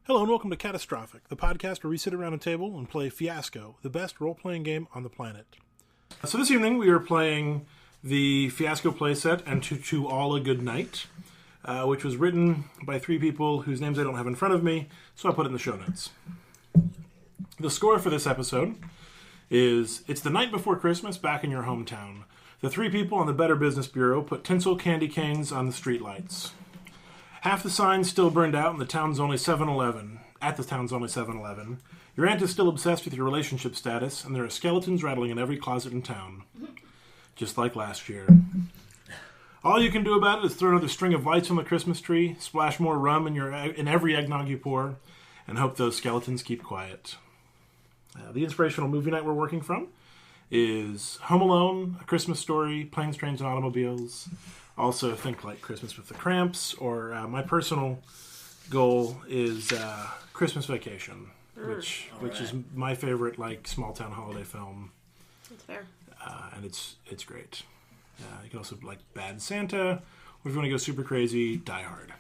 Hello and welcome to Catastrophic, the podcast where we sit around a table and play Fiasco, the best role-playing game on the planet. So this evening we are playing the Fiasco playset and To All a Good Night, which was written by three people whose names I don't have in front of me, so I'll put it in the show notes. The score for this episode is, it's the night before Christmas back in your hometown. The three people on the Better Business Bureau put tinsel candy canes on the streetlights. Half the signs still burned out and the town's only 7-Eleven. At the town's only 7-Eleven. Your aunt is still obsessed with your relationship status, and there are skeletons rattling in every closet in town. Just like last year. All you can do about it is throw another string of lights on the Christmas tree, splash more rum in every eggnog you pour, and hope those skeletons keep quiet. The inspirational movie night we're working from is Home Alone, A Christmas Story, Planes, Trains, and Automobiles. Also, think like Christmas with the Cramps, or my personal goal is Christmas Vacation, which is my favorite small town holiday film. That's fair. And it's great. You can also like Bad Santa, or if you want to go super crazy, Die Hard.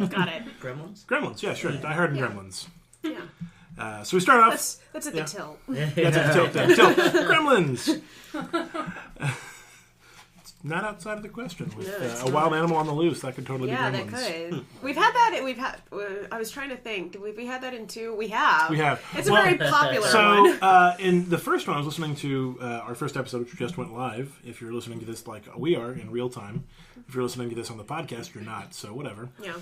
Got it. Gremlins, yeah, sure. Die Hard and Gremlins. Yeah. So we start off. That's at the tilt. That's at the tilt. Gremlins. Not outside of the question. With a wild animal on the loose, that could totally be Gremlins. Yeah, that could. We've had that. I was trying to think. Did we had that in 2? We have. We have. It's a very popular one. So, in the first one, I was listening to our first episode, which just went live. If you're listening to this like we are in real time. If you're listening to this on the podcast, you're not, so whatever. Yeah.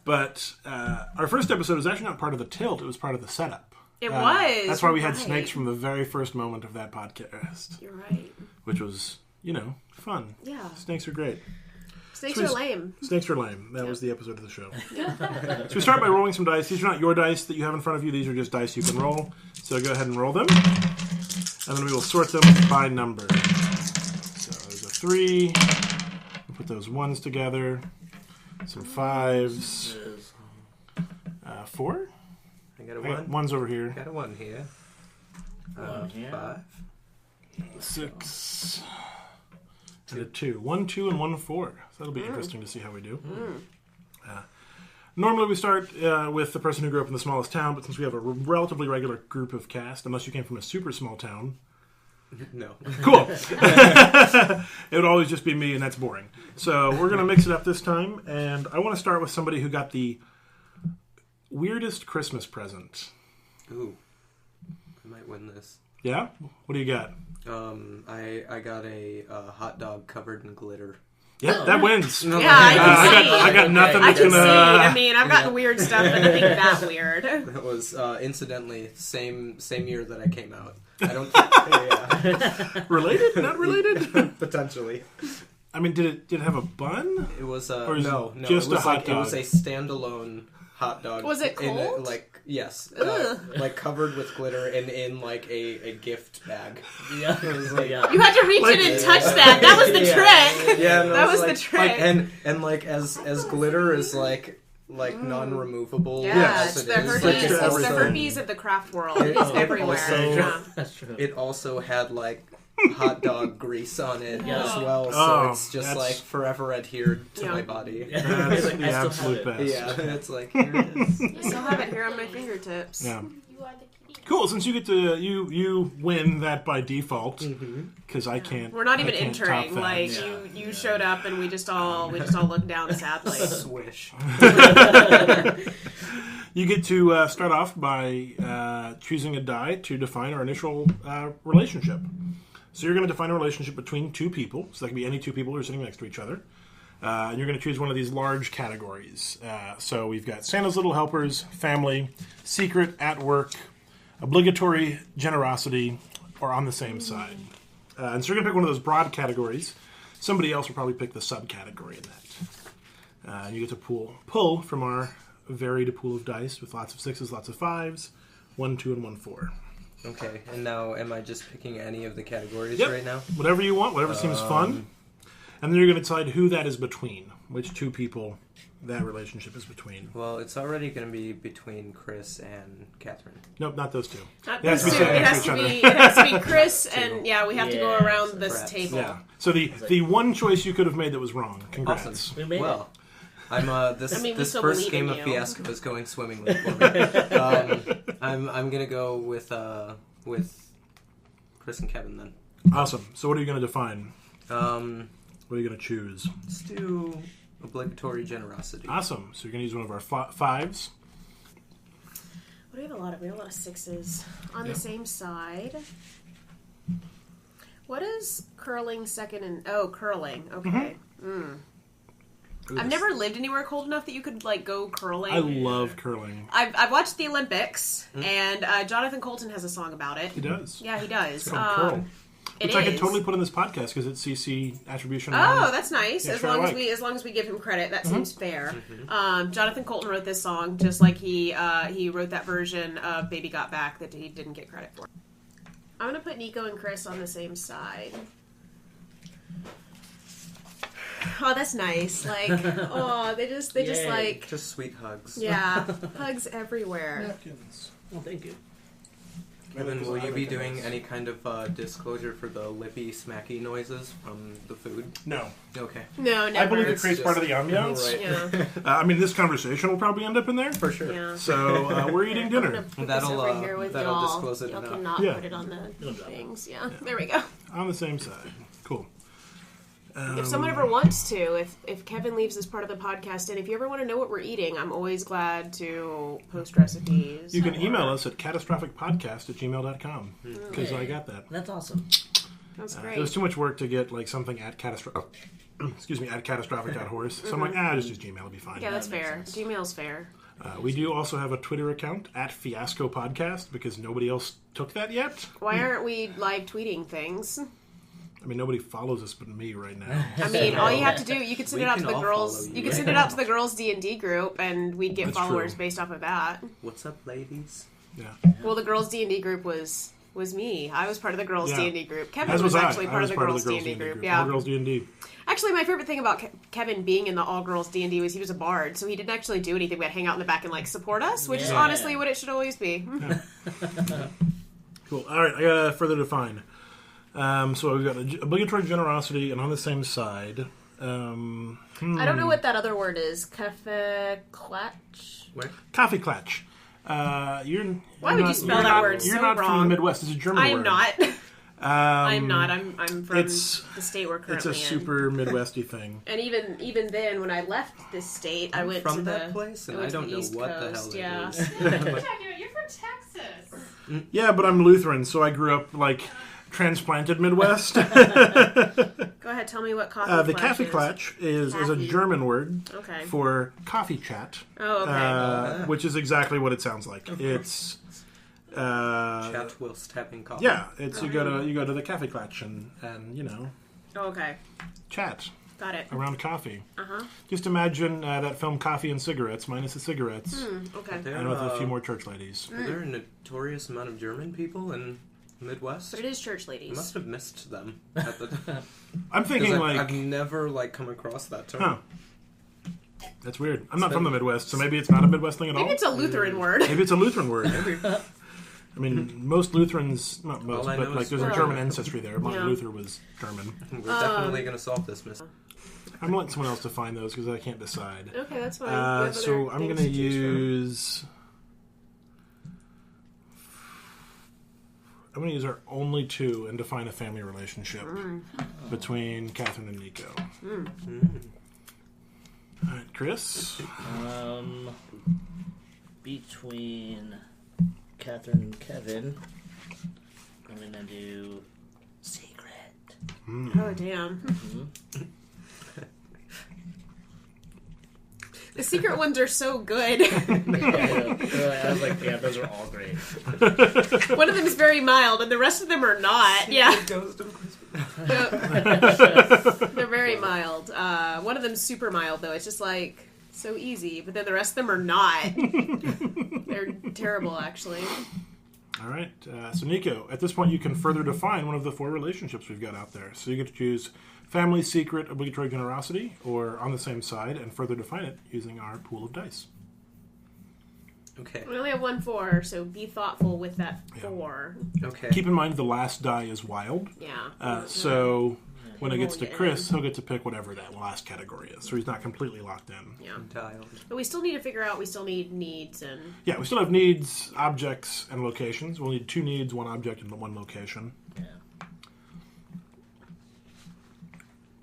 But our first episode was actually not part of the tilt. It was part of the setup. It was. That's why we had snakes from the very first moment of that podcast. You're right. Which was, fun. Yeah. Snakes are great. Snakes are lame. Snakes are lame. That was the episode of the show. So we start by rolling some dice. These are not your dice that you have in front of you. These are just dice you can roll. So go ahead and roll them. And then we will sort them by number. So there's a 3. We'll put those 1s together. Some 5s. 4? I got a 1. 1's over here. I got a 1 here. 5. 6. And a 2. 1, 2, and 1, 4. So that'll be interesting to see how we do. Normally we start with the person who grew up in the smallest town, but since we have a relatively regular group of cast, unless you came from a super small town. No. Cool. It would always just be me, and that's boring. So we're going to mix it up this time, and I want to start with somebody who got the weirdest Christmas present. Ooh. I might win this. Yeah? What do you got? I got a hot dog covered in glitter. Yeah, that wins. Yeah, I can see. I got nothing I that's can gonna... see. I mean, I've gotten weird stuff, but I think that weird. That was, incidentally, same year that I came out. I don't think... Related? Not related? Potentially. I mean, did it have a bun? It was, or is no. Just it was a hot dog? It was a standalone hot dog. Was it cold? Yes. Ugh. Covered with glitter and in, a gift bag. Yeah. It was You had to reach in and touch that. That was the trick. Yeah, that was the trick. And as glitter is non-removable. Yeah, as it's it the is. herpes. It's the everything. herpes of the craft world. It- It's it everywhere. also- Yeah. That's true. It also had hot dog grease on it Yeah. as well, so Oh, it's just that's- forever adhered to Yeah. my body. That's Like, the I still absolute have it. best. Yeah, it's here it is. I still have it here on my fingertips. Yeah. You are the kitty. Cool. Since you get to you win that by default because I can't. We're not even I can't entering. top that. You showed up and we just all looked down sadly. Swish. You get to start off by choosing a die to define our initial relationship. So you're going to define a relationship between two people. So that can be any two people who are sitting next to each other. And you're going to choose one of these large categories. So we've got Santa's Little Helpers, family, secret, at work, obligatory, generosity, or on the same side. And so you're going to pick one of those broad categories. Somebody else will probably pick the subcategory in that. And you get to pull from our varied pool of dice with lots of 6s, lots of 5s, 1, 2, and 1, 4. Okay, and now am I just picking any of the categories Yep. right now? Whatever you want, whatever seems fun. And then you're going to decide who that is between, which two people that relationship is between. Well, it's already going to be between Chris and Catherine. Nope, not those two. Not It has those to two. be It has each to other. be. It has to be Chris and we have to go Yeah, around this perhaps. table. Yeah. So the one choice you could have made that was wrong. Congrats. Awesome. We made Well, This still first believe game in of you. Fiasco is going swimmingly for me. I'm gonna go with Chris and Kevin then. Awesome. So what are you going to define? What are you going to choose? Let's do obligatory generosity. Awesome. So you're going to use one of our fives. What do we have a lot of? We have a lot of sixes on the same side. What is curling second and... Oh, curling. Okay. I've never lived anywhere cold enough that you could, like, go curling. I love curling. I've watched the Olympics, and Jonathan Colton has a song about it. He does. Yeah, he does. It's called Curl. It Which I could is. totally put in this podcast because it's CC attribution. Oh, that's nice. Yeah, as sure long I as like. as long as we give him credit, that seems fair. Jonathan Colton wrote this song just like he wrote that version of "Baby Got Back" that he didn't get credit for. I'm gonna put Nico and Chris on the same side. Oh, that's nice. Like, they just like Just sweet hugs. yeah, hugs everywhere. Napkins. Well, thank you. Kevin, will you be doing any kind of disclosure for the lippy, smacky noises from the food? No. Okay. No, never. I believe it It's creates part of the ambiance. Right. Yeah, I mean, this conversation will probably end up in there. For sure. yeah. So we're eating I'm gonna dinner. put That'll, this over here with that'll y'all. disclose it Y'all enough. cannot Yeah. put it on the No doubt. things. Yeah, there we go. On the same side. Cool. If someone ever wants to, if Kevin leaves this part of the podcast in, if you ever want to know what we're eating, I'm always glad to post recipes. You can email us at catastrophicpodcast@gmail.com because I got that. That's awesome. That's It great. was too much work to get like something at at catastrophic.horse. So I'm like, just use Gmail, it'll be fine. Yeah, that's fair. Gmail's fair. We do also have a Twitter account at Fiasco Podcast because nobody else took that yet. Why aren't we live tweeting things? I mean, nobody follows us but me right now. I mean, all you have to do, you could send We it out to can the all girls. follow you. You could send it out to the girls D&D group, and we'd get That's followers true. based off of that. What's up, ladies? Yeah. Well, the girls D&D group was me. I was part of the girls Yeah. D&D group. Kevin As was actually I. part I of was the part girls of the D&D group. All Yeah. girls D&D. Actually, my favorite thing about Kevin being in the all girls D&D was he was a bard, so he didn't actually do anything but hang out in the back and like support us, which is Yeah. honestly what it should always be. Cool. All right, I gotta further define. So we've got obligatory generosity, and on the same side, I don't know what that other word is. Kaffeklatch? Where? Kaffeklatch. Why would you spell that word You're so not from the wrong? Midwest. It's a German I word. am not. I'm not. I'm from it's- the state we're currently It's a in. super Midwesty thing. And even then, when I left this state, I went From to that the place, and I I went to don't the know East what the hell Coast, it yeah. is. You're from Texas. Yeah, but I'm Lutheran, so I grew up like transplanted Midwest. Go ahead, tell me what coffee. The Kaffeklatch is a Kaffee. German word Okay. for coffee chat, Oh, okay. which is exactly what it sounds like. It's Chat whilst having coffee. yeah, it's you go to the Kaffeklatch and Oh, okay. chat Got it. around coffee. Uh-huh. Just imagine that film Coffee and Cigarettes minus the cigarettes Okay. There, and with a few more church ladies. Are there a notorious amount of German people in the Midwest? But it is church I ladies. must have missed them. At the, I'm thinking I've never come across that term. huh? That's weird. I'm not from the Midwest, so maybe it's not a Midwest thing at all. Maybe it's a Lutheran word. Maybe it's a Lutheran word. I mean, most Lutherans, not most, All I but know like is there's a Well, German ancestry there. Martin yeah. Luther was German. We're definitely going to solve this mystery. I'm letting someone else define those because I can't decide. Okay, that's fine. We have So other I'm things going to choose from. use. I'm going to use our only two and define a family relationship between Catherine and Nico. All right, Chris. Between Catherine and Kevin, I'm gonna do secret. Oh, damn. The secret ones are so good. I was like, yeah, those are all great. One of them is very mild, and the rest of them are not. Yeah. They're very mild. One of them's super mild, though. It's just like so easy, but then the rest of them are not. They're terrible, actually. All right. So, Nico, at this point, you can further define one of the four relationships we've got out there. So, you get to choose family, secret, obligatory generosity, or on the same side, and further define it using our pool of dice. Okay. We only have 1 4, so be thoughtful with that 4. Okay. Keep in mind the last die is wild. Yeah. So, when it gets to We'll get Chris, he'll get to pick whatever that last category is. So he's not completely locked in. Yeah. Dialed. But we still need to figure out, we still need needs and... Yeah, we still have needs, objects, and locations. We'll need 2 needs, 1 object, and 1 location. Yeah.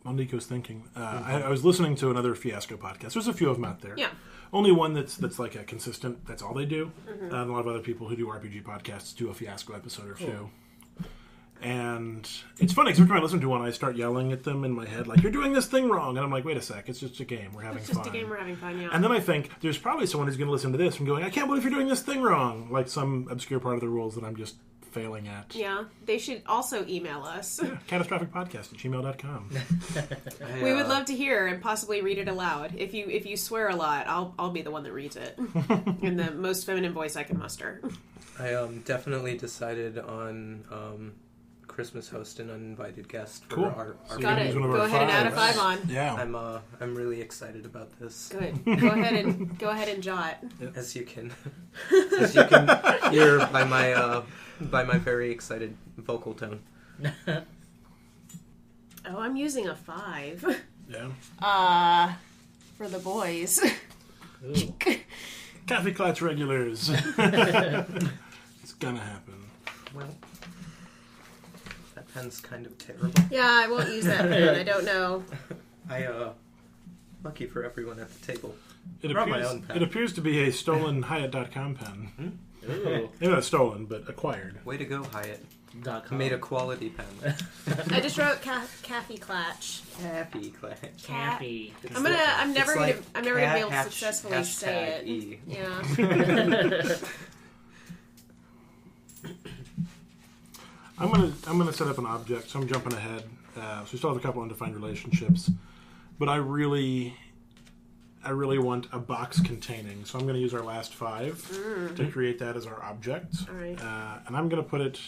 While Nico's thinking, I was listening to another Fiasco podcast. There's a few of them out there. Yeah. Only one that's like a consistent, that's all they do. And a lot of other people who do RPG podcasts do a Fiasco episode or 2. And it's funny, because every time I listen to one, I start yelling at them in my head, like, you're doing this thing wrong. And I'm like, wait a sec, it's just a game. We're having fun. It's just a game, we're having fun, yeah. And then I think, there's probably someone who's going to listen to this and going, I can't believe you're doing this thing wrong. Like some obscure part of the rules that I'm just failing at. Yeah, they should also email us. Yeah, catastrophicpodcast@gmail.com. We would love to hear and possibly read it aloud. If you swear a lot, I'll be the one that reads it in the most feminine voice I can muster. I definitely decided on Christmas host an uninvited guest for Cool. our Got it. one of our Go ahead and add a 5 fives. on. Yeah. I'm really excited about this. Good. Go ahead and jot. As you can hear by my very excited vocal tone. Oh, I'm using a 5. Yeah. For the boys. Ooh. Kaffeklatch regulars. It's gonna happen. Well, that pen's kind of terrible. Yeah, I won't use that pen. I don't know. Lucky for everyone at the table. It Brought my appears, own pen. it appears to be a stolen Hyatt.com pen. Ooh. Maybe not stolen, but acquired. Way to go, Hyatt. .com. Made a quality pen. I just wrote Kaffeklatch. Kaffeklatch. Cappy. I'm never It's gonna be able to like successfully say it. #E. Yeah. I'm gonna set up an object, so I'm jumping ahead. So we still have a couple undefined relationships, but I really want a box containing. So I'm gonna use our last 5 to create that as our object. All right. And I'm gonna put it.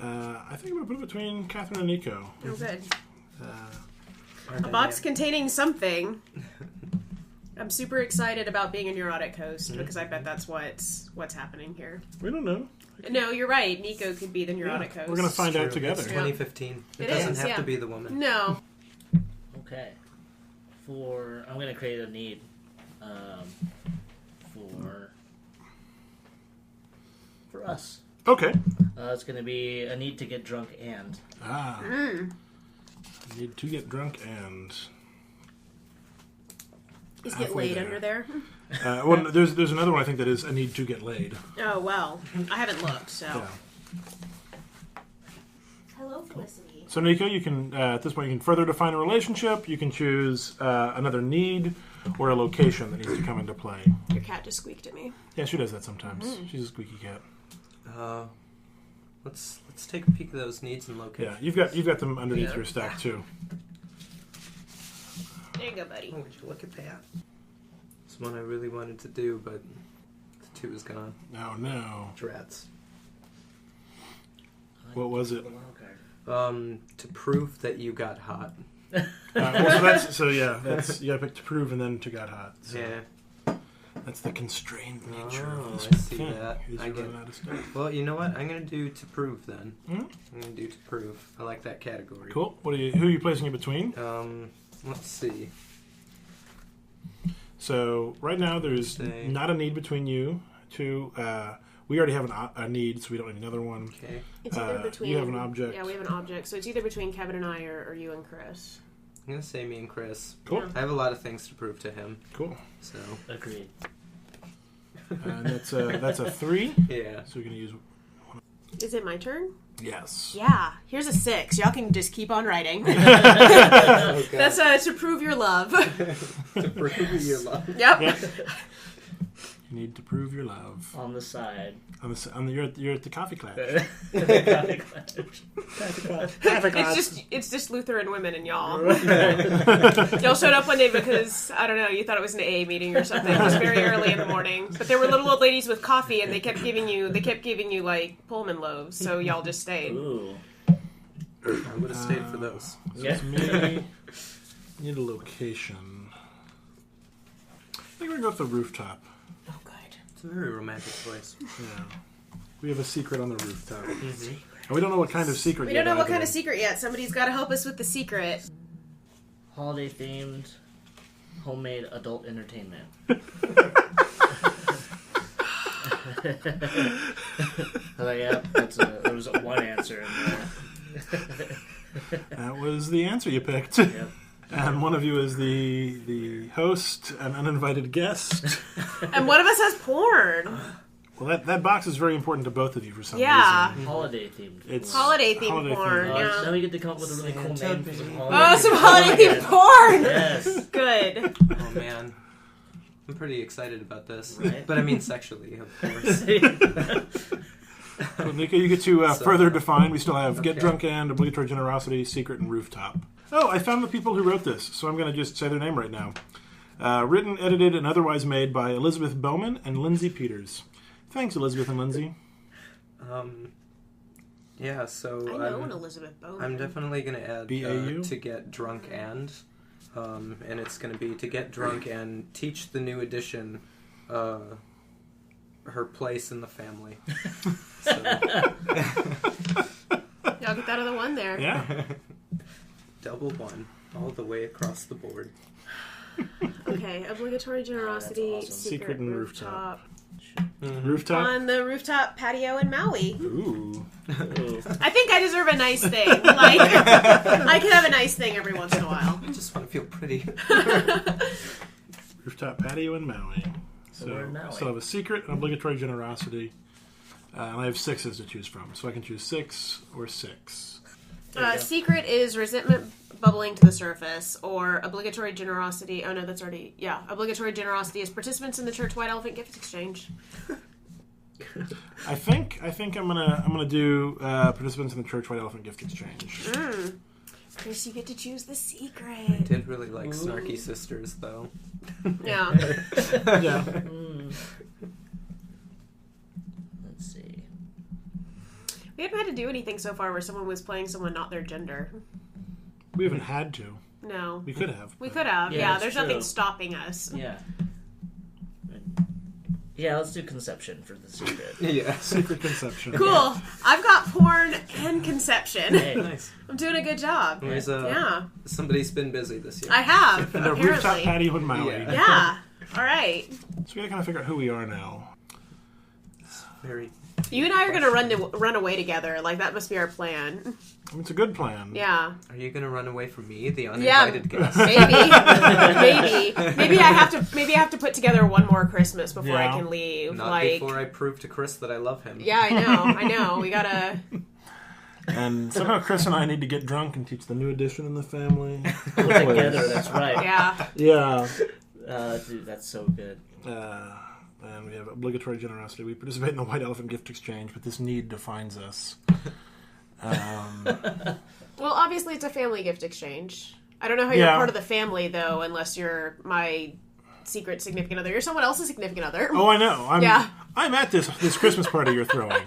I think I'm gonna put it between Catherine and Nico. Oh, good. Our A box dynamic- containing something. I'm super excited about being a neurotic host because I bet that's what's happening here. We don't know. No, you're right. Nico could be the neurotic host. We're gonna find out True. together. It's 2015. It It doesn't is, have yeah. to be the woman. No. Okay. I'm gonna create a need. For us. Okay. It's gonna be a need to get drunk and. Need to get drunk and. He's get Halfway laid there. under there. Well, there's another one I think that is a need to get laid. Oh, well. I haven't looked, so. Yeah. Hello, Felicity. So Nico, you can at this point you can further define a relationship. You can choose another need or a location that needs to come into play. Your cat just squeaked at me. Yeah, she does that sometimes. She's a squeaky cat. Let's take a peek at those needs and Yeah, locations. you've got them underneath your stack too. There you go, buddy. Oh, would you look at that? It's one I really wanted to do, but the 2 is gone. Oh no! Drats. What was it? The wild card. To prove that you got hot. So that's you got to pick to prove and then to got hot. So Yeah. that's the constrained nature Oh, of this I see thing. that. Is I you're get running out of stuff. Well, you know what? I'm gonna do to prove then. Hmm? I'm gonna do to prove. I like that category. Cool. Who are you placing in between? Let's see. So right now there's Say- not a need between you two. We already have a need, so we don't need another one. Okay. It's either between... you have an object. Yeah, we have an object. So it's either between Kevin and I or you and Chris. I'm gonna say me and Chris. Cool. Yeah. I have a lot of things to prove to him. Cool. So Agreed. And that's a 3. yeah. So we're gonna use Is it my turn? yes. Yeah. Here's a 6. Y'all can just keep on writing. Oh, God. That's to prove your love. to prove your love. Yep. Yeah. You need to prove your love. On the side. You're at the Kaffeklatch. It's just Lutheran women and y'all. Y'all showed up one day because I don't know, you thought it was an AA meeting or something. It was very early in the morning, but there were little old ladies with coffee, and they kept giving you like Pullman loaves. So y'all just stayed. Ooh. I would have stayed for those. So Yeah. it's me. Need a location. I think we're gonna go with the rooftop. Oh, good. It's a very romantic choice. Yeah. We have a secret on the rooftop. Mm-hmm. And we don't know what kind of secret We yet don't know what either. kind of secret yet. Somebody's got to help us with the secret. Holiday themed, homemade adult entertainment. Yeah, there was one answer in there. That was the answer you picked. Yep. And one of you is the host, an uninvited guest. And one of us has porn. Well, that box is very important to both of you for some Yeah. reason. Holiday themed. It's Holiday themed holiday porn. themed. Yeah. Now we get to come up with a really cool name for some Oh, holiday. some holiday themed porn. Yes. Good. Oh man, I'm pretty excited about this. Right. But I mean sexually, of course. So, Nico, you get to further define. We still have Get Okay. Drunk and Obligatory Generosity, Secret, and Rooftop. Oh, I found the people who wrote this, so I'm going to just say their name right now. Written, edited, and otherwise made by Elizabeth Bowman and Lindsay Peters. Thanks, Elizabeth and Lindsay. Yeah, so I know an Elizabeth Bowman. I'm definitely going to add BAU? to Get Drunk and it's going to be to get drunk and teach the new edition her place in the family. So, Y'all get that other one there. Yeah. double one, all the way across the board. Okay, obligatory generosity, awesome. secret and rooftop. Rooftop. On the rooftop patio in Maui. Ooh. Ooh. I think I deserve a nice thing. Like, I can have a nice thing every once in a while. I just want to feel pretty. Rooftop patio in Maui. So we're in Maui. I still have a secret, an obligatory generosity, and I have 6s to choose from. So I can choose 6 or 6. There you go. Secret is resentment bubbling to the surface, or obligatory generosity. Oh no, that's already Obligatory generosity is participants in the church white elephant gift exchange. I think I'm gonna do participants in the church white elephant gift exchange. Chris, you get to choose the I secret. did really like Snarky Sisters, though. Yeah. Yeah. Let's see. We haven't had to do anything so far where someone was playing someone not their gender. We haven't had to. No. We could have. We could have. Yeah, Yeah, that's there's true. nothing stopping us. Yeah. Yeah, let's do conception for the secret. Yeah. Secret conception. Cool. I've got porn and conception. Hey. Nice. I'm doing a good job. There's Yeah. somebody's been busy this year. I have, And a rooftop apparently. patio in Maui. Yeah. Yeah. All right. So we gotta kind of figure out who we are now. Very. You and I are going to run away together. Like, that must be our plan. I mean, it's a good plan. Yeah. Are you gonna run away from me, the Yeah. uninvited guest? Maybe. Maybe I have to put together one more Christmas before I Yeah. can leave. Not like, before I prove to Chris that I love him. yeah, I know. We gotta. And somehow Chris and I need to get drunk and teach the new edition in the family. We're together, that's right. Yeah. Yeah. Dude, that's so good. And we have obligatory generosity. We participate in the White Elephant Gift Exchange, but this need defines us. Well, obviously, it's a family gift exchange. I don't know how you're Yeah. part of the family, though, unless you're my secret significant other. You're someone else's significant other. Oh, I know. Yeah. I'm at this Christmas party you're throwing.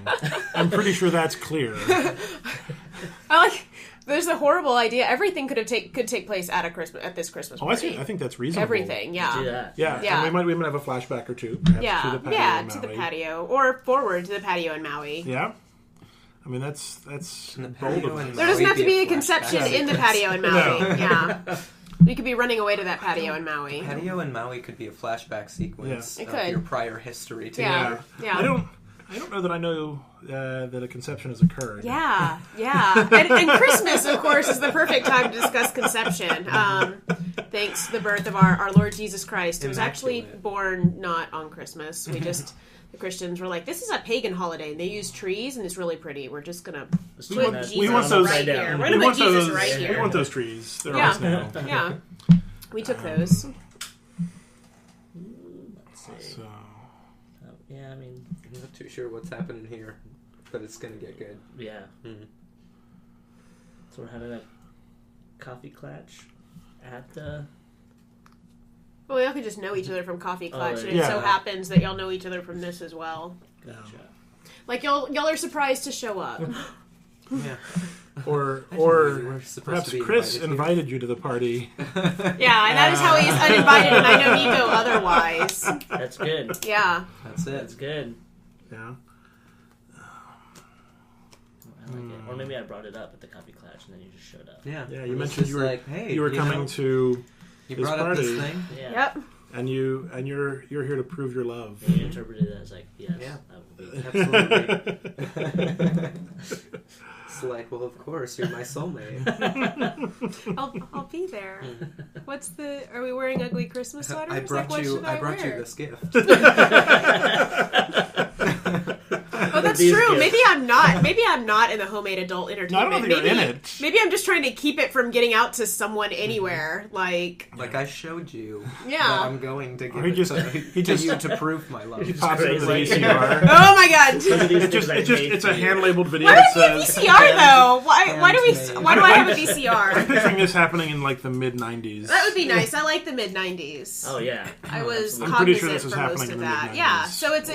I'm pretty sure that's clear. I like. There's a horrible idea. Everything could take place at this Christmas Oh, party. I think that's reasonable. Everything, yeah. Do that. Yeah. Yeah. And we might have a flashback or two. Perhaps, Yeah, to the patio yeah, in to the Maui. patio or forward to the patio in Maui. Yeah. I mean, that's In the bold patio of in us. There doesn't Maui have to be a flashback conception in the sequence. patio in Maui. No. Yeah, we could be running away to that patio in Maui. Patio in Maui could be a flashback sequence Yeah. It of could. your prior history Yeah, together. yeah. I don't know that I know that a conception has occurred. Yeah. And Christmas, of course, is the perfect time to discuss conception. Thanks to the birth of our Lord Jesus Christ, who was actually Immaculate. born not on Christmas. We just, the Christians were like, this is a pagan holiday, and they use trees, and it's really pretty. We're just going to Let's put turn that Jesus want those- right here. We're We going to put want Jesus those. right We here. want those trees. They're Yeah. ours now. Yeah. We took those. Let's see. So Yeah, I mean, I'm not too sure what's happening here, but it's gonna get good. yeah. Mm. So we're having a Kaffeklatch at the... Well, we all can just know each other from Coffee Clutch, right. and it so Yeah. happens that y'all know each other from this as well. Gotcha. Like, y'all are surprised to show up. Yeah. or We were supposed perhaps to be Chris invited invited you to the party. Yeah, and that is how he's uninvited, and I know Nico otherwise. That's good. Yeah. That's That's it. good. Yeah. I like it. Or maybe I brought it up at the Kaffeklatch and then you just showed up. Yeah. Yeah, It you was mentioned just you were like, hey, you were coming to You his brought up party. this thing. Yeah. Yep. and you're here to prove your love. And you interpreted it as like, yes, Yeah. I will be. Absolutely. It's like, well, of course, you're my soulmate. I'll be there. Are we wearing ugly Christmas sweaters? I brought what you. should I brought you wear? this gift. Oh, that's These true. gifts. Maybe I'm not in the homemade adult No, I entertainment. don't think you're maybe, in it. maybe I'm just trying to keep it from getting out to someone anywhere. Like, Like I showed you. Yeah. That I'm going to give Or he it just- to, he to just- you to prove my love. He pops it in the crazy. VCR. oh my god. Those are these It's things just I made it's for a you. hand labeled video Why that would we says. VCR though? Why do handmade. I have a I'm VCR? picturing this happening in like the mid '90s. That would be nice. I like the mid '90s. Oh, yeah. I was I'm pretty sure cognizant this was for happening most in of the that. mid-90s. Yeah, so it's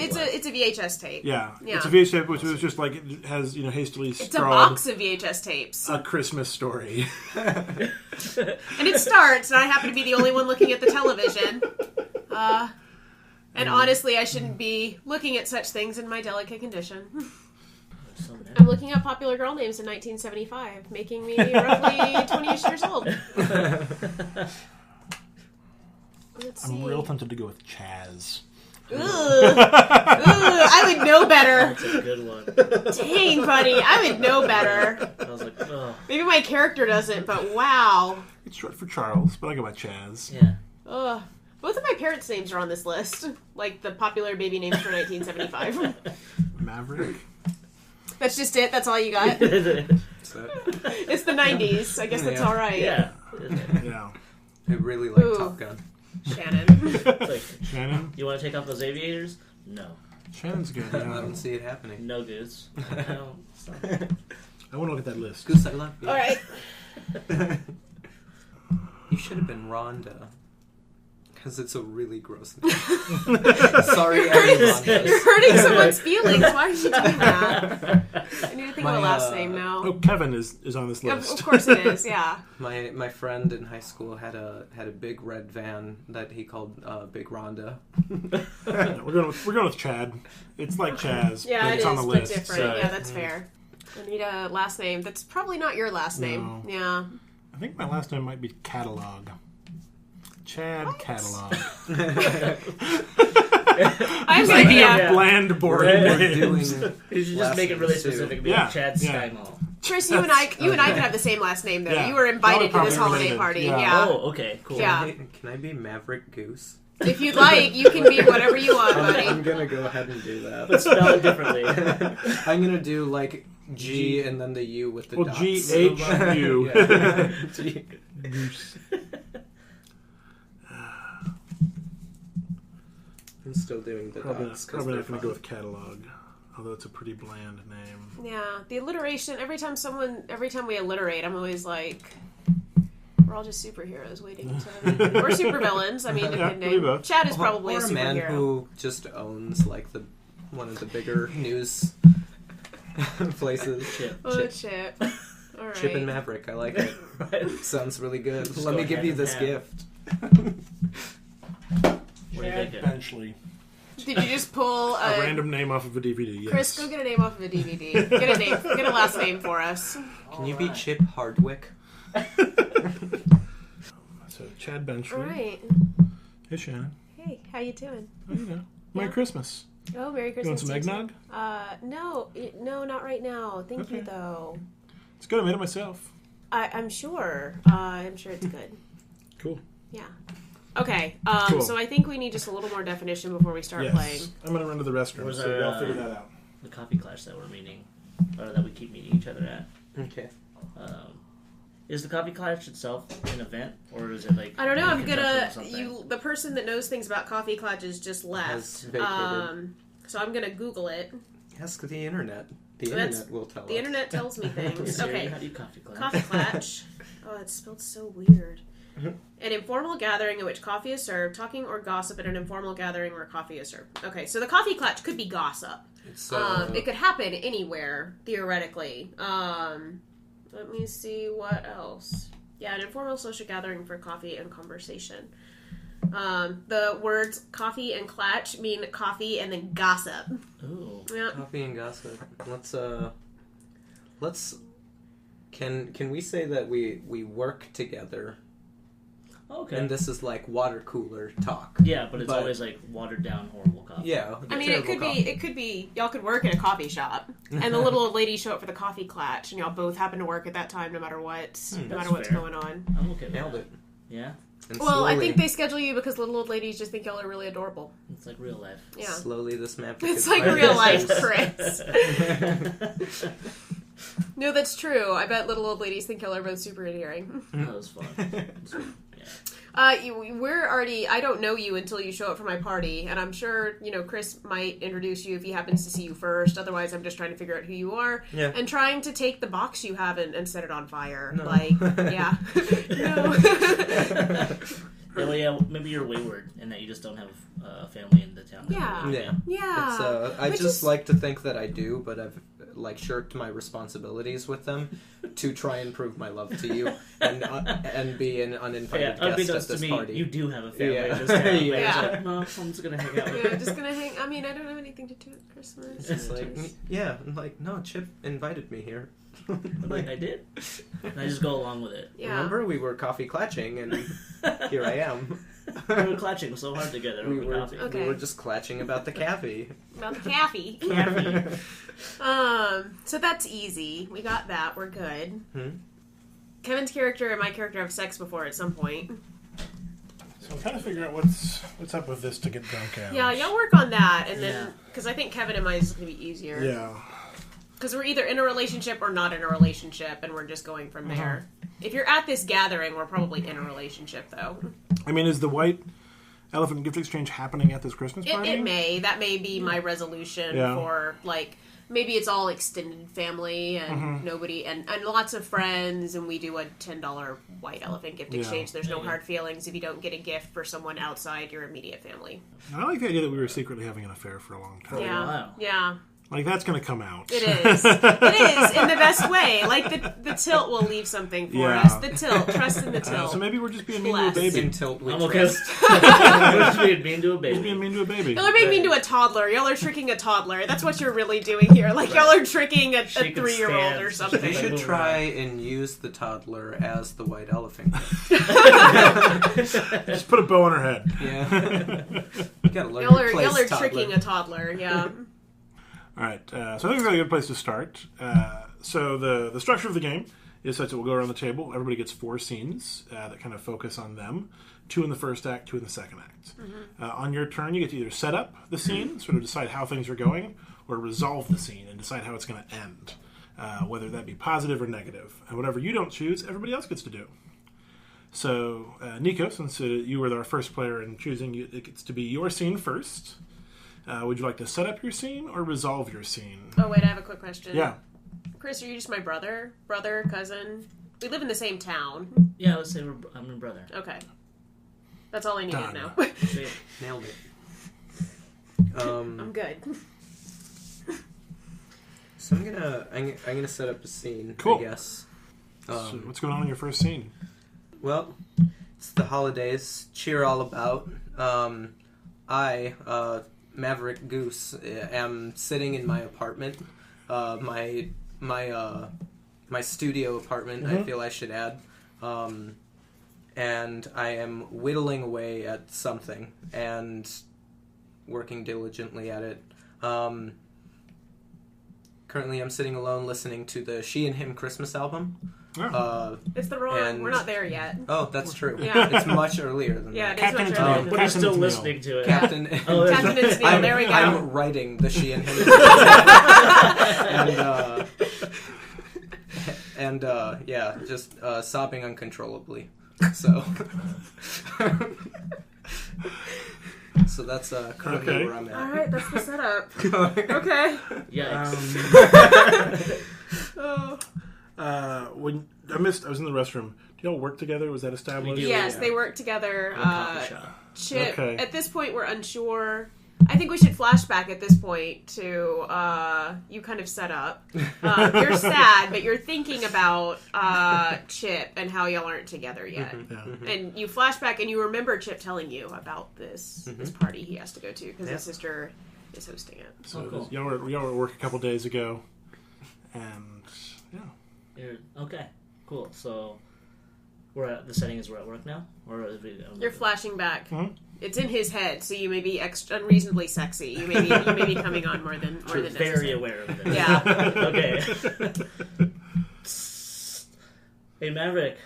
a VHS tape. Yeah, Yeah. it's a VHS tape, which was just like it has hastily It's a scrawled box of VHS tapes, a Christmas story. and it starts, and I happen to be the only one looking at the television. And honestly, I shouldn't be looking at such things in my delicate condition. So many. I'm looking up popular girl names in 1975, making me roughly 20ish years old. Let's see. I'm real tempted to go with Chaz. Ugh. I would know better. That's a good one. Dang, buddy, I would know better. I was like, oh. Maybe my character doesn't, but wow. It's short for Charles, but I go by Chaz. Yeah. Ugh. Both of my parents' names are on this list, like the popular baby names for 1975. Maverick. That's just it. That's all you got. So, It's the 90s. I guess that's Yeah. all right. Yeah. Yeah. I really like Ooh. Top Gun. Shannon. It's like, Shannon. you want to take off those aviators? No. Shannon's good. I Yeah. don't see it happening. No goose. No. Stop. I want to look at that list. Goose, I love you. All right. You should have been Rhonda. Because it's a really gross name. Sorry, any You're Rhondas. hurting someone's feelings. Why are you doing that? I need to think of My, a last name now. Oh, Kevin is on this Of list. course it is. Yeah. My friend in high school had a big red van that he called Big Rhonda. Yeah, we're going with Chad. It's like Chaz. Yeah, but it it's is, on the but list. different. so- Yeah, that's fair. I need a last name that's probably not your last name. No. Yeah. I think my last name might be Catalog. Chad Catalog. I'm gonna Thinking yeah. of bland, boring Right. names. Doing You should just last make it really names, too. specific. Be Yeah, like Chad yeah. Skymall. Chris, you and I could have the same last name though. Yeah. You were invited to Probably this holiday related. party. Yeah. Yeah. Oh, okay, cool. Yeah. Can I be Maverick Goose? If you'd like, you can be whatever you want, buddy. I'm gonna go ahead and do But that. spell it differently. I'm gonna do like G and then the U with the Well, dots. GHU. Yeah. G. Goose. I'm still doing the Probably dots. 'cause not they're going to fun. go with Catalog. Although it's a pretty bland name. Yeah, the alliteration. Every time we alliterate, I'm always like, we're all just superheroes waiting to, or supervillains. I mean, Yeah, depending. we both. Chad is probably or a a man superhero. who just owns like one of the bigger news places. Chip. Oh, Chip. All right. Chip and Maverick. I like it. Right. Sounds really good. Just Let go me give hand you in this hand. gift. What do you Chad think? Benchley. Did you just pull A random name off of a DVD, yes. Chris, go get a name off of a DVD. Get a name. Get a last name for us. Can you be Chip Hardwick? So, Chad Benchley. All right. Hey, Shannon. Hey, how you doing? Oh, you know. Merry Yeah. Christmas. Oh, Merry You Christmas. want some to you eggnog? too. No, not right now. Thank you Okay. though. It's good. I made it myself. I'm sure. I'm sure it's good. Cool. Yeah. Okay. Cool. So I think we need just a little more definition before we start Yes. playing. I'm going to run to the restroom, Where's so our, y'all figure that out. The Kaffeklatch that we're meeting, or that we keep meeting each other at. Okay. Is the Kaffeklatch itself an event, or is it like? I don't know. in I'm conjunction with gonna. something? The person that knows things about Kaffeklatches just Has left. vacated. So I'm gonna Google it. Ask the internet. The That's- internet will tell us. The internet tells me things. Siri, Okay. how do you Kaffeklatch? Kaffeklatch. Oh, it's spelled so weird. An informal gathering in which coffee is served, talking or gossip at an informal gathering where coffee is served. Okay, so the Kaffeklatch could be gossip. It's, It could happen anywhere, theoretically. Let me see what else. Yeah, an informal social gathering for coffee and conversation. The words coffee and clatch mean coffee and then gossip. Ooh. Yeah. coffee and gossip. Can we say that we work together? Okay. And this is like water cooler talk. Yeah, but it's always like watered down, horrible coffee. Yeah. I mean, it could be y'all could work in a coffee shop, and the little old lady show up for the Kaffeklatch, and y'all both happen to work at that time, no matter what's fair. going on. I'm okay with Nailed that. it. Yeah, And Well, I slowly- think they schedule you because little old ladies just think y'all are really adorable. it's like real life. Yeah, Slowly, this map. it's becomes like real life, Chris. Chris. No, that's true. I bet little old ladies think y'all are both super endearing. That was fun. We're already. I don't know you until you show up for my party, and I'm sure Chris might introduce you if he happens to see you first. Otherwise, I'm just trying to figure out who you are and trying to take the box you have and set it on fire. No. Yeah, no. Yeah, maybe you're wayward and that you just don't have a family in the town. Yeah. Yeah. Yeah. It's, I just like to think that I do, but I've shirked my responsibilities with them to try and prove my love to you and be an uninvited guest at this to me, party. You do have a family in this Yeah. town. Yeah. Like, no, I'm just gonna hang out with Yeah, just gonna hang. I mean, I don't have anything to do at Christmas. It's like, no, Chip invited me here. I'm like, I did? And I just go along with it. Yeah. Remember, we were coffee clatching, and here I am. We were clutching so hard together over coffee. Okay. We were just clatching about the caffee. About the caffee. Caffee. So that's easy. We got that. We're good. Hmm? Kevin's character and my character have sex before at some point. So I'm trying to figure out what's up with this to get drunk out. Yeah, y'all work on that, and then because I think Kevin and mine is going to be easier. Yeah. Because we're either in a relationship or not in a relationship, and we're just going from there. If you're at this gathering, we're probably in a relationship, though. I mean, is the white elephant gift exchange happening at this Christmas party? It may. That may be my resolution for, like, maybe it's all extended family and nobody, and lots of friends, and we do a $10 white elephant gift exchange. There's no hard feelings if you don't get a gift for someone outside your immediate family. I like the idea that we were secretly having an affair for a long time. Yeah. Yeah. Like, that's going to come out. It is. It is, in the best way. Like, the tilt will leave something for us. The tilt. Trust in the tilt. So maybe we're just being mean to a baby. In tilt, we I'm okay. trust. Just being mean to a Just baby. being mean to a baby. Y'all are being mean to a toddler. Y'all are tricking a toddler. That's what you're really doing here. Like, y'all are tricking a 3-year-old or something. We should try and use the toddler as the white elephant. Just put a bow on her head. Yeah. You gotta learn Y'all to are place tricking a toddler, yeah. All right, so I think we've got a good place to start. So the structure of the game is such that we'll go around the table. Everybody gets 4 scenes that kind of focus on them. 2 in the first act, 2 in the second act. On your turn, you get to either set up the scene, sort of decide how things are going, or resolve the scene and decide how it's going to end, whether that be positive or negative. And whatever you don't choose, everybody else gets to do. So, Nico, since you were our first player in choosing, it gets to be your scene first. Would you like to set up your scene or resolve your scene? Oh, wait, I have a quick question. Yeah. Chris, are you just my brother? Brother, cousin? We live in the same town. Yeah, let's say I'm a brother. Okay. That's all I need to know. Sweet. Nailed it. I'm good. So I'm gonna set up a scene. Cool. I guess. So what's going on in your first scene? Well, it's the holidays. Cheer all about. I, Maverick Goose, am sitting in my apartment. My studio apartment. I feel I should add. And I am whittling away at something and working diligently at it. Currently, I'm sitting alone listening to the She and Him Christmas album. It's the wrong. We're not there yet. Oh, that's true. Yeah. It's much earlier than Yeah, that. it is much earlier than But that. I'm still Captain listening to it. Captain. Oh, that's Captain and Neil, there we go. I'm writing the She and Him. and yeah, just sobbing uncontrollably. So, so that's currently where I'm at. All right, that's the setup. Okay. Yikes. When I was in the restroom. Do y'all work together? Was that established? We do. Yes, Yeah. they work together. Coffee shop. Chip. Okay. At this point, we're unsure. I think we should flashback at this point to you kind of set up. You're sad, but you're thinking about Chip and how y'all aren't together yet. And you flashback and you remember Chip telling you about this party he has to go to because his sister is hosting it. So cool. y'all were at work a couple days ago, and Okay, cool. So we're at the setting is we're at work now, or is we, You're flashing back. Mhm. It's in his head, so you may be unreasonably sexy. You may be coming on more than very necessary. aware of this. Yeah. Okay. Hey Maverick,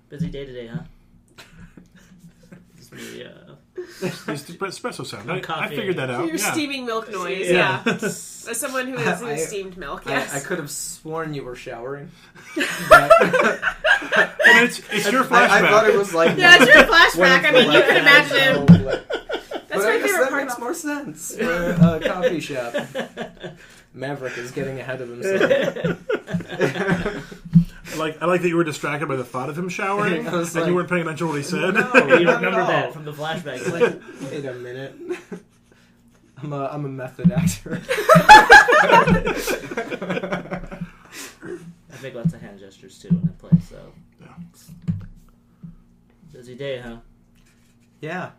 busy day today, huh? It's me, It's the espresso sound. I Coffee. figured that out. Your Yeah. steaming milk noise. Yeah. Yeah. As someone who has steamed milk. Yes. I could have sworn you were showering. And it's your flashback. I thought it was like Yeah, it's your flashback. I one of mean, you the could imagine. But That's I my guess favorite that part. makes more sense for a coffee shop. Maverick is getting ahead of himself. I like that you were distracted by the thought of him showering, I was and like, you weren't paying attention to what he said. No. you Not remember at that all. from the flashback? It's like, wait a minute. I'm a method actor. I make lots of hand gestures too when I play. So Yeah. busy day, huh? Yeah,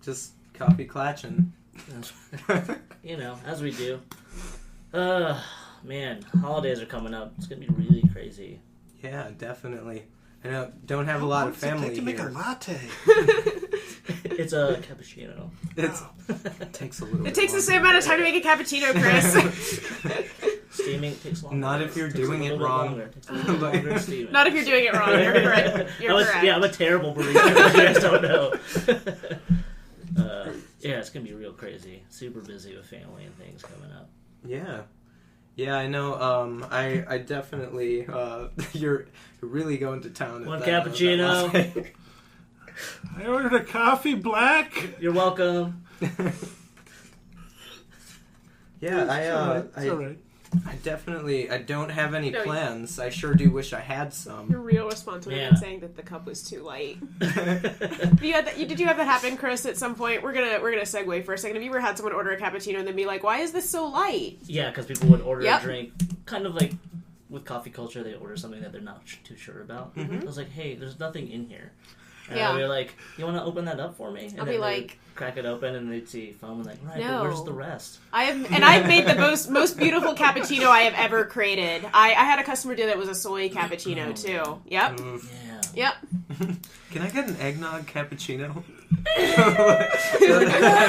just coffee klatching. You know, as we do. Man, holidays are coming up. It's gonna be really crazy. Yeah, definitely. I don't have a lot of How long family does it take to here. make a latte? It's a cappuccino. It takes a little. It bit takes the same longer. amount of time to make a cappuccino, Chris. Steaming takes longer. Not if you're It takes doing a it little bit wrong. longer. It takes a little bit longer to steam it. Not if you're doing it wrong. You're correct. You're correct. I'm a terrible barista. You guys don't know. Yeah, it's gonna be real crazy. Super busy with family and things coming up. Yeah, I know. I definitely. You're really going to town. At One that cappuccino. latte. I ordered a coffee black. You're welcome. Yeah, It's all right. I definitely. I don't have any No, you- plans. I sure do wish I had some. Your real response would have Yeah. been saying that the cup was too light. Did you have that happen, Chris? At some point, we're gonna segue for a second. Have you ever had someone order a cappuccino and then be like, "Why is this so light?" Yeah, because people would order Yep. a drink, kind of like with coffee culture, they order something that they're not too sure about. Mm-hmm. I was like, hey, there's nothing in here. And Yeah. I'd be like, you want to open that up for me? And I'll then be they'd like- crack it open and they'd see foam and like, right, No. but where's the rest? I've made the most beautiful cappuccino I have ever created. I had a customer do that was a soy cappuccino too. Yep. Mm. Yeah. Yep. Can I get an eggnog cappuccino?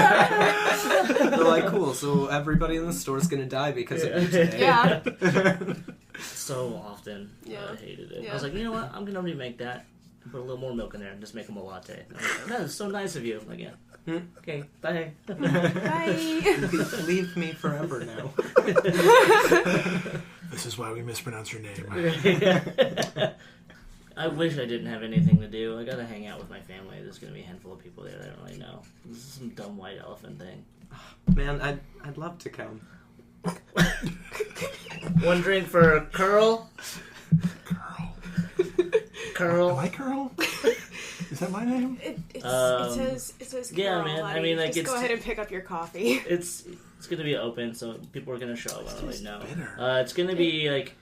They're like, cool. So everybody in the store is gonna die because of you today. Yeah. So often. Yeah. I hated it. Yeah. I was like, you know what? I'm going to remake that. And put a little more milk in there and just make them a latte. I'm like, that is so nice of you. I'm like, yeah. Okay, bye. Bye. Leave me forever now. This is why we mispronounce your name. I wish I didn't have anything to do. I gotta hang out with my family. There's gonna be a handful of people there that I don't really know. This is some dumb white elephant thing. Man, I'd love to come. One drink for Curl. Am Curl. I Curl? Is that my name? It Um, says yeah, Carol, man. I buddy. mean, like, just it's- go ahead and pick up your coffee. It's gonna be open, so people are gonna show up. I don't really know. bitter. It's gonna be like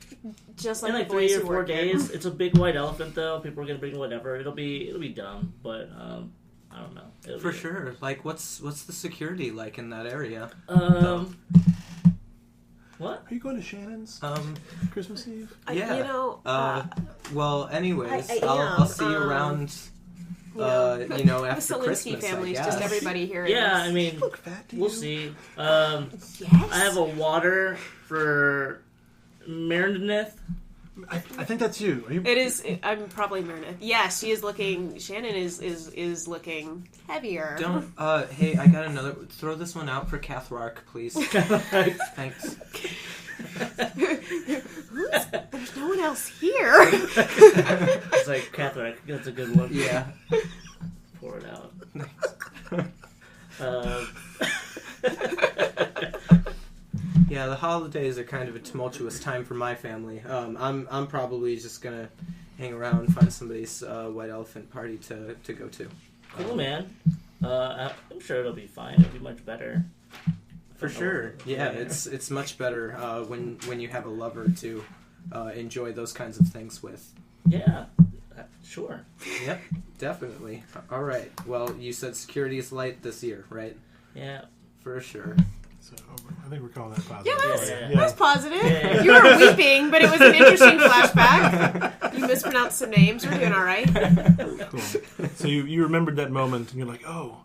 Just like in the like boys 3 or who 4 work here. days. It's a big white elephant though. People are gonna bring whatever. It'll be dumb, but I don't know. It'll For be- sure. Like, what's the security like in that area? What? Are you going to Shannon's Christmas Eve? Yeah. You know, Well, anyways, I I'll am, see you around. the after Selinsky Christmas, family's I just guess. everybody here. Yeah, is- I mean, Look fat to we'll you. see. Yes. I have a water for Meredith. I think that's you. Are you? It is. I'm probably Meredith. Yes, she is looking. Shannon is looking heavier. Don't. Hey, I got another. Throw this one out for Cathrark, please. Thanks. There's no one else here. It's like Catholic. That's a good one. Yeah. Pour it out. Yeah, the holidays are kind of a tumultuous time for my family. I'm probably just gonna hang around and find somebody's white elephant party to go to. Cool, man. I'm sure it'll be fine. It'll be much better. For sure. Yeah, it's much better when you have a lover to enjoy those kinds of things with. Yeah, sure. Yep, definitely. All right. Well, you said security is light this year, right? Yeah. For sure. So I think we're calling that positive. Yeah, that was, Yeah. that was positive. Yeah. You were weeping, but it was an interesting flashback. You mispronounced some names. We're doing all right. Cool. So you remembered that moment, and you're like, oh,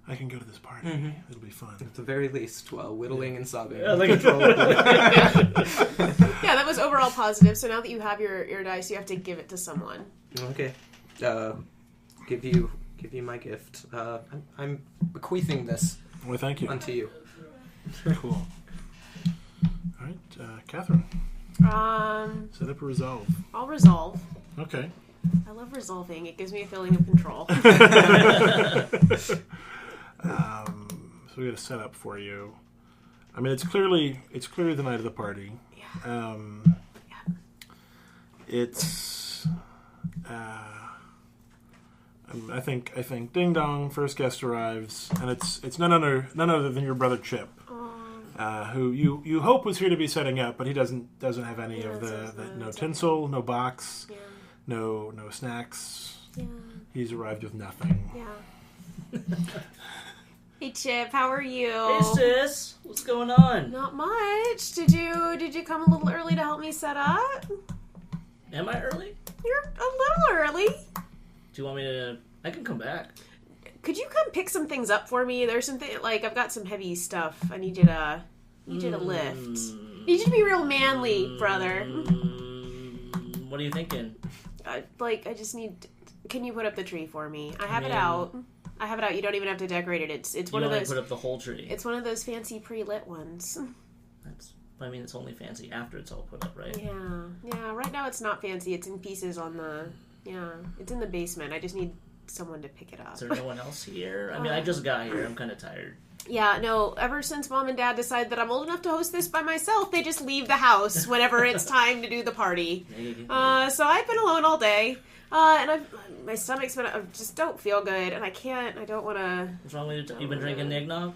I can go to this party. Mm-hmm. It'll be fun. At the very least, while whittling and sobbing. Yeah, like a troll. Yeah, that was overall positive. So now that you have your dice, you have to give it to someone. Okay. Give you my gift. I'm bequeathing this Well, thank you. unto you. Cool. All right, Catherine. Set up a resolve. I'll resolve. Okay. I love resolving. It gives me a feeling of control. So we got a setup for you. I mean, it's clearly the night of the party. Yeah. It's. I think Ding Dong first guest arrives, and it's none other than your brother Chip, who you hope was here to be setting up, but he doesn't have any of the no tinsel, no box, no snacks. Yeah. He's arrived with nothing. Yeah. Hey Chip, how are you? Hey sis, what's going on? Not much. Did you come a little early to help me set up? Am I early? You're a little early. Do you want me to? I can come back. Could you come pick some things up for me? There's something like I've got some heavy stuff. I need you to lift. Need you to be real manly, brother. What are you thinking? I just need. Can you put up the tree for me? I have it out. You don't even have to decorate it. It's one You of only those. put up the whole tree. It's one of those fancy pre-lit ones. It's only fancy after it's all put up, right? Yeah. Right now it's not fancy. It's in pieces on the. Yeah, it's in the basement. I just need someone to pick it up. Is there no one else here? I mean, I just got here. I'm kind of tired. Yeah, no, ever since Mom and Dad decided that I'm old enough to host this by myself, they just leave the house whenever it's time to do the party. So I've been alone all day, and my stomach's been, I just don't feel good, and I don't want to... What's wrong with you? You've been drinking eggnog?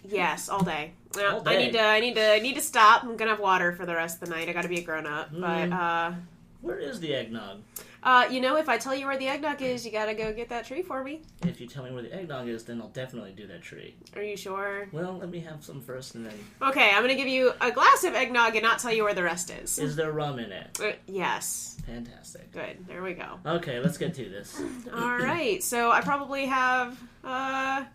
Yes, all day. All day? I need to stop. I'm gonna have water for the rest of the night. I gotta be a grown-up, but, Where is the eggnog? if I tell you where the eggnog is, you gotta go get that tree for me. If you tell me where the eggnog is, then I'll definitely do that tree. Are you sure? Well, let me have some first and then... Okay, I'm gonna give you a glass of eggnog and not tell you where the rest is. Is there rum in it? Yes. Fantastic. Good. There we go. Okay, let's get to this. All right. So I probably have, my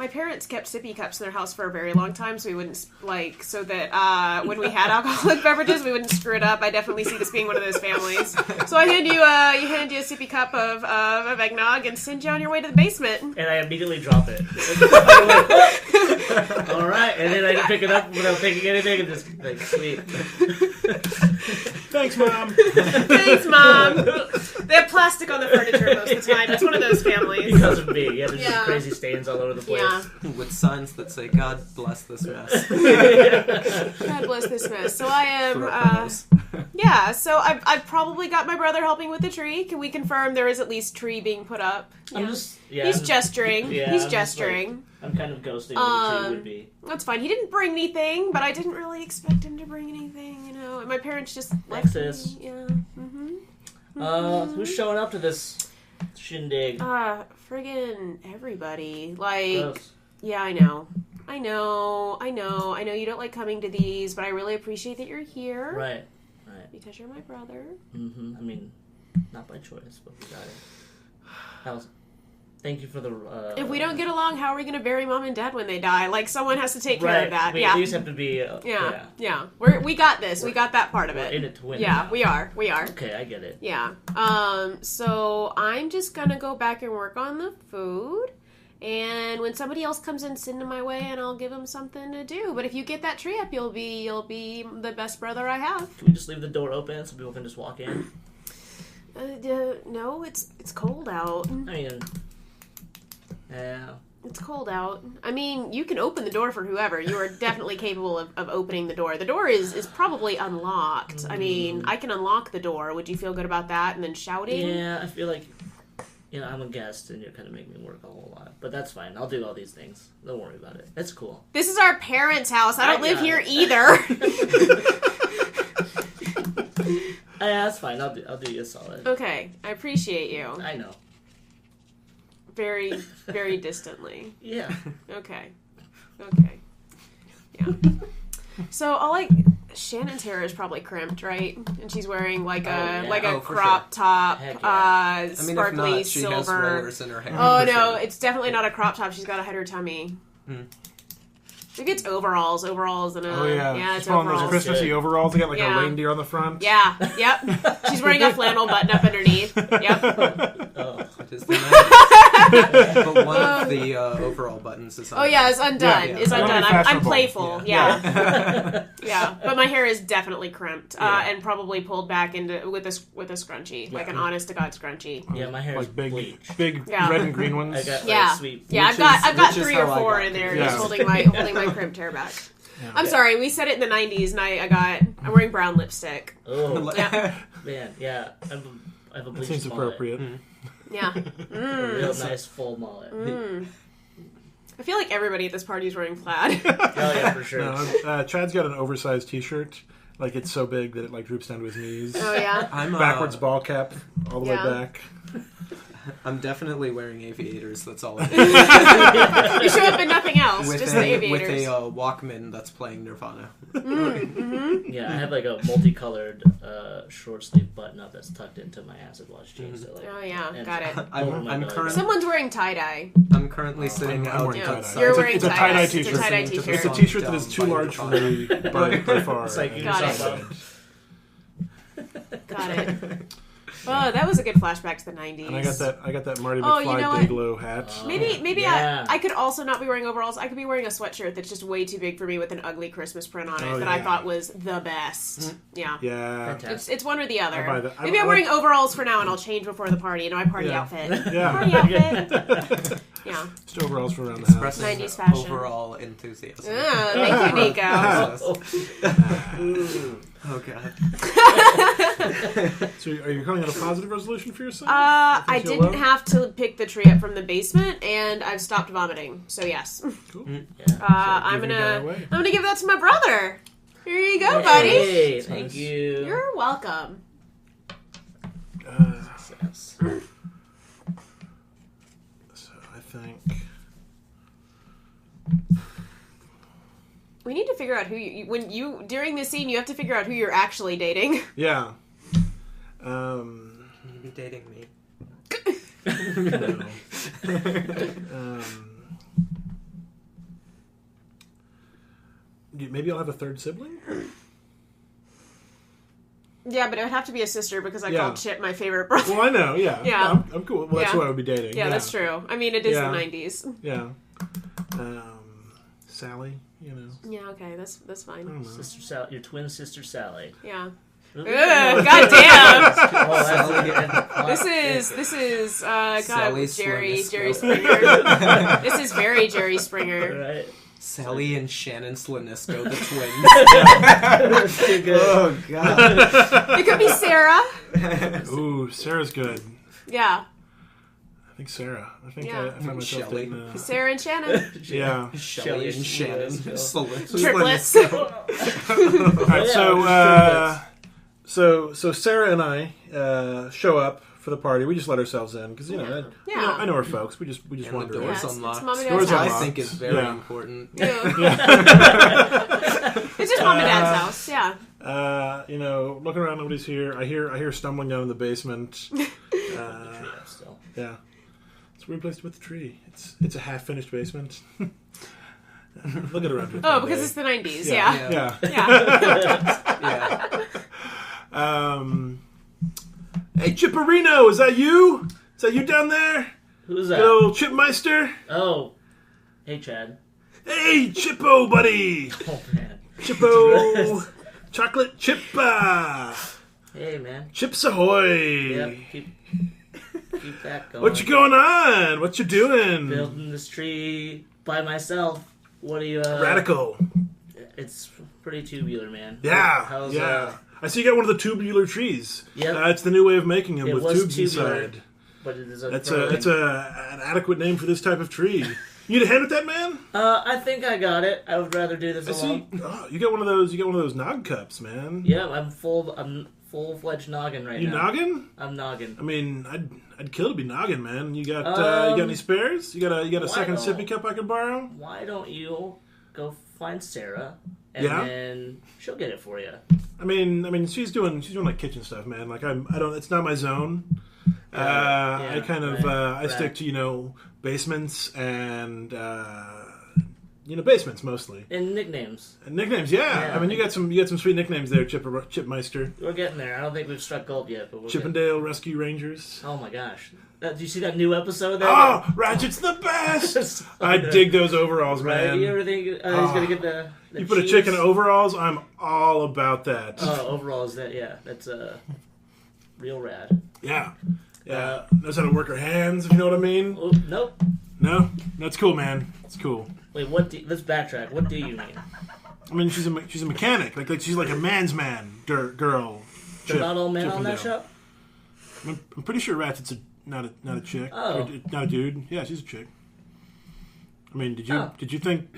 parents kept sippy cups in their house for a very long time, so we wouldn't, so that when we had alcoholic beverages, we wouldn't screw it up. I definitely see this being one of those families. So I hand you a sippy cup of eggnog and send you on your way to the basement. And I immediately drop it. All right, and then I pick it up without thinking anything and just like, sweet. Thanks, Mom. Thanks, Mom. They have plastic on the furniture most of the time. It's one of those families. Because of me. Yeah, there's just crazy stains all over the place. Yeah. With signs that say, God bless this mess. God bless this mess. So I am, Throat so I've probably got my brother helping with the tree. Can we confirm there is at least tree being put up? He's gesturing. Yeah, He's gesturing. I'm kind of ghosting what the tree would be. That's fine. He didn't bring anything, but I didn't really expect him to bring anything, And my parents just left me. Nexus. Yeah. Who's showing up to this shindig? Friggin' everybody. Like, Gross. yeah, I know you don't like coming to these, but I really appreciate that you're here. Right. Because you're my brother. Mm-hmm. I mean, not by choice, but we got it. Thank you for the... if we don't get along, how are we going to bury Mom and Dad when they die? Like, someone has to take care of that. We at least have to be... Yeah. We got this. We got that part of it. We're in it to win. Yeah, now. we are. Okay, I get it. Yeah. So I'm just going to go back and work on the food. And when somebody else comes in, send them my way, and I'll give them something to do. But if you get that tree up, you'll be the best brother I have. Can we just leave the door open so people can just walk in? No, it's cold out. I mean... Yeah. It's cold out. I mean, you can open the door for whoever. You are definitely capable of opening the door. The door is probably unlocked. I mean, I can unlock the door. Would you feel good about that? And then shouting? Yeah, I feel like, I'm a guest and you're kind of making me work a whole lot. But that's fine. I'll do all these things. Don't worry about it. It's cool. This is our parents' house. I don't live here either. Yeah, that's fine. I'll do you a solid. Okay. I appreciate you. I know. Very, very distantly. Yeah. Okay. Okay. Yeah. So I'll Shannon's hair is probably crimped, right? And she's wearing a crop top, sparkly if not, she silver. has rollers in her hair. Oh no, it's definitely not a crop top. She's got a head her tummy. Maybe it's overalls. Overalls and a... Oh, yeah. Yeah, She's it's pulling those overalls. Christmassy overalls. They got like Yeah. a reindeer on the front. Yeah, yep. She's wearing a flannel button up underneath. Yep. That is the night. But one of the overall buttons is undone. Oh yeah, it's undone. Yeah. It's undone. I'm Fashionable. playful. Yeah. Yeah. But my hair is definitely crimped and probably pulled back into with a scrunchie, like an honest to god scrunchie. Yeah, my hair is Like big bleached. Yeah. red and green ones. I got Yeah, sweet. yeah. Which I've got is 3 how or I 4 got in there, Yeah. just holding my crimped hair back. Yeah. I'm sorry, we said it in the 90s, and I'm wearing brown lipstick. Oh, Yeah. man, yeah. I have a That bleached seems mullet. appropriate. Yeah. A real nice full mullet. I feel like everybody at this party is wearing plaid. Oh, yeah, for sure. No, Chad's got an oversized T-shirt. Like it's so big that it like droops down to his knees. Oh yeah. I'm Backwards ball cap all the way Yeah. back. I'm definitely wearing aviators. That's all. I do. You show up in nothing else, with just a, the aviators. with a Walkman that's playing Nirvana. Yeah, I have like a multicolored short sleeve button up that's tucked into my acid wash jeans. So, like, Oh yeah, and got it. over my I'm belly current- Someone's wearing tie dye. I'm currently sitting I'm wearing outside. tie-dye. You're It's a- wearing it's a tie-dye. tie-dye It's a T-shirt. tie-dye It's t-shirt. a T-shirt that is Down too by large for Nirvana. me by far. It's like you Got just Got it. Oh, that was a good flashback to the 90s. And I got that Marty Oh, you McFly know what? Day-Glow hat. Maybe Yeah. I could also not be wearing overalls. I could be wearing a sweatshirt that's just way too big for me with an ugly Christmas print on it Oh, that I yeah. thought was the best. Yeah. Yeah. Fantastic. It's one or the other. I buy that. Maybe I'm wearing overalls for now and I'll change before the party. My party Yeah. outfit. Yeah. Party outfit. Yeah. Just overalls for around the house. Expressing 90s fashion. overall enthusiasm. Thank you, Nico. Oh god. So are you calling it a positive resolution for yourself? I feel didn't well? have to pick the tree up from the basement, and I've stopped vomiting. So yes, Cool. Yeah. I'm giving that gonna away. give that to my brother. Here you go, buddy. Hey, Nice. thank you. You're welcome. Yes. So I think We need to figure out who you during this scene you have to figure out who you're actually dating. yeah. You're dating me. No. Maybe I'll have a third sibling. Yeah, but it would have to be a sister because I Yeah. called Chip my favorite brother. Well, I know. Yeah. Yeah. I'm cool. Well, that's Yeah. who I would be dating. Yeah, that's true. I mean, it is Yeah. the 90s. Yeah. Sally. You know. Yeah, okay, that's I fine. don't know. Sister Sally, your twin sister Sally. Yeah. Ugh, God damn. Oh, This is God, Sally Jerry Slinisco. Springer. This is very Jerry Springer. Right. Sally and Shannon Slinisco, the twins. That's too good. Oh god. It could be Sarah. Ooh, Sarah's good. Yeah, I think Sarah. I think Yeah. I find myself Shelley. dating, Sarah and Shannon. yeah. Shelly and Shannon. Slinisco. Triplets. All right. So Sarah and I show up for the party. We just let ourselves in because Yeah. I know her folks. We just And the wander in. doors it's unlocked. Mom and Doors Dad's Which I house. unlocked. think is very Yeah. important. It's just Mom and Dad's house. Yeah. Looking around, nobody's here. I hear stumbling down in the basement. Still. Yeah, it's a weird place to put the tree. It's a half-finished basement. Look at around here. Oh, because it's the 90s. Yeah. Yeah. Yeah. Yeah. Hey, Chipperino, is that you? Is that you down there? Who's Good that? old Chipmeister? Oh. Hey, Chad. Hey, Chippo, buddy! Oh, man. Chippo! Chocolate chip! Hey, man. Chips ahoy! Yep. Keep that going. What you going on? What you doing? Building this tree by myself. What do you, Radical. It's pretty tubular, man. Yeah, How's, yeah. I see you got one of the tubular trees. Yep. It's the new way of making them It with was tubes tubular. inside. But it is a That's growing- an adequate name for this type of tree. You need a hand with that, man? I think I got it. I would rather do this I see. alone. Oh, you got one of those. You got one of those nog cups, man. Yeah, I'm full full-fledged noggin right You now. noggin? I'm noggin. I mean, I'd kill to be noggin, man. You got any spares? You got a second sippy cup I can borrow? Why don't you go find Sarah, and Yeah? then she'll get it for you. I mean, she's doing like kitchen stuff, man. Like I don't. It's not my zone. I kind of I stick to basements and basements mostly. And nicknames. And nicknames, yeah. I mean, you got some sweet nicknames there, Chipmeister. We're getting there. I don't think we've struck gold yet, but we're Chippendale Rescue Rangers. Oh my gosh! Do you see that new episode? There? Oh, Ratchet's the best. I dig those overalls, Right? man. You ever think he's gonna get the You put a cheese? chick in overalls, I'm all about that. Oh, overalls. That's real rad. Yeah. Knows how to work her hands, if you know what I mean. Oh, nope. No, that's cool, man. It's cool. Wait, let's backtrack. What do you mean? I mean, she's a mechanic. Like she's like a man's man girl. They're not all men on that Chippendale. show? I'm pretty sure Ratchet's not a chick. Oh. Or not a dude. Yeah, she's a chick. I mean, did you think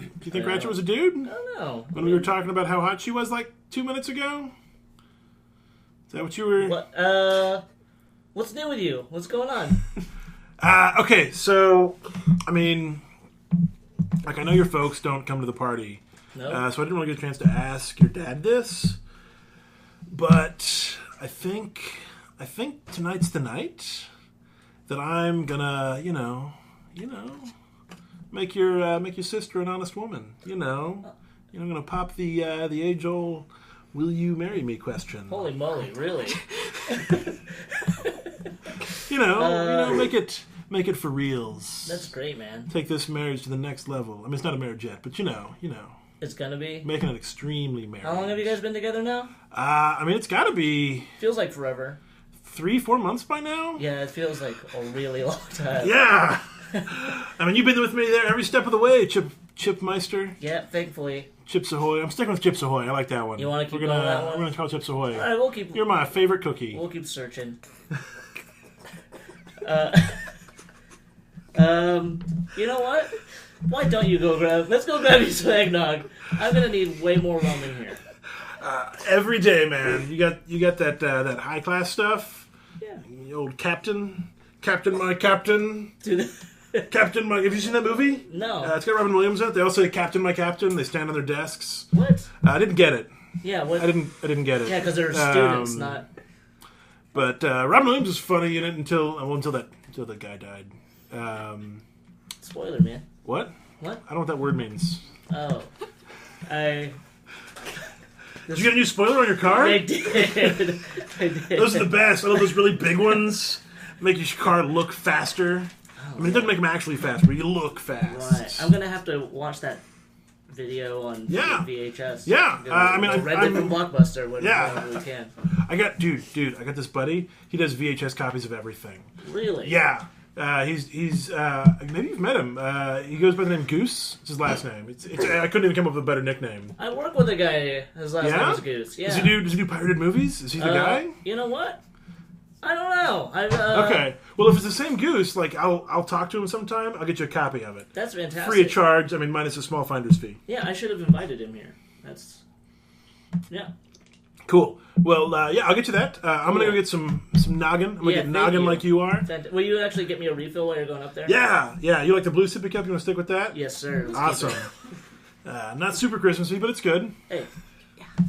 Ratchet was a dude? I don't know. When we were talking about how hot she was like 2 minutes ago? Is that what you were... What? What's new with you? What's going on? Okay, so, I mean, like, I know your folks don't come to the party. No. So I didn't really get a chance to ask your dad this. But I think tonight's the night that I'm gonna, make your sister an honest woman. I'm gonna pop the age-old "Will you marry me?" question. Holy moly! Really? Make it for reals. That's great, man. Take this marriage to the next level. I mean, it's not a marriage yet, but It's gonna be. making it extremely marriage. How long have you guys been together now? I mean, it's got to be Feels like forever. 3-4 months by now. Yeah, it feels like a really long time. Yeah. I mean, you've been with me there every step of the way, Chipmeister. Yeah, thankfully. Chips Ahoy. I'm sticking with Chips Ahoy. I like that one. You wanna keep We're gonna, going that one? We're gonna call Chips Ahoy. All right, we'll keep. You're my favorite cookie. We'll keep searching. You know what? Why don't you go grab? Let's go grab you some eggnog. I'm gonna need way more rum in here. Every day, man. You got that high class stuff. Yeah. The old Captain, my Captain, Dude, Captain my. Have you seen that movie? no. It's got Robin Williams in it. They all say Captain, my Captain. They stand on their desks. What? I didn't get it. Yeah. What? I didn't get it. Yeah, because they're students, not. But Robin Williams was funny in it until that guy died. Spoiler, man. What? What? I don't know what that word means. Oh, Did you get a new spoiler on your car? I did. I did. Those are the best. I love those really big ones. Make your car look faster. I mean, it doesn't make them actually fast, but you look fast. Right. I'm gonna have to watch that video on VHS. Yeah. We'll rent it from Blockbuster whenever we can. I got this buddy. He does VHS copies of everything. Really? Yeah. He's maybe you've met him. He goes by the name Goose. It's his last name. It's I couldn't even come up with a better nickname. I work with a guy. His last name is Goose. Yeah. Does he do pirated movies? Is he the guy? You know what? I don't know. Okay. Well, if it's the same Goose, like I'll talk to him sometime. I'll get you a copy of it. That's fantastic. Free of charge. I mean, minus a small finder's fee. Yeah, I should have invited him here. Yeah. Cool. Well, I'll get you that. I'm gonna go get some noggin. I'm gonna get noggin like you are. Will you actually get me a refill while you're going up there? Yeah. You like the blue sippy cup? You want to stick with that? Yes, sir. Let's Awesome. keep it. Not super Christmassy, but it's good. Hey.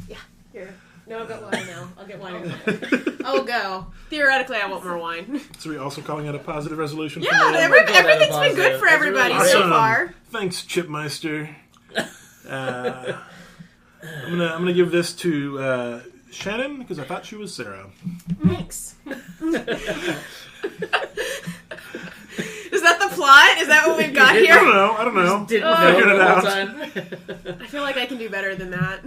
Yeah. Here. No, I've got wine now. I'll get wine. I'll go. Theoretically, I want more wine. So we're also calling it a positive resolution. Yeah, from everything's been good for everybody so Awesome. far. Thanks, Chipmeister. I'm gonna give this to Shannon because I thought she was Sarah. Thanks. Is that the plot? Is that what we've got here? I don't know. Didn't Figured know it the whole out. time. I feel like I can do better than that.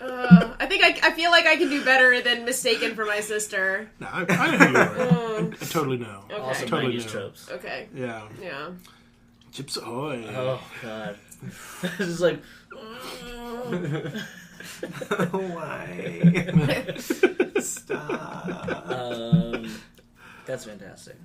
I feel like I can do better than mistaken for my sister. No, I know who you are. I totally know. Okay. Awesome Totally 90s know. tropes. Okay. Yeah. Yeah. Chips Ahoy. Oh, God. This is like... Why? Stop. That's fantastic.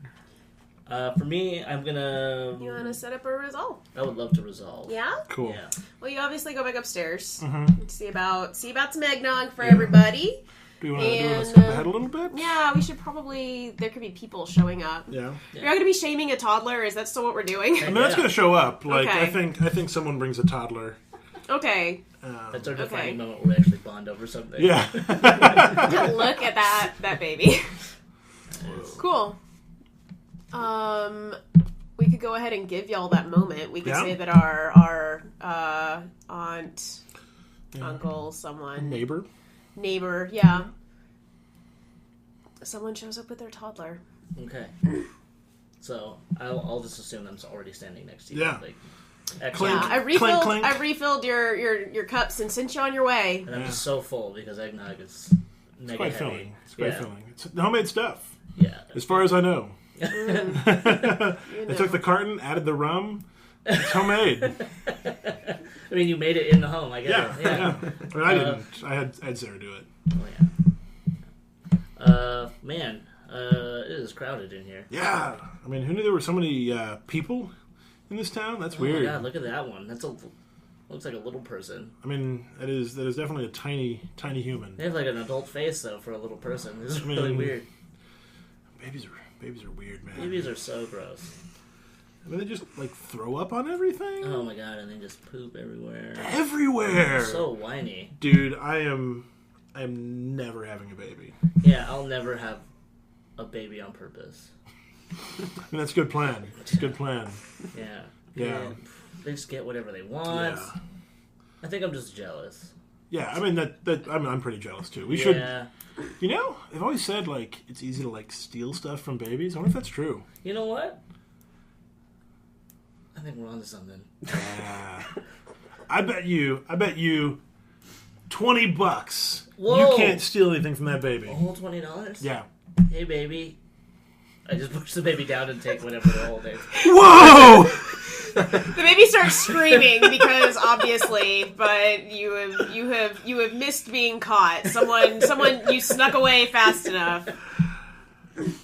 For me, I'm gonna... You want to set up a resolve? I would love to resolve. Yeah? Cool. Yeah. Well, you obviously go back upstairs. Mm-hmm. See about some eggnog for everybody. Do you want to skip ahead a little bit? Yeah, we should probably... There could be people showing up. Yeah. You're not going to be shaming a toddler? Is that still what we're doing? I mean, that's going to show up. Like, Okay. I think someone brings a toddler. Okay. That's our defining moment where we actually bond over something. Yeah. Look at that baby. Cool. We could go ahead and give y'all that moment. We could say that our aunt, uncle, someone, neighbor, yeah. Someone shows up with their toddler. Okay. So I'll just assume I'm already standing next to you. Yeah. Like, Clink, Yeah, I refilled your cups and sent you on your way. And I'm just so full because eggnog is mega quite heavy. filling. It's quite filling. It's homemade stuff. Yeah. As far as I know. You They took the carton, added the rum. It's homemade. I mean, you made it in the home. I get it. Yeah. I mean, I didn't. I had Sarah do it. Oh, yeah. Man, it is crowded in here. Yeah. I mean, who knew there were so many people in this town? That's weird. Oh, my God, look at that one. Looks like a little person. I mean, that is definitely a tiny human. They have like an adult face, though, for a little person. This is really weird. Babies are weird, man. Babies are so gross. I mean, they just, like, throw up on everything? Oh, my God, and they just poop everywhere. Everywhere! So whiny. Dude, I am never having a baby. Yeah, I'll never have a baby on purpose. I mean, that's a good plan. It's a good plan. Yeah. Yeah. They just get whatever they want. Yeah. I think I'm just jealous. Yeah, I mean, I'm pretty jealous, too. We should... Yeah. You know, they've always said, like, it's easy to, like, steal stuff from babies. I wonder if that's true. You know what? I think we're onto something. Yeah. I bet you $20. Whoa. You can't steal anything from that baby. A whole $20? Yeah. Hey, baby. I just push the baby down and take whatever the whole thing. Whoa! The baby starts screaming because obviously, but you have missed being caught. Someone you snuck away fast enough.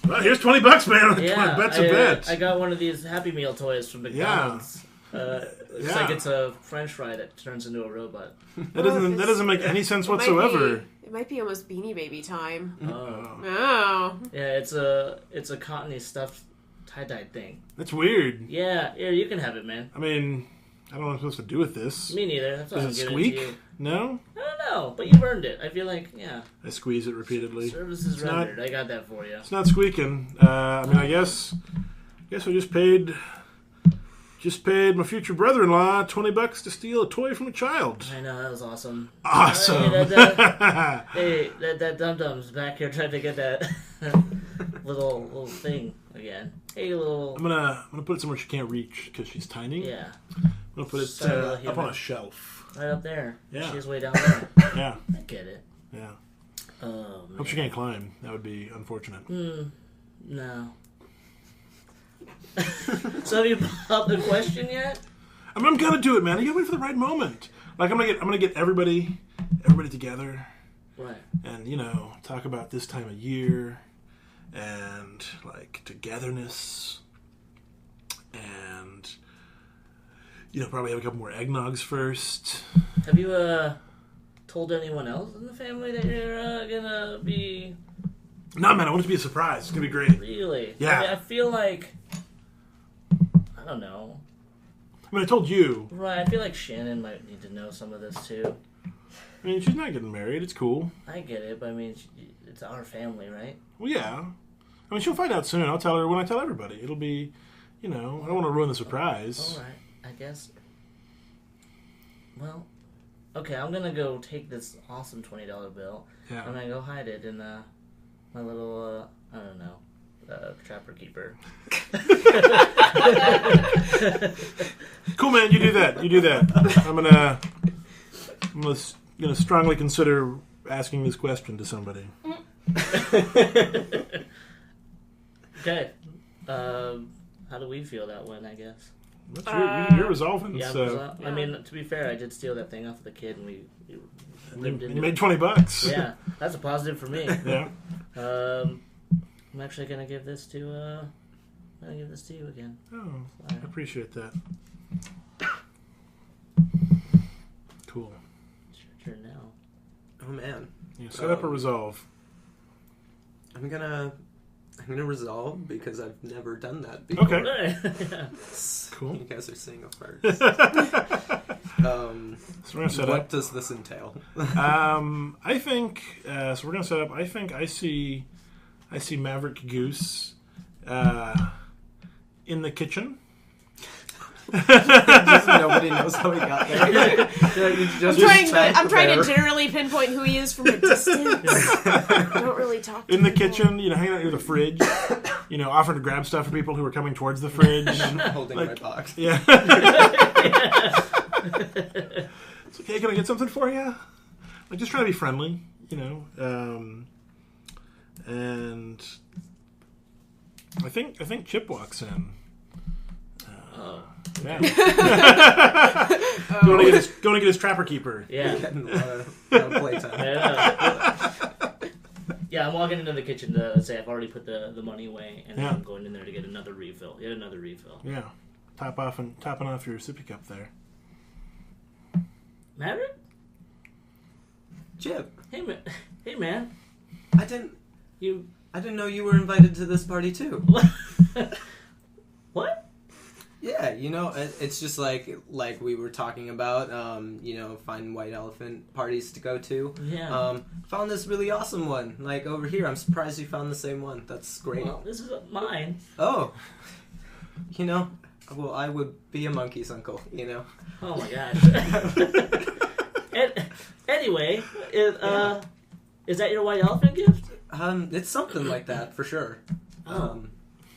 Well, here's $20, man. Yeah, Bet's a bet. I got one of these Happy Meal toys from McDonald's. It's like it's a French fry that turns into a robot. That doesn't make any sense whatsoever. It might be almost Beanie Baby time. Oh. Yeah, it's a cottony stuffed tie-dye thing. That's weird. Yeah, here, you can have it, man. I mean, I don't know what I'm supposed to do with this. Me neither. That's why Does I'm it giving it squeak? to you. No? I don't know, but you've earned it. I feel like, yeah. I squeeze it repeatedly. Service is rendered. I got that for you. It's not squeaking. I mean, I guess I just paid my future brother-in-law $20 to steal a toy from a child. I know, that was awesome. Awesome. Hey, that Dum-Dum's back here trying to get that little thing again. Hey, little... I'm gonna put it somewhere she can't reach because she's tiny. Yeah. I'm gonna put it up human. on a shelf. Right up there. Yeah. She's way down there. Yeah. I get it. Yeah. Oh, man. Hope she can't climb. That would be unfortunate. No. So have you popped the question yet? I mean, I'm gonna do it, man. You gotta wait for the right moment. Like I'm gonna get everybody together, Right. and talk about this time of year, and like togetherness, and probably have a couple more eggnogs first. Have you told anyone else in the family that you're gonna be? No, man. I want it to be a surprise. It's gonna be great. Really? Yeah. I mean, I feel like I don't know. I mean, I told you. Right. I feel like Shannon might need to know some of this too. I mean, she's not getting married. It's cool. I get it, but I mean, it's our family, right? Well, yeah. I mean, she'll find out soon. I'll tell her when I tell everybody. It'll be, I don't want to ruin the surprise. All right. I guess. Well, okay. I'm gonna go take this awesome $20 bill. Yeah. I'm gonna go hide it in my little I don't know. Trapper keeper. Cool, man. You do that. I'm gonna strongly consider asking this question to somebody. Okay. How do we feel that one? I guess. You're resolving. Yeah. So. I mean, to be fair, I did steal that thing off of the kid, and we lived You into made it. $20. Yeah, that's a positive for me. Yeah. I'm actually gonna give this to you again. Oh, I appreciate that. Cool. It's your turn now. Oh man. Yeah, set up or resolve. I'm gonna resolve because I've never done that before. Okay. Yeah. Cool. You guys are seeing a first. So we're gonna set what up. does this entail? I think so. We're gonna set up. I think I see Maverick Goose in the kitchen. Just nobody knows how he got there. I'm trying to generally pinpoint who he is from a distance. I don't really talk to In the people. kitchen, hanging out near the fridge, offering to grab stuff for people who are coming towards the fridge. Holding my box. Yeah. It's okay, can I get something for you? Like, just trying to be friendly, and I think Chip walks in. Yeah. Going to get his trapper keeper. Yeah. Getting a lot of playtime. Yeah, I'm walking into the kitchen to say I've already put the money away, and then I'm going in there to get another refill. Yet another refill. Yeah. Topping off your sippy cup there. Maverick? Chip, Hey man. I didn't know you were invited to this party too. What? Yeah, it's just like we were talking about, finding white elephant parties to go to. Yeah. Found this really awesome one, like over here. I'm surprised you found the same one. That's great. Well, this is mine. Oh, well, I would be a monkey's uncle, Oh my gosh. Anyway, is that your white elephant gift? It's something like that for sure.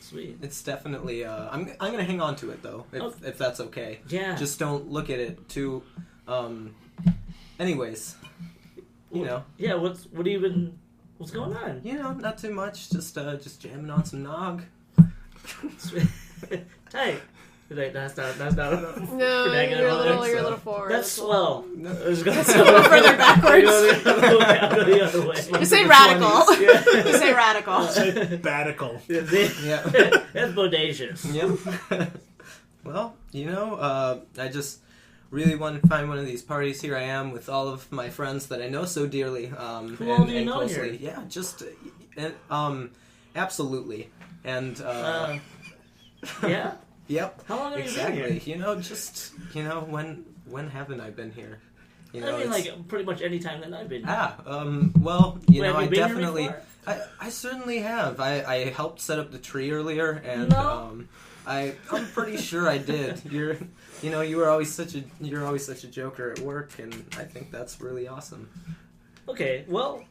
Sweet. It's definitely. I'm gonna hang on to it though, if that's okay. Yeah. Just don't look at it too. Anyways, Yeah. What's going on? Not too much. Just jamming on some nog. Sweet. Hey. Like, that's not enough. No, you're a little forward. That's swell. That's a little further backwards. Go the other way. Just say radical. Just say radical. Badical. Yeah. That's bodacious. Yep. Well, I just really want to find one of these parties. Here I am with all of my friends that I know so dearly. Who all do you know closely. here? Yeah, just absolutely. And Yeah. Yep. How long have you been here? When haven't I been here? I mean, like, pretty much any time that I've been here. Well, Wait, have I you been here definitely, before? I certainly have. I helped set up the tree earlier, and No. I'm pretty sure I did. You're always such a joker at work, and I think that's really awesome. Okay, well,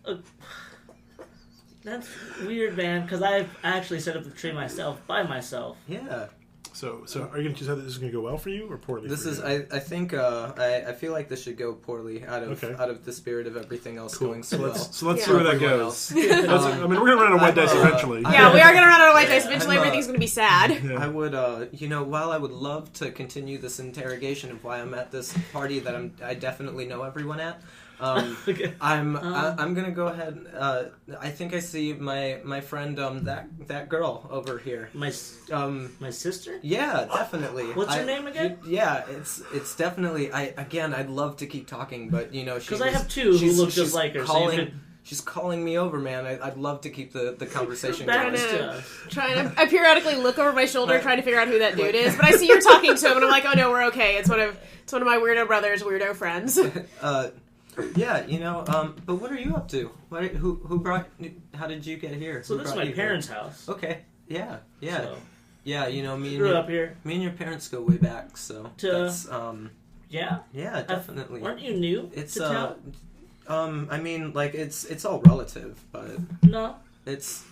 that's weird, man, because I've actually set up the tree by myself. Yeah. So are you going to choose how this is going to go well for you or poorly? This for is, you? I think, I feel like this should go poorly out of the spirit of everything else going so well. So let's see where that Everyone goes. else. I mean, we're going to run out of white dice eventually. Yeah, we are going to run out of white dice eventually. Everything's going to be sad. Yeah. I would, while I would love to continue this interrogation of why I'm at this party that I definitely know everyone at, Okay. I'm gonna go ahead. I think I see my friend that girl over here. My sister? Yeah, definitely. What's her name again? It's definitely. I'd love to keep talking, but Because I have two who look just like her. She's calling me over, man. I'd love to keep the conversation Back going. to I periodically look over my shoulder trying to figure out who that dude is, but I see you're talking to him, and I'm like, oh no, we're okay. It's one of my weirdo brothers' weirdo friends. Yeah, but what are you up to? Who brought? How did you get here? So this is my parents' house. Okay. Yeah. So, Yeah, me and grew up here. Me and your parents go way back, so that's Yeah. yeah, definitely. Weren't you new It's to town? I mean, like it's all relative, but No. it's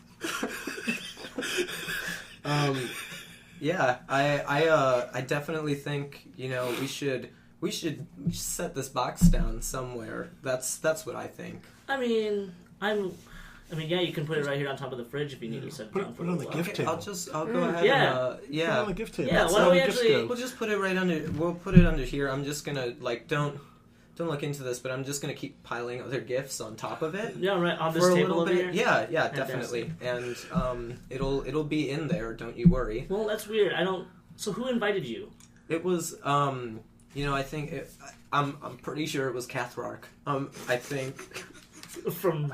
yeah. I definitely think we should set this box down somewhere. That's what I think. I mean, yeah, you can put it right here on top of the fridge if you need to set it down. Put it on the gift table. I'll go ahead Yeah. and Put it on the gift table. Yeah, That's why how don't we the gifts actually- go. we'll just put it right under. We'll put it under here. I'm just gonna don't look into this, but I'm just gonna keep piling other gifts on top of it. Yeah, right on this For a table little over bit. here. Yeah, definitely. And it'll be in there. Don't you worry. Well, that's weird. So who invited you? It was I think I'm pretty sure it was Cathrark. I think from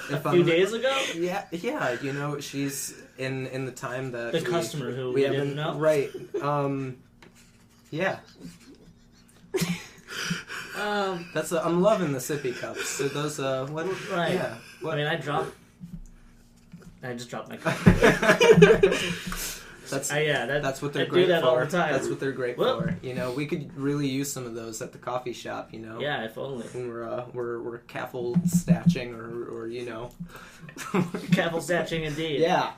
a If few I'm- days ago? Yeah, you know, she's in the time that The customer who we haven't didn't know? Right. Yeah. I'm loving the sippy cups. So those what Right. Yeah. What? I mean, I just dropped my cup. That's that's what they're I do great that for. all the time. That's what they're great Whoop. for. You know, we could really use some of those at the coffee shop. You know. Yeah, if only. When we're caffel statching or you know. Caffel statching indeed. Yeah.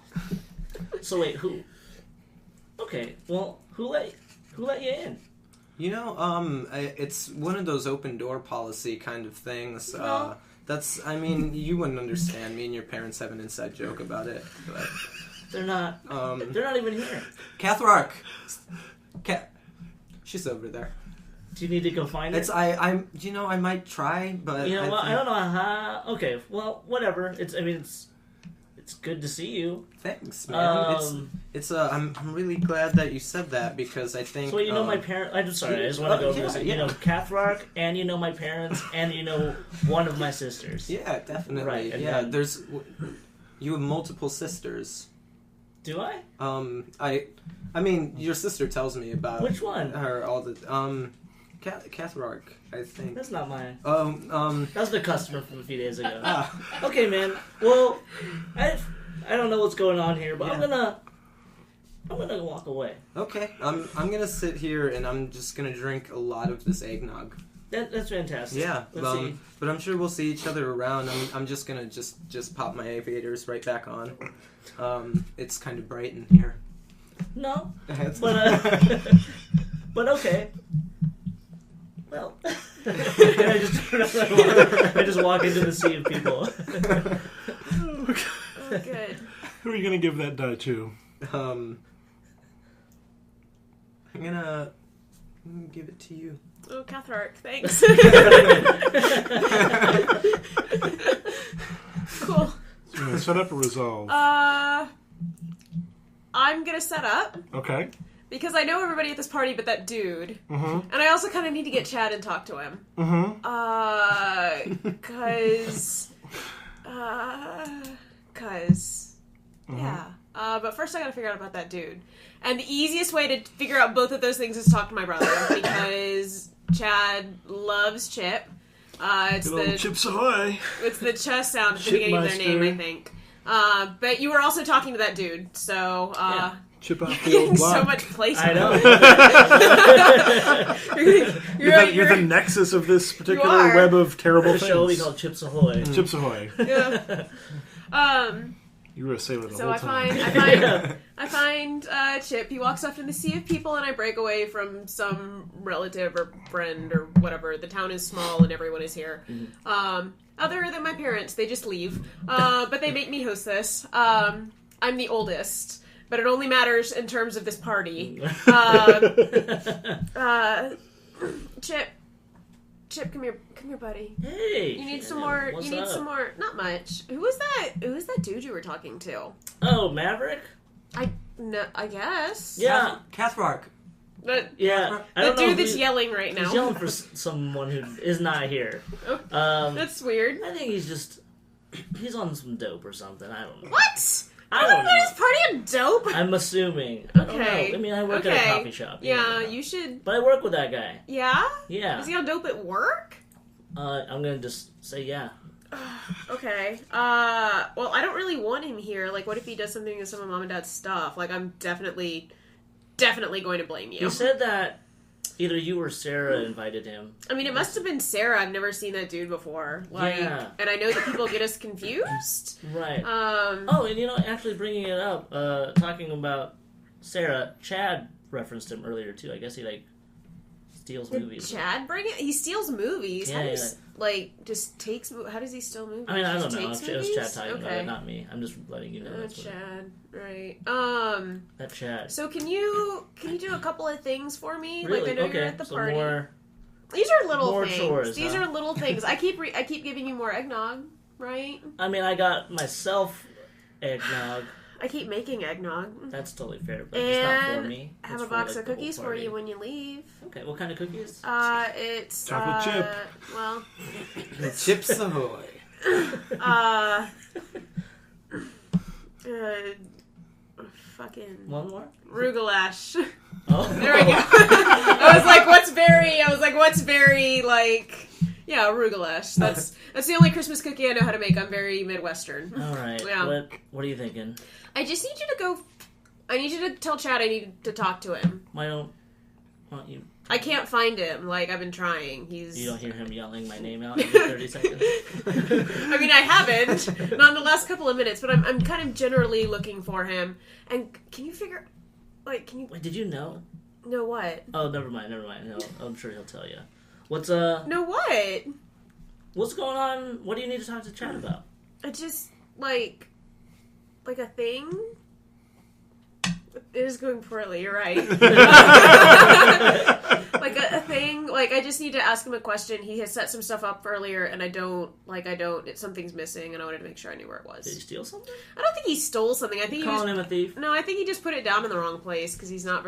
So wait, who? Okay, well, who let you in? You know, it's one of those open door policy kind of things. No. I mean, you wouldn't understand. Me and your parents have an inside joke about it. But, They're not even here. Cathrark! She's over there. Do you need to go find her? I might try, but... You know what? I don't know how... Okay, well, whatever. It's good to see you. Thanks, man. I'm really glad that you said that, because I think... So you know my parents... I'm sorry, I just want to go over this. yeah. You know Cathrark, and you know my parents, and you know one of my sisters. Yeah, definitely. Right, and yeah, then- you have multiple sisters. Do I? I mean, your sister tells me about... Which one? Her all the... Cathrark, I think. That's not mine. That's the customer from a few days ago. Ah. Okay, man. Well, I don't know what's going on here, but Yeah. I'm gonna walk away. Okay, I'm gonna sit here and I'm just gonna drink a lot of this eggnog. That's fantastic. Yeah, Let's see. but I'm sure we'll see each other around. I'm just gonna just pop my aviators right back on. It's kind of bright in here. No, It's- but okay. Well, I just walk into the sea of people. Oh, good. Who are you going to give that die to? I'm gonna give it to you. Oh, Cathrark, thanks. Cool. So you're going to set up or resolve? I'm gonna set up Okay. because I know everybody at this party but that dude. Mm-hmm. And I also kind of need to get Chad and talk to him. Mm-hmm. Yeah. But first I gotta figure out about that dude. And the easiest way to figure out both of those things is talk to my brother, because Chad loves Chip. It's Good old Chips Ahoy. It's the chess sound at the beginning of their name, I think. But you were also talking to that dude, so... Yeah. Chip off the Getting old block. so much placement. I know. You're the nexus of this particular are. web of terrible The things. show we call Chips Ahoy. Chips Ahoy. Yeah. You were a sailor the So whole I time. find Chip. He walks off in the sea of people, and I break away from some relative or friend or whatever. The town is small, and everyone is here. Other than my parents, they just leave. But they make me host this. I'm the oldest, but it only matters in terms of this party. Chip, come here, buddy. Hey. You need yeah, some more. what's You need up? some more. Not much. Who was that dude you were talking to? Oh, Maverick? I guess. Yeah. Cathrark. But Yeah. I the don't know dude if that's yelling right now. He's yelling for someone who is not here. That's weird. I think he's on some dope or something. I don't know. What? I don't know. Everybody's party on dope. I'm assuming. I don't Okay. know. I mean, I work at a coffee shop. Yeah, know. you should. But I work with that guy. Yeah. Yeah. Is he on dope at work? I'm gonna just say yeah. Okay. Well, I don't really want him here. Like, what if he does something to some of Mom and Dad's stuff? Like, I'm definitely going to blame you. He said that either you or Sarah invited him. I mean, it must have been Sarah. I've never seen that dude before. Like, Yeah. and I know that people get us confused. Right. Oh, And actually bringing it up, talking about Sarah, Chad referenced him earlier too. I guess he steals movies. Chad bring it? He steals movies. Yeah, How yeah. does just takes? How does he steal movies? I mean, I Just don't know. takes It was Chad movies? talking about Okay. it, not me. I'm just letting you know. That's what Chad, right? that Chad. So can you do a couple of things for me? Really? Like I know okay. you're at the so party. more. These are little more things. chores, These huh? are little things. I keep giving you more eggnog, right? I mean, I got myself eggnog. I keep making eggnog. That's totally fair, but it's not for And me. I have It's a for, box like, of the whole cookies for party. you when you leave. Okay, what kind of cookies? It's Chocolate chip. Well, Chips Ahoy. Fucking One more? Rugalash. Oh. There we go. I was like, what's very like, yeah, Rugalash. That's the only Christmas cookie I know how to make. I'm very Midwestern. All right. Yeah. What are you thinking? I just need you to go. I need you to tell Chad I need to talk to him. Why don't you? I can't find him. Like, I've been trying. You don't hear him yelling my name out every 30 seconds? I mean, I haven't. Not in the last couple of minutes, but I'm kind of generally looking for him. And can you figure... Like, can you... Wait, did you know? Know what? Oh, never mind. I'm sure he'll tell you. Know what? What's going on? What do you need to talk to Chad about? I just, like a thing... It is going poorly, you're right. Like a thing, like I just need to ask him a question. He has set some stuff up earlier and something's missing and I wanted to make sure I knew where it was. Did he steal something? I don't think he stole something. I think Calling him a thief? No, I think he just put it down in the wrong place because he's not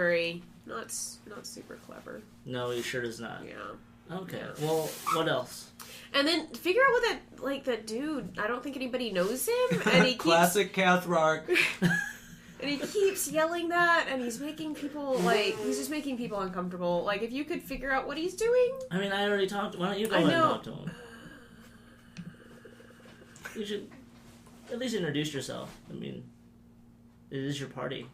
super clever. No, he sure is not. Yeah. Okay, well, what else? And then figure out what that dude, I don't think anybody knows him and he keeps... Classic Cathrarch. And he keeps yelling that, and he's making people, he's just making people uncomfortable. Like, if you could figure out what he's doing... I mean, I already talked... Why don't you go ahead and talk to him? You should at least introduce yourself. I mean, it is your party.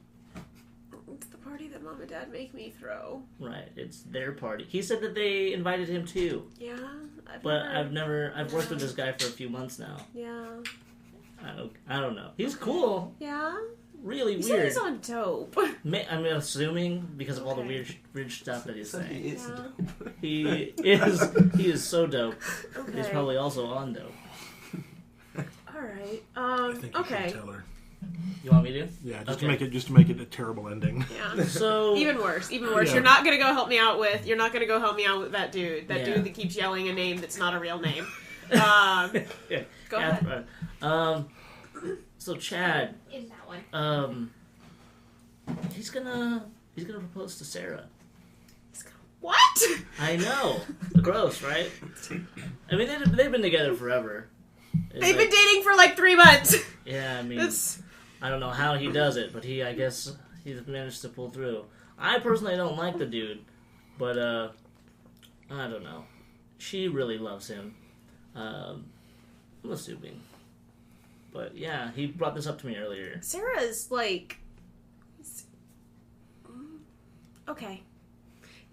It's the party that Mom and Dad make me throw. Right, it's their party. He said that they invited him too. Yeah, I've worked with this guy for a few months now. Yeah. I don't know. He's cool. Yeah? Really you weird. He's on dope. I'm assuming because of all the weird stuff that he's saying. He He is so dope. Okay. He's probably also on dope. Alright. I think you Okay. should tell her. You want me to? Yeah, Okay. to make it a terrible ending. Yeah. So Even worse. Yeah. You're not gonna go help me out with that dude. That Yeah. dude that keeps yelling a name that's not a real name. Go ahead. So Chad, In that one. he's gonna propose to Sarah. What? I know. Gross, right? I mean, they've been together forever. They've been dating for like 3 months. Yeah, I mean, It's... I don't know how he does it, but I guess he's managed to pull through. I personally don't like the dude, but I don't know. She really loves him. I'm assuming. But yeah, he brought this up to me earlier. Sarah's like... Okay.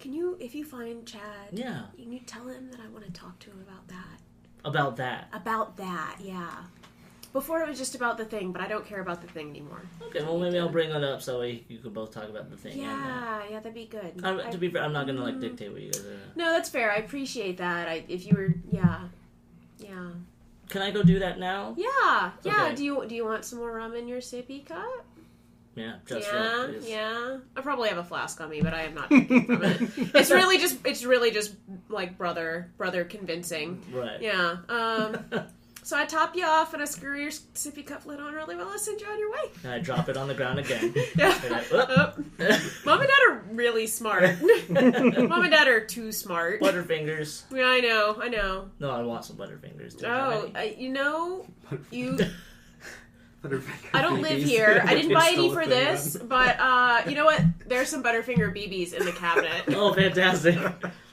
Can you, if you find Chad... Yeah. Can you tell him that I want to talk to him about that? About that? About that, yeah. Before it was just about the thing, but I don't care about the thing anymore. Okay, well maybe I'll bring it up so you can both talk about the thing. Yeah, that'd be good. To be fair, I'm not gonna dictate what you guys are. No, that's fair. I appreciate that. If you were, yeah. Can I go do that now? Yeah. Okay. Do you want some more rum in your sippy cup? Yeah, just Yeah, please. yeah. I probably have a flask on me, but I am not drinking from it. It's really just like brother convincing. Right. Yeah. So I top you off and I screw your sippy cup lid on really well. I'll send you on your way. And I drop it on the ground again. Yeah. Mom and Dad are really smart. Mom and Dad are too smart. Butterfingers. Yeah, I know. No, I want some Butterfingers. I don't live here. I didn't buy any for this, but you know what? There's some Butterfinger BBs in the cabinet. Oh, fantastic.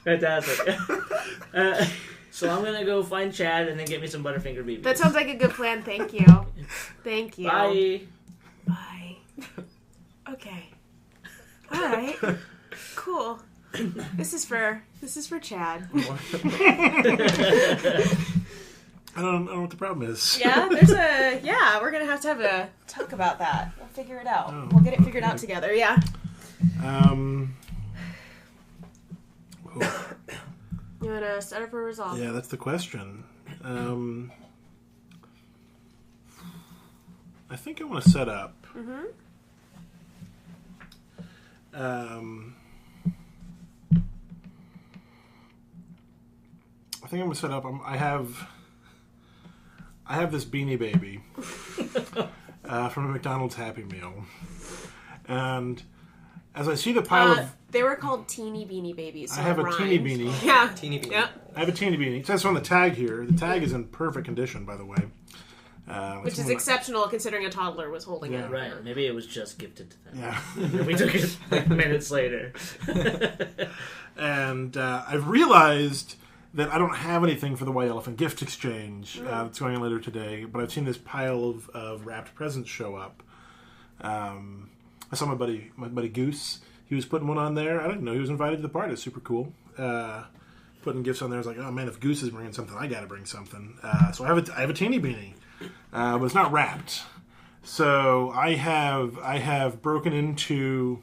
Fantastic. So I'm going to go find Chad and then get me some Butterfinger BBs. That sounds like a good plan. Thank you. Thank you. Bye. Okay. All right. Cool. This is for Chad. I don't know what the problem is. Yeah, we're gonna have to have a talk about that. We'll figure it out. Oh, we'll get it figured out together. Yeah. You wanna set up a resolve? Yeah, that's the question. I think I want to set up. Mm-hmm. I think I'm gonna set up. I have this Beanie Baby from a McDonald's Happy Meal, and as I see the pile of, they were called teeny beanie babies. So I have a it teeny rhymed. beanie. Yeah, Teeny beanie. Yep. I have a teeny beanie. It says on the tag here. The tag is in perfect condition, by the way. Which is exceptional considering a toddler was holding it. Right. Maybe it was just gifted to them. Yeah. And we took it like minutes later. And I've realized that I don't have anything for the White Elephant gift exchange that's going on later today, but I've seen this pile of wrapped presents show up. I saw my buddy Goose. He was putting one on there. I didn't know he was invited to the party. It's super cool. Putting gifts on there. I was like, oh man, if Goose is bringing something, I got to bring something. So I have a teeny beanie, but it's not wrapped. So I have broken into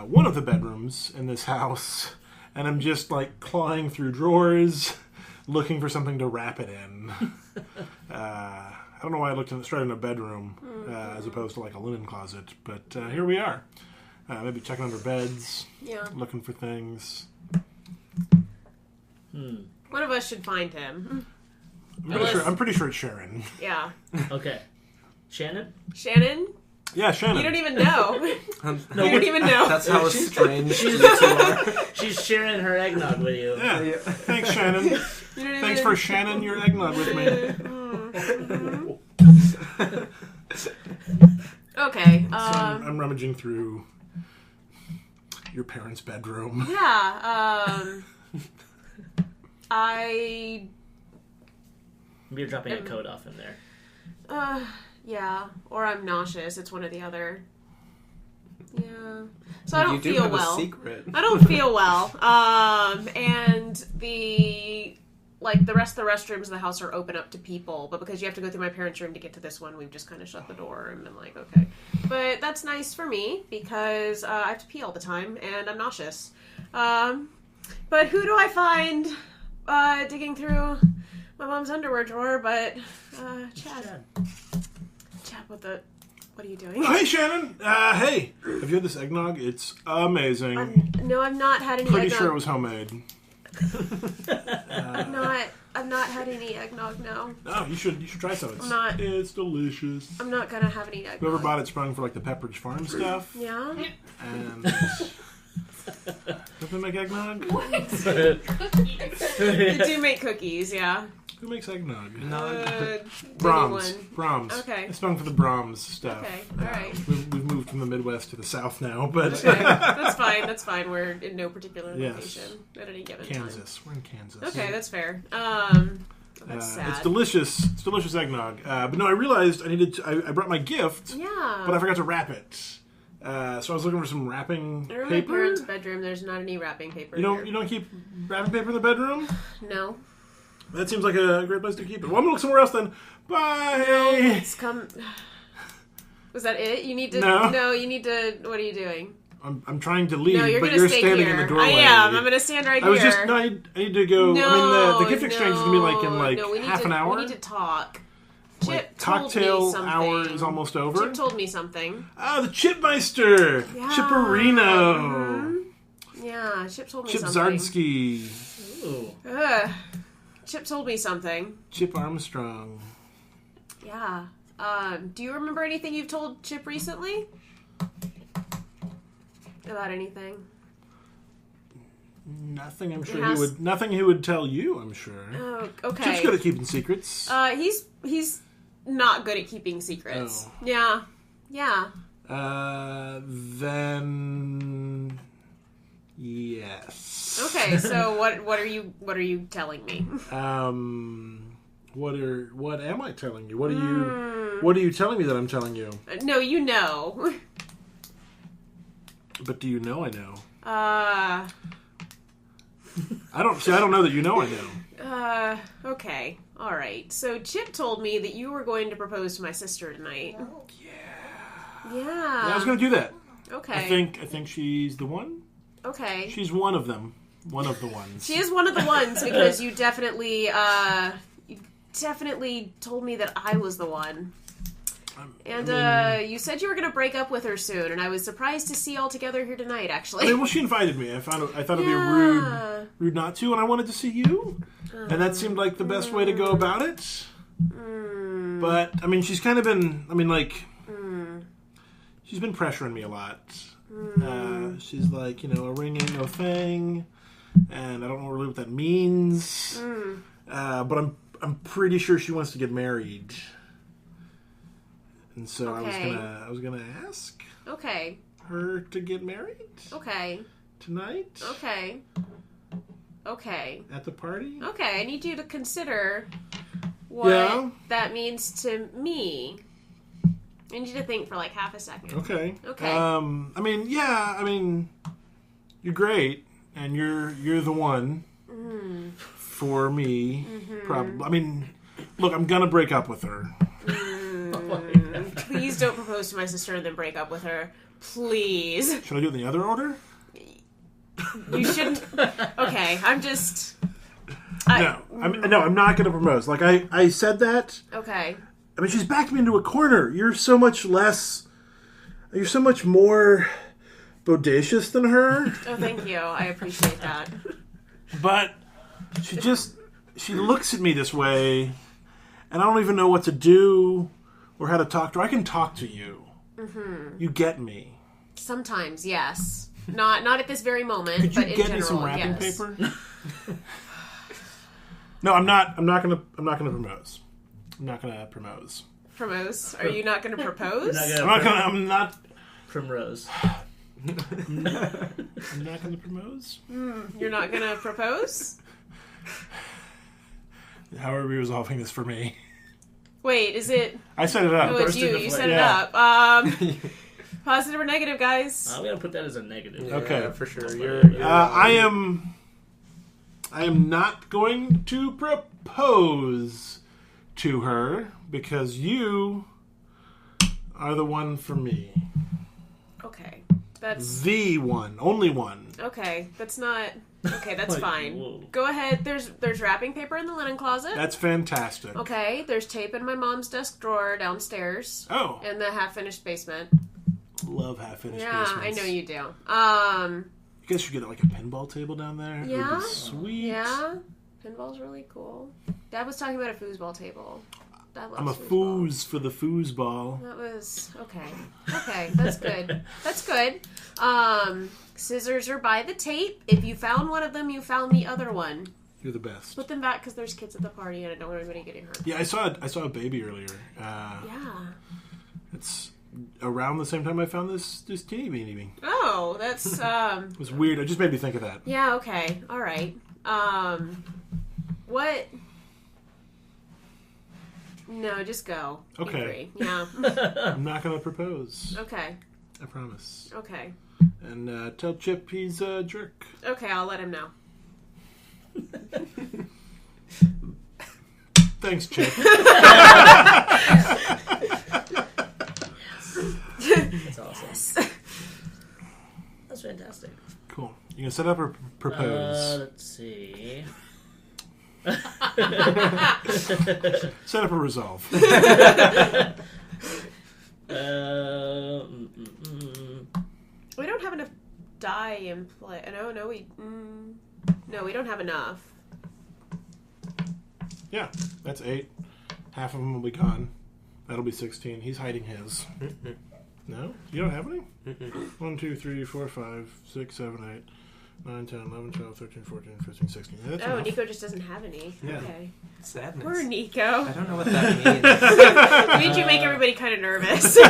one of the bedrooms in this house, and I'm just like clawing through drawers, looking for something to wrap it in. I don't know why I looked straight in a bedroom as opposed to like a linen closet, but here we are. Maybe checking under beds, looking for things. One of us should find him. I'm pretty sure it's Sharon. Yeah. Okay. Shannon? Shannon? Yeah, Shannon. You don't even know. No, You don't even know. That's how strange you two are. She's sharing her eggnog with you. Yeah. Thanks, Shannon. Thanks for Shannon your eggnog with me. Okay. So I'm rummaging through your parents' bedroom. Yeah. I. Maybe you're dropping a coat off in there. Yeah. Or I'm nauseous. It's one or the other. Yeah. So I don't You do feel have well. a secret. I don't feel well. And the rest of the restrooms in the house are open up to people, but because you have to go through my parents' room to get to this one, we've just kind of shut the door and been like, okay. But that's nice for me because I have to pee all the time and I'm nauseous. But who do I find digging through my mom's underwear drawer? But Chad. Chad, what are you doing? Oh, hey, Shannon. Hey. Have you had this eggnog? It's amazing. No, I've not had any Pretty eggnog. sure it was homemade. I've not had any eggnog, no. No, you should try some. It's delicious. I'm not gonna have any eggnog. Whoever bought it sprung for like the Pepperidge Farm stuff. Yeah? And don't they make eggnog? They do make cookies, yeah. Who makes eggnog? Brahms. Brahms. Okay. I sprung for the Brahms stuff. Okay, alright. We've moved from the Midwest to the South now, but Okay, that's fine. We're in no particular Yes. location at any given Kansas. We're in Kansas. time. Okay, that's fair. That's sad. It's delicious. It's delicious eggnog. But no, I realized I brought my gift, Yeah. but I forgot to wrap it. So I was looking for some wrapping In my paper. parents' bedroom, there's not any wrapping paper. You here. don't keep wrapping paper in the bedroom? No. That seems like a great place to keep it. Well, I'm gonna look somewhere else then. Bye. It's come. Was that it? You need to. No. You need to. What are you doing? I'm trying to leave, No, you're but gonna you're stay standing here. in the doorway. I am. I'm gonna stand right I was here. just no. I need to go. No, I mean, the gift exchange is gonna be like in we need half an hour. We need to talk. Like, Chip told me cocktail something. hour is almost over. Chip told me something. Ah, the Chipmeister, Yeah. Chipperino, Yeah, Chip told me Chip something. Zardsky, Ooh. Chip told me something. Chip Armstrong. Yeah. Do you remember anything you've told Chip recently? About anything? Nothing. I'm sure Yes. he would. Nothing he would tell you. I'm sure. Oh, okay. Chip's good at keeping secrets. He's not good at keeping secrets. Oh. Yeah. Then yes. Okay, so what are you telling me? What am I telling you? What are you telling me that I'm telling you? No, you know. But do you know I know? Uh, I don't know that you know I know. okay. All right. So Chip told me that you were going to propose to my sister tonight. Yeah. Yeah, I was going to do that. Okay. I think she's the one. Okay. She's one of them. One of the ones. She is one of the ones because you definitely told me that I was the one. And you said you were going to break up with her soon, and I was surprised to see you all together here tonight, actually. I mean, well, she invited me. I thought it'd be rude not to, and I wanted to see you. And that seemed like the best way to go about it. But, I mean, she's kind of been, she's been pressuring me a lot. She's like, a ring ain't no thing. and I don't know really what that means. But I'm pretty sure she wants to get married, and so Okay. I was gonna ask Okay. her to get married Okay. tonight Okay. Okay. at the party. Okay. I need you to consider what that means to me. I need you to think for like half a second. Okay. Okay. I mean, you're great, and you're the one for me. Probably. I mean, look, I'm gonna break up with her. Please don't propose to my sister and then break up with her. Please. Should I do it in the other order? You shouldn't. Okay. I'm just. No, I'm not gonna propose. Like I said that. Okay. I mean, she's backed me into a corner. You're so much more bodacious than her. Oh, thank you. I appreciate that. But she looks at me this way, and I don't even know what to do or how to talk to her. I can talk to you. You get me. Sometimes, yes. Not at this very moment, Could but you in get general, me some wrapping yes. paper? No, I'm not gonna propose. I'm not gonna propose. Propose? Are you not going to propose? I'm not. Primrose. I'm not gonna propose. You're not going to propose? How are we resolving this for me? Wait, is it... I set it up. Oh, it's Bursting you. the You flame. set it Yeah. up. Positive or negative, guys? I'm gonna put that as a negative. Yeah, Okay. for sure. That's You're, fine. you're I am not going to propose to her because you are the one for me. Okay. That's... The one. Only one. Okay. That's not... Okay, that's Like, fine. whoa. Go ahead. There's wrapping paper in the linen closet. That's fantastic. Okay. There's tape in my mom's desk drawer downstairs. Oh. In the half-finished basement. Love half-finished Yeah, basements. I know you do. You guys should get like a pinball table down there. It would Yeah? be sweet. Yeah. Pinball's really cool. Dad was talking about a foosball table. Dad loves I'm a foosball. foos for the foosball. That was okay. Okay, that's good. That's good. Scissors are by the tape. If you found one of them, you found the other one. You're the best. Put them back because there's kids at the party and I don't want anybody getting hurt. Yeah, I saw a baby earlier. Yeah. It's around the same time I found this teeny weeny. Oh, that's It was weird. It just made me think of that. yeah. Okay. All right. What? No, just go. Be Okay. free. Yeah. I'm not gonna propose. Okay. I promise. Okay. And tell Chip he's a jerk. Okay. I'll let him know. Thanks, Chip. That's awesome. That's fantastic. Cool. You gonna set up or propose? Let's see. Set up or resolve. We don't have enough die in play. No, we don't have enough. Yeah, that's 8. Half of them will be gone. That'll be 16. He's hiding his. No? You don't have any? 1, 2, 3, 4, 5, 6, 7, 8, 9, 10, 11, 12, 13, 14, 15, 16. Yeah, that's Oh, enough. Nico just doesn't have any. Yeah. Okay. sadness. Poor Nico. I don't know what that means. Made you make everybody kind of nervous. You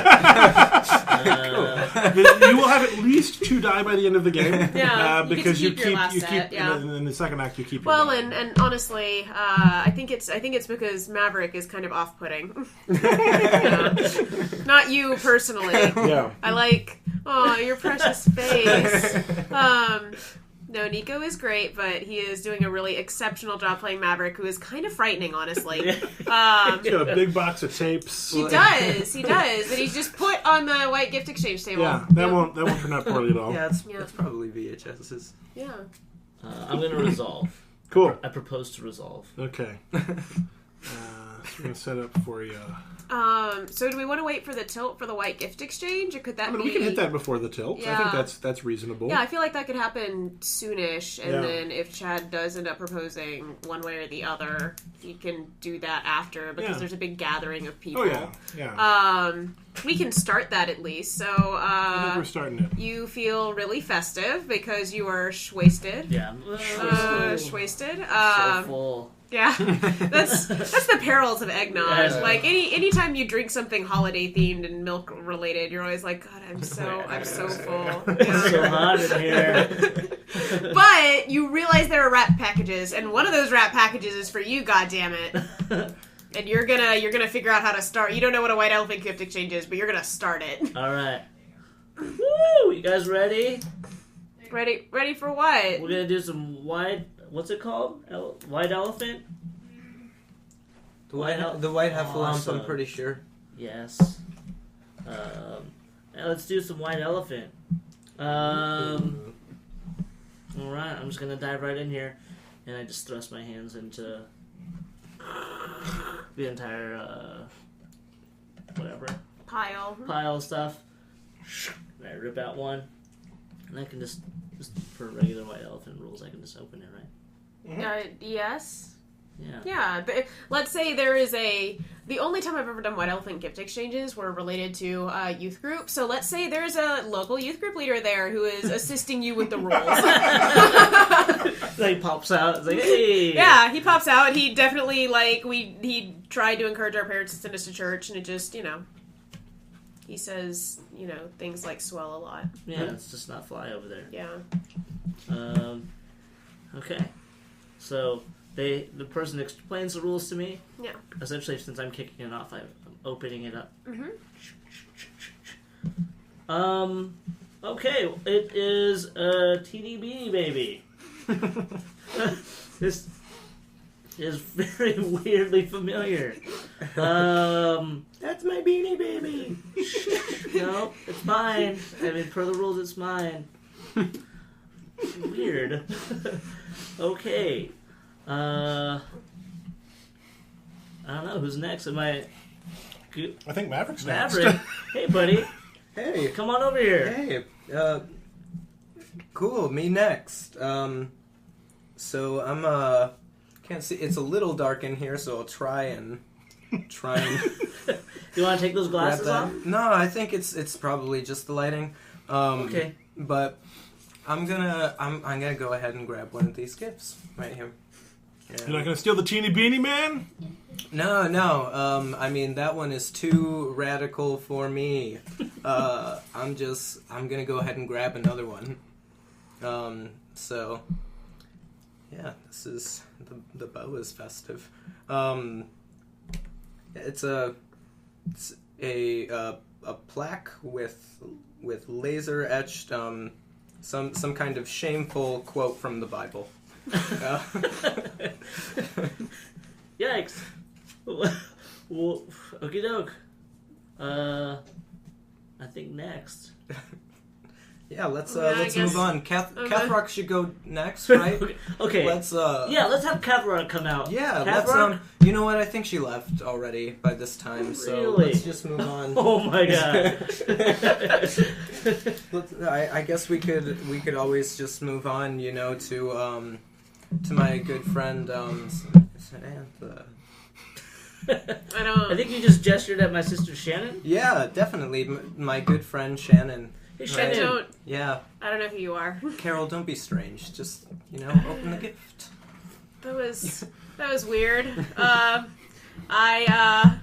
will have at least 2 die by the end of the game. Yeah, you get to because keep your last set, yeah. in the second act you keep. Well, your die. and honestly, I think it's because Maverick is kind of off-putting. Yeah. Not you personally. Yeah. I like, oh, your precious face. No, Nico is great, but he is doing a really exceptional job playing Maverick, who is kind of frightening, honestly. He's got a big box of tapes. He does, that he's just put on the white gift exchange table. Yeah, that won't turn out poorly at all. Yeah, it's Yeah. probably VHS's. Yeah. I'm gonna resolve. Cool. I propose to resolve. Okay. So we're gonna set up for you. So do we want to wait for the tilt for the white gift exchange, or could that be... We can hit that before the tilt. I think Yeah. that's reasonable. Yeah, I feel like that could happen soonish, and Yeah. then if Chad does end up proposing one way or the other, he can do that after, because Yeah. there's a big gathering of people. Oh yeah. We can start that at least. So, I think we're starting it. you feel really festive because you are shwasted. Yeah. Shwasted. So full. Yeah, that's the perils of eggnog. Yeah. Like anytime you drink something holiday themed and milk related, you're always like, God, I'm so full. It's so hot in here. But you realize there are wrap packages, and one of those wrap packages is for you. God damn it! And you're gonna figure out how to start. You don't know what a white elephant gift exchange is, but you're gonna start it. All right. Woo! You guys ready? Ready for what? We're gonna do some white. What's it called? White elephant? The white heffalump, Awesome. I'm pretty sure. Yes. Now let's do some white elephant. Alright, I'm just gonna dive right in here. And I just thrust my hands into the entire, whatever, pile of stuff. And I rip out one. And I can just for regular white elephant rules, I can just open it, right? Yes. Yeah. Yeah, but let's say there is the only time I've ever done white elephant gift exchanges were related to youth group. So let's say there's a local youth group leader there who is assisting you with the rules. Like pops out. It's like, hey. Yeah, he pops out. He definitely he tried to encourage our parents to send us to church, and it just he says things like swell a lot. Yeah, it's just not fly over there. Yeah. Okay. So the person explains the rules to me. Yeah. Essentially, since I'm kicking it off, I'm opening it up. Okay, it is a teeny beanie baby. This is very weirdly familiar. That's my beanie baby. No, it's mine. I mean, per the rules, it's mine. Weird. Okay. I don't know who's next. Am I? I think Maverick's next. Maverick. Hey, buddy. Hey. Come on over here. Hey. Cool. Me next. So I'm can't see. It's a little dark in here, so I'll try and. You want to take those glasses off? No, I think it's probably just the lighting. Okay. But I'm gonna go ahead and grab one of these gifts right here. Yeah. You're not gonna steal the teeny beanie man? No. I mean that one is too radical for me. I'm gonna go ahead and grab another one. So yeah, this is the bow is festive. It's a plaque with laser etched some kind of shameful quote from the Bible. Yikes. Well, okie doke. I think next. Yeah, let's I guess- move on. Cathrock should go next, right? Okay. Let's let's have Catherine come out. yeah, Catherine? let's you know what? I think she left already by this time, so Really? let's just move on. Oh my god. I guess we could always just move on, to my good friend Samantha. I think you just gestured at my sister Shannon. Yeah, definitely, my good friend Shannon. Hey, I Shannon. Yeah, don't know who you are. Carol, don't be strange. Just open the gift. That was weird. I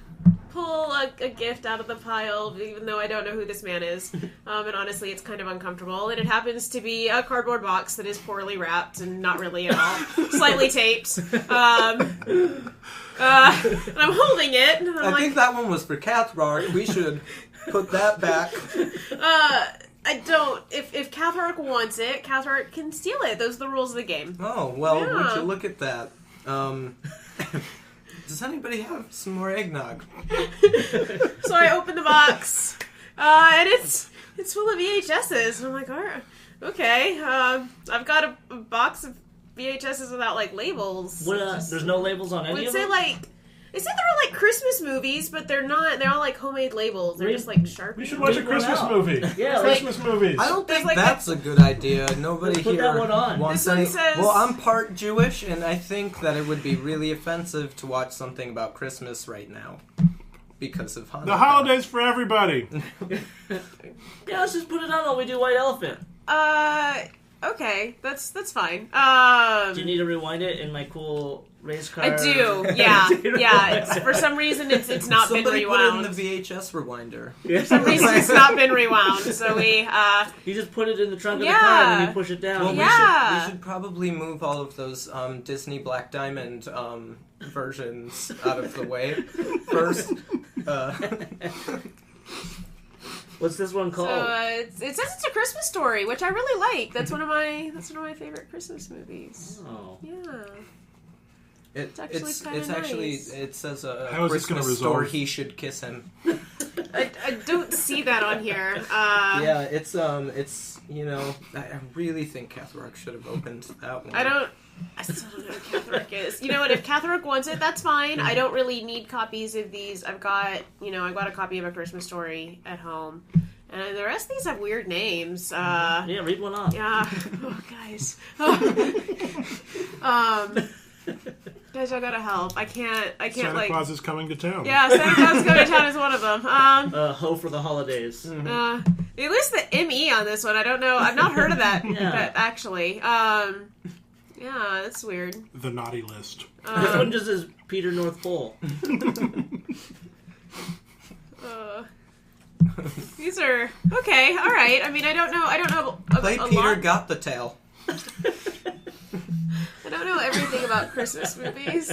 pull a gift out of the pile, even though I don't know who this man is. And honestly, it's kind of uncomfortable. And it happens to be a cardboard box that is poorly wrapped and not really at all, slightly taped. And I'm holding it. And I'm I think that one was for Cathrock. We should put that back. I don't. If Cathrock wants it, Cathrock can steal it. Those are the rules of the game. Oh, well, Yeah. would you look at that? Does anybody have some more eggnog? So I open the box, and it's full of VHSs. And I'm like, all right, okay. I've got a box of VHSs without labels. What, there's no labels on any Would of say them? they said they were Christmas movies, but they're not. They're all homemade labels. They're just Sharpie. We should watch a Read one Christmas out. movie. Yeah, Christmas movies. I don't There's think like that's a good idea. Nobody Let's put here that one on. wants This one any. says- Well, I'm part Jewish, and I think that it would be really offensive to watch something about Christmas right now. because of Hanukkah. The holidays for everybody. Yeah, let's just put it on while we do White Elephant. Okay, that's fine. Do you need to rewind it in my cool race car? I do. Yeah, yeah. For some reason, it's not been Somebody rewound. put it in the VHS rewinder. For some reason, it's not been rewound. So we. You just put it in the trunk of the Yeah. car and then you push it down. Well, Yeah. we should probably move all of those Disney Black Diamond versions out of the way first. What's this one called? So it says it's a Christmas story, which I really like. That's one of my favorite Christmas movies. Oh. Yeah. It's actually kinda actually nice. it says How a is this gonna Christmas store. resolve? He should kiss him. I don't see that on here. Yeah, it's I really think Catherine should have opened that one. I still don't know what Catherick is. You know what? If Catherick wants it, that's fine. I don't really need copies of these. I've got a copy of A Christmas Story at home. And the rest of these have weird names. Yeah, read one off. Yeah. Oh, guys. Guys, I gotta help. I can't Santa Claus is coming to town. Yeah, Santa Claus Coming to Town is one of them. Ho for the holidays. They list the ME on this one. I don't know. I've not heard of that, that actually. Yeah, that's weird. The naughty list. This one just says Peter North Pole. These are okay. All right. I mean, I don't know. Play a Peter lot. Got the Tail. I don't know everything about Christmas movies.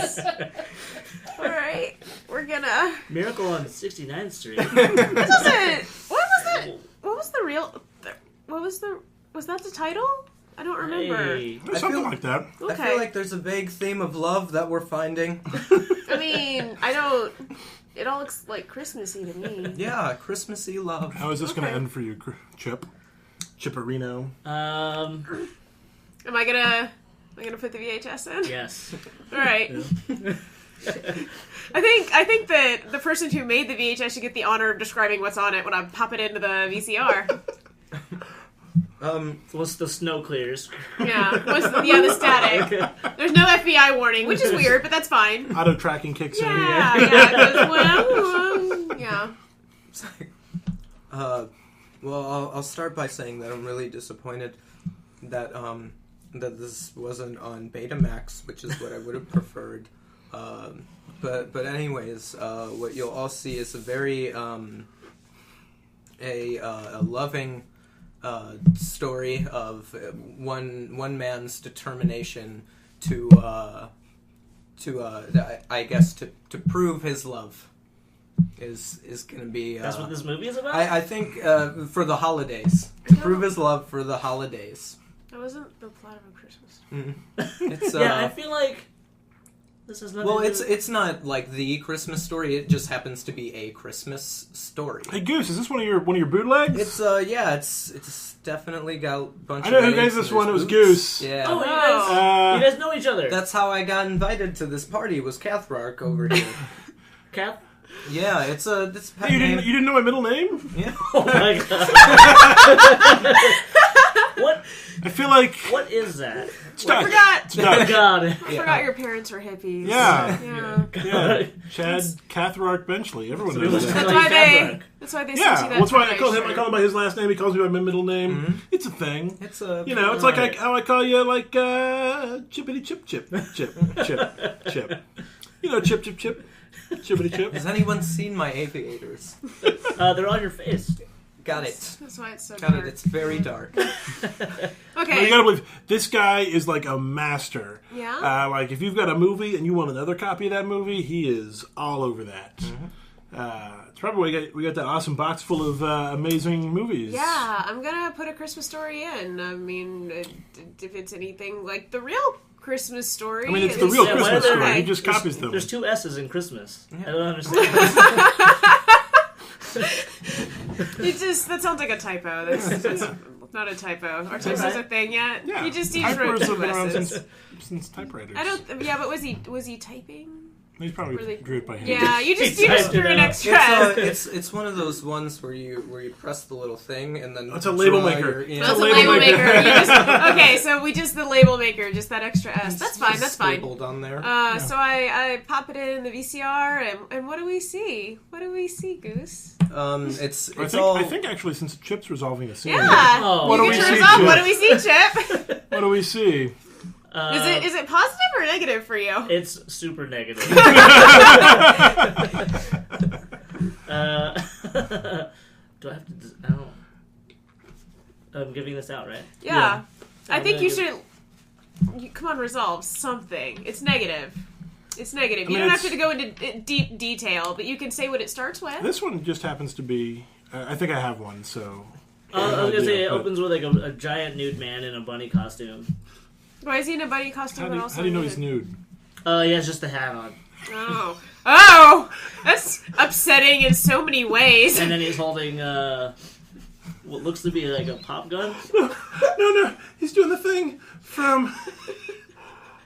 All right, we're gonna. Miracle on 69th Street. This isn't. What was that? What was the real? What was the? Was that the title? I don't remember. Hey. There's something like that. Okay. I feel like there's a vague theme of love that we're finding. I mean, I don't. It all looks like Christmassy to me. Yeah, Christmassy love. How is this going Okay. to end for you, Chipperino? Am I gonna put the VHS in? Yes. All right. I think that the person who made the VHS should get the honor of describing what's on it when I pop it into the VCR. Once the snow clears. Yeah. The static. There's no FBI warning, which is weird, but that's fine. Auto tracking kicks in. Yeah. Yeah. Well, I'll start by saying that I'm really disappointed that that this wasn't on Betamax, which is what I would have preferred. But anyways, what you'll all see is a very a loving story of one man's determination to I guess to prove his love is going to be. That's what this movie is about? I think for the holidays, to prove his love for the holidays. That wasn't the plot of A Christmas. It's yeah, I feel like this is well, it's not like the Christmas story. It just happens to be a Christmas story. Hey Goose, is this one of your bootlegs? It's it's definitely got a bunch. I know of who names gave this and one. It there's was boots. Goose. Yeah. Oh, you guys know each other. That's how I got invited to this party. Was Cathrark over here? Kath? Yeah, it's a pet Hey, you name. didn't know my middle name? Yeah. Oh my god. I feel like What is that? it's I Dutch. forgot. It's Dutch. God. I forgot your parents were hippies. Yeah. Yeah. Yeah, Chad Cathrark Benchley. Everyone knows that. That's why they Yeah, sent you that. that's why I tie call him. I shirt. call him by his last name. He calls me by my middle name. It's a thing. It's a It's like how I call you, like Chippity Chip Chip Chip Chip Chip. Chip Chip Chip Chippity Chip. Has anyone seen my aviators? They're on your face. Got it. That's why it's so Got dark. it. It's very dark. But Okay. you gotta believe this guy is like a master. Yeah? Like if you've got a movie and you want another copy of that movie, he is all over that. It's probably we got that awesome box full of amazing movies. Yeah, I'm gonna put A Christmas Story in. I mean, if it's anything like the real Christmas Story. I mean, it's the real Yeah, why Christmas are there- story. He Okay. just copies them. There's two S's in Christmas. I don't understand. That sounds like a typo. That's not a typo. Or typo's a thing yet. Yeah, He just wrote typers have two been around S's. since typewriters. I don't. Yeah, but was he typing? He's probably drew it by hand. Yeah, you just drew an extra. It's one of those ones where you press the little thing and then it's a label maker. It's a label maker. Okay, so we just the label maker, just that extra S. That's fine. That's fine. Stapled on there. So I pop it in the VCR, and what do we see? What do we see, Goose? I think actually since Chip's resolving a scene. Yeah. Oh. What do we see? Chip? What do we see, Chip? What do we see? Is it positive or negative for you? It's super negative. Do I have to? I don't. I'm giving this out, right? Yeah. I think you should. Come on, resolve something. It's negative. It's negative. You don't have to go into deep detail, but you can say what it starts with. This one just happens to be. I think I have one, so. I was gonna say it opens with like a giant nude man in a bunny costume. Why is he in a bunny costume? How do you know he's nude? He has just a hat on. Oh, that's upsetting in so many ways. And then he's holding what looks to be like a pop gun. No, he's doing the thing from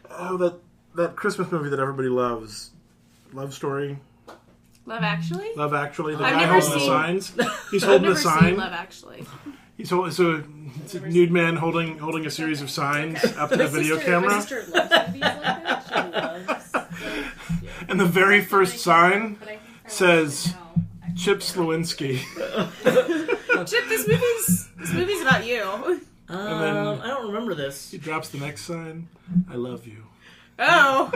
that Christmas movie that everybody loves, Love Story. Love Actually. The I've guy never holding the signs. He's I've holding never the sign. seen Love Actually. It's a nude man holding a series of signs up to the video camera. My sister loves movies like that. She loves. And the very first sign says Chip Slowinski. Chip, this movie's about you. I don't remember this. He drops the next sign. I love you. Oh,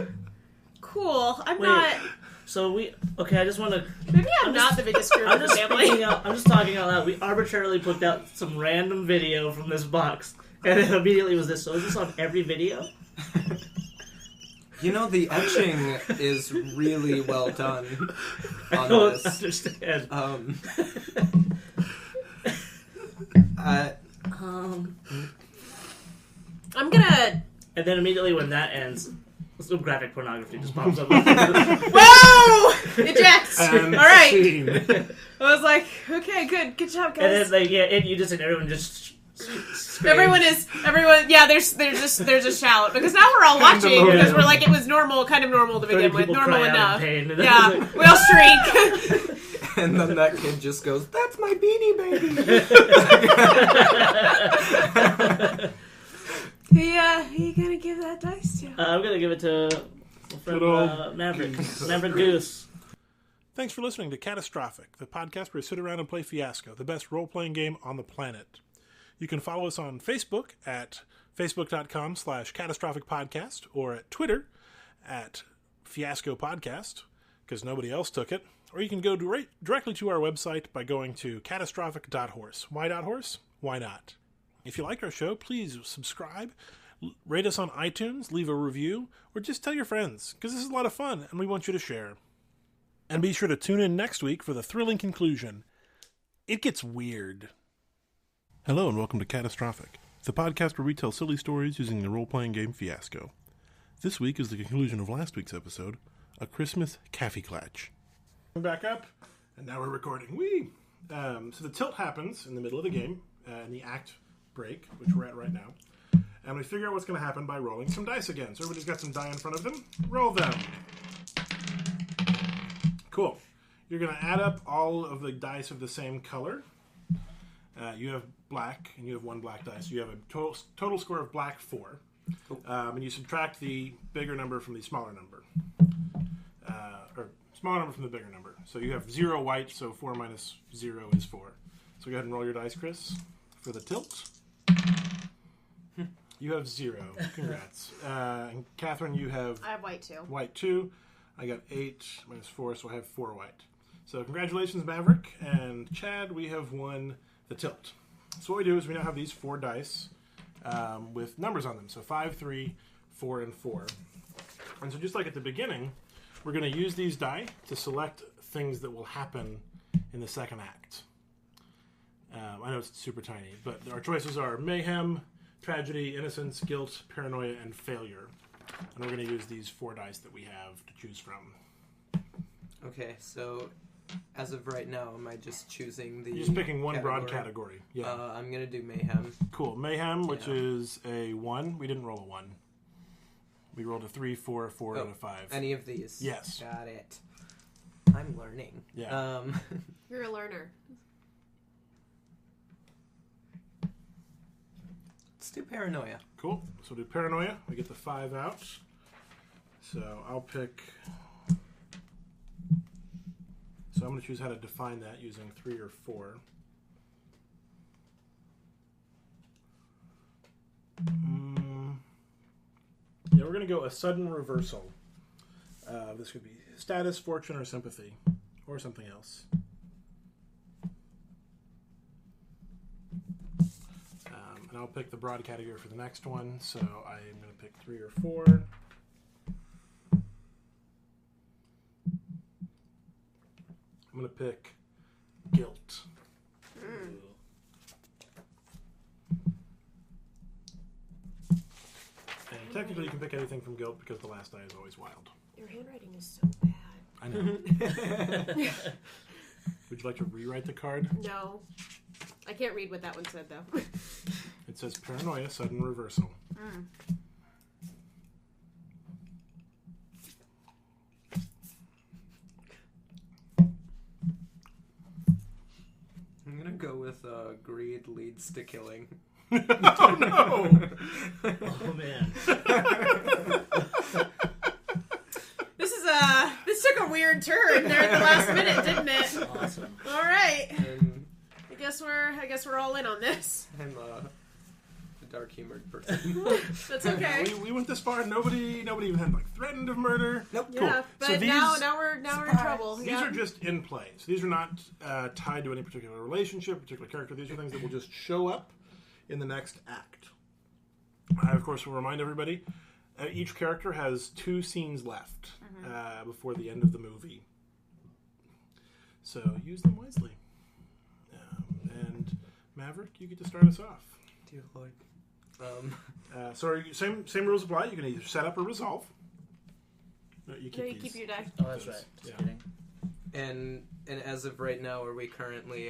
cool. I'm not. So I just want to. Maybe I'm not the biggest screw in the family. I'm just talking out loud. We arbitrarily picked out some random video from this box, and then immediately was this. So is this on every video? You know, the etching is really well done I on don't this. understand. I'm gonna. And then immediately when that ends, some graphic pornography just pops up. Whoa! Eject. All right. Scene. I was like, okay, good job, guys. And then you just and everyone just. Screams. Everyone. Yeah, there's a shout because now we're all watching because we're like it was kind of normal to begin with, normal enough. Yeah, we all shriek. And then that kid just goes, "That's my Beanie Baby." Who you gonna give that dice to? I'm gonna give it to Maverick Goose. Thanks for listening to Catastrophic, the podcast where we sit around and play Fiasco, the best role-playing game on the planet. You can follow us on Facebook at facebook.com/catastrophicpodcast or at Twitter at Fiasco Podcast, because nobody else took it. Or you can go directly to our website by going to catastrophic.horse. Why .horse? Why not? If you like our show, please subscribe, rate us on iTunes, leave a review, or just tell your friends, because this is a lot of fun and we want you to share. And be sure to tune in next week for the thrilling conclusion. It gets weird. Hello and welcome to Catastrophic, the podcast where we tell silly stories using the role-playing game Fiasco. This week is the conclusion of last week's episode, A Kristmas Kaffeklatch. Back up, and now we're recording. So the tilt happens in the middle of the game, in the act break, which we're at right now. And we figure out what's going to happen by rolling some dice again. So everybody's got some die in front of them. Roll them. Cool. You're going to add up all of the dice of the same color. You have black, and you have one black dice. You have a total score of black 4. Cool. And you subtract the bigger number from the smaller number. Or smaller number from the bigger number. So you have 0 white, so 4 minus 0 is 4. So go ahead and roll your dice, Chris, for the tilt. You have 0. Congrats. And Catherine, you have... I have white too. White 2. I got 8 minus 4, so I have 4 white. So congratulations, Maverick. And Chad, we have won the tilt. So what we do is we now have these 4 dice with numbers on them. So 5, 3, 4, and 4. And so just like at the beginning, we're going to use these die to select things that will happen in the second act. I know it's super tiny, but our choices are mayhem, tragedy, innocence, guilt, paranoia, and failure. And we're going to use these 4 dice that we have to choose from. Okay, so as of right now, am I just choosing the... You're just picking one category? broad category. Yeah. I'm going to do mayhem. Cool. Mayhem, which is a 1. We didn't roll a 1. We rolled a 3, 4, 4, and a 5. Any of these? Yes. Got it. I'm learning. Yeah. You're a learner. Let's do paranoia. Cool. So we'll do paranoia. We get the 5 out. So I'll pick... So I'm going to choose how to define that using 3 or 4. Yeah, we're going to go a sudden reversal. This could be status, fortune, or sympathy, or something else. And I'll pick the broad category for the next one, so I'm going to pick 3 or 4. I'm going to pick guilt. And technically you can pick anything from guilt because the last die is always wild. Your handwriting is so bad. I know. Would you like to rewrite the card? No. I can't read what that one said, though. It says paranoia, sudden reversal. I'm gonna go with greed leads to killing. Oh no! Oh man. This took a weird turn there at the last minute, didn't it? Awesome. All right. And I guess we're all in on this. I'm a dark-humored person. That's okay. We went this far. Nobody even had threatened of murder. Nope. Yeah, Cool. but So these, now we're in trouble. These are just in play. So these are not tied to any particular relationship, particular character. These are things that will just show up in the next act. I, of course, will remind everybody, each character has 2 scenes left before the end of the movie. So use them wisely. And Maverick, you get to start us off. Dear Lord. So same rules apply. You can either set up or resolve. No, you keep you these. keep your die. Oh, that's right. Just Yeah. kidding. And as of right now, are we currently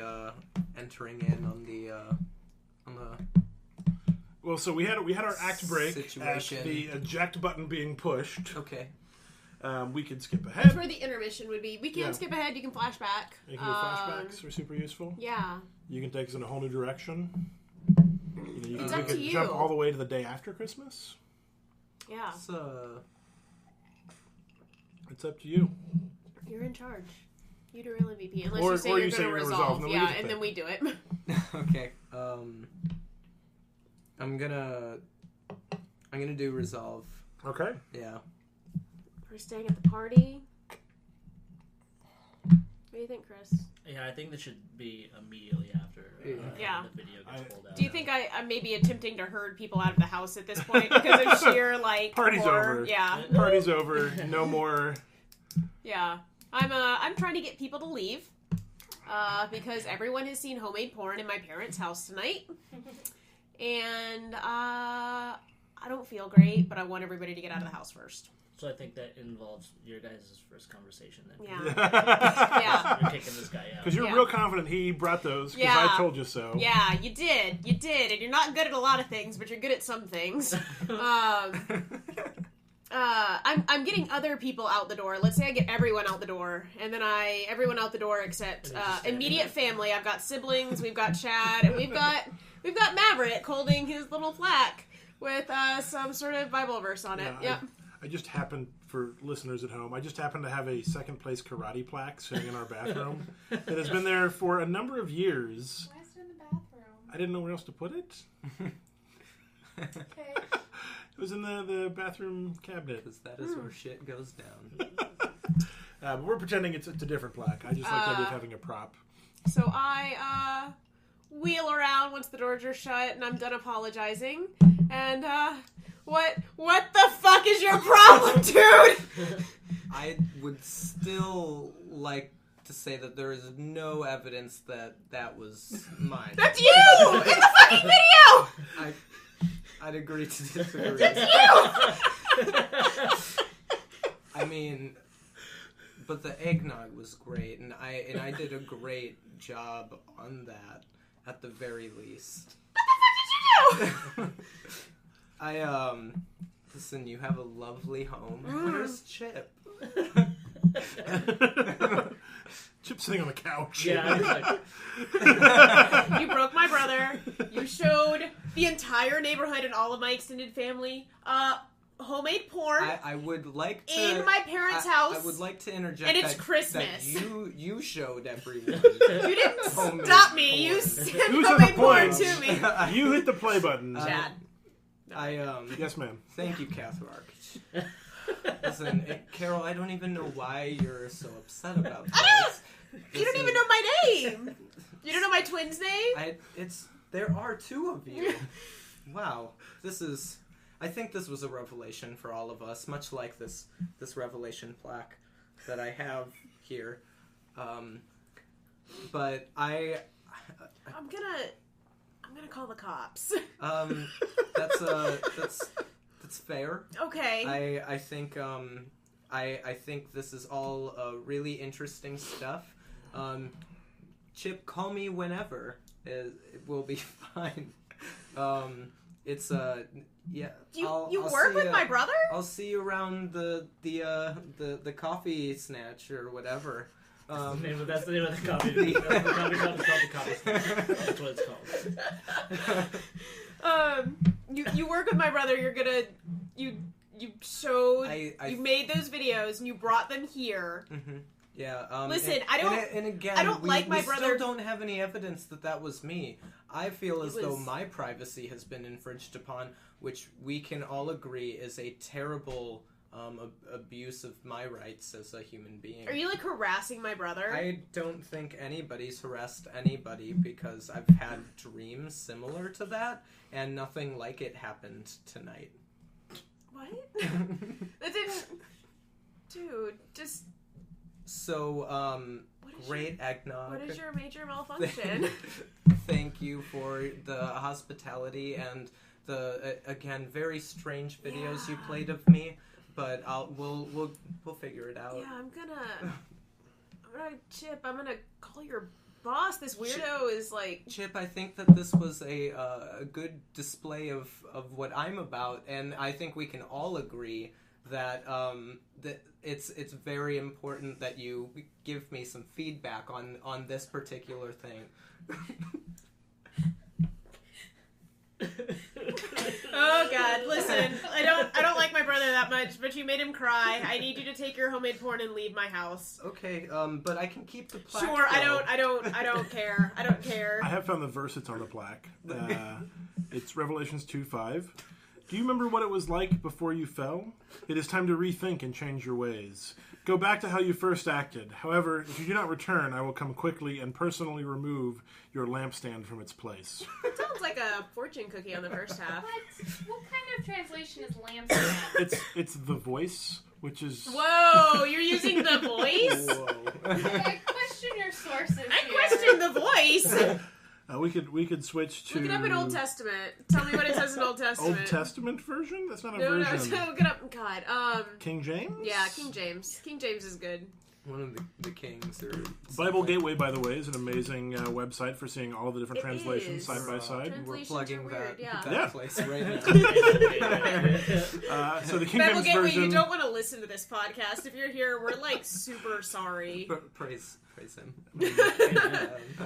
entering in on the Well, so we had our act break situation. at the eject button being pushed. Okay. We could skip That's ahead. where the intermission would be. We can Yeah. skip ahead. You can flash back. You can do flashbacks are super useful. Yeah. You can take us in a whole new direction. You It's we up could to you. jump all the way to the day after Christmas. Yeah. It's up to you. You're in charge. You do real MVP. Unless Or you say you you're say going to you're gonna resolve. resolve, and then we Yeah, get to and then pick. we do it. Okay. I'm gonna do resolve. Okay. Yeah. We're staying at the party. What do you think, Chris? Yeah, I think this should be immediately after Yeah. the video gets pulled out. Do you think I may be attempting to herd people out of the house at this point because of sheer Party's horror? over. Yeah, Party's over. No more. yeah. I'm trying to get people to leave because everyone has seen homemade porn in my parents' house tonight, and I don't feel great, but I want everybody to get out of the house first. So I think that involves your guys' first conversation then. Yeah, yeah. You're kicking this guy out. Because you're Yeah. real confident he brought those because Yeah. I told you so. Yeah, you did, and you're not good at a lot of things, but you're good at some things. I'm getting other people out the door. Let's say I get everyone out the door, and then everyone out the door except immediate family. I've got siblings, we've got Chad, and we've got Maverick holding his little plaque with some sort of Bible verse on it. Yeah, Yep. I just happened, for listeners at home, I just happened to have a second place karate plaque sitting in our bathroom that has been there for a number of years. Why is it in the bathroom? I didn't know where else to put it. Okay. It was in the bathroom cabinet. Because that is where shit goes down. But we're pretending it's a different plaque. I just like the idea of having a prop. So I wheel around once the doors are shut and I'm done apologizing. And what the fuck is your problem, dude? I would still like to say that there is no evidence that was mine. That's you in the fucking video. I'd agree to disagree. That's you. I mean, but the eggnog was great, and I did a great job on that at the very least. What the fuck did you do? Listen, you have a lovely home. Where's Chip? Chip's sitting on the couch. Yeah, I was like, You broke my brother. You showed the entire neighborhood and all of my extended family homemade porn I would like to... in my parents' house. I would like to interject And it's that, Christmas. that you showed everyone. You didn't Homemade stop me. porn. You sent Who's at homemade the porn point? to me. You hit the play button. Chad. Yes, ma'am. Thank you, Cathararch. Listen, Carol, I don't even know why you're so upset about this. You don't even know my name. You don't know my twin's name? There are two of you. Wow. I think this was a revelation for all of us, much like this revelation plaque that I have here. But I'm gonna call the cops. That's fair. Okay. I think this is all really interesting stuff. Chip, call me whenever. It will be fine. Yeah. You I'll work see with ya- my brother? I'll see you around the coffee snatch or whatever. that's the name of the coffee. The coffee shop is called the coffee snatch. That's what it's called. You work with my brother. You're gonna you showed you made those videos and you brought them here. Mm-hmm. Yeah. Listen, I don't like my brother. We still don't have any evidence that was me. I feel as though my privacy has been infringed upon, which we can all agree is a terrible abuse of my rights as a human being. Are you like harassing my brother? I don't think anybody's harassed anybody because I've had dreams similar to that, and nothing like it happened tonight. What? That didn't... Dude, just... So, great eggnog. What is your major malfunction? Thank you for the hospitality and the, again, very strange videos you played of me, but we'll figure it out. Yeah, I'm gonna Chip, I'm gonna call your boss. This weirdo is like... Chip, I think that this was a good display of what I'm about, and I think we can all agree that that it's very important that you give me some feedback on this particular thing. Oh God! Listen, I don't like my brother that much, but you made him cry. I need you to take your homemade porn and leave my house. Okay, but I can keep the plaque. Sure, though. I don't care. I don't care. I have found the verse that's on the plaque. It's Revelations 2:5. Do you remember what it was like before you fell? It is time to rethink and change your ways. Go back to how you first acted. However, if you do not return, I will come quickly and personally remove your lampstand from its place. It sounds like a fortune cookie on the first half. What kind of translation is lampstand? It's the voice, which is... Whoa, you're using the voice? Whoa. I question your sources I here. question the voice. We could switch to... Look it up in Old Testament. Tell me what it says in Old Testament. Old Testament version? That's not a No, version. look it up. God. King James? Yeah, King James. King James is good. One of the kings or Bible Gateway, by the way, is an amazing website for seeing all the different It translations is. side by side. we're Translations plugging are weird, that yeah. Yeah. place right now. So the King Bible James Gateway, version... you don't want to listen to this podcast. If you're here, we're like super sorry. Praise him.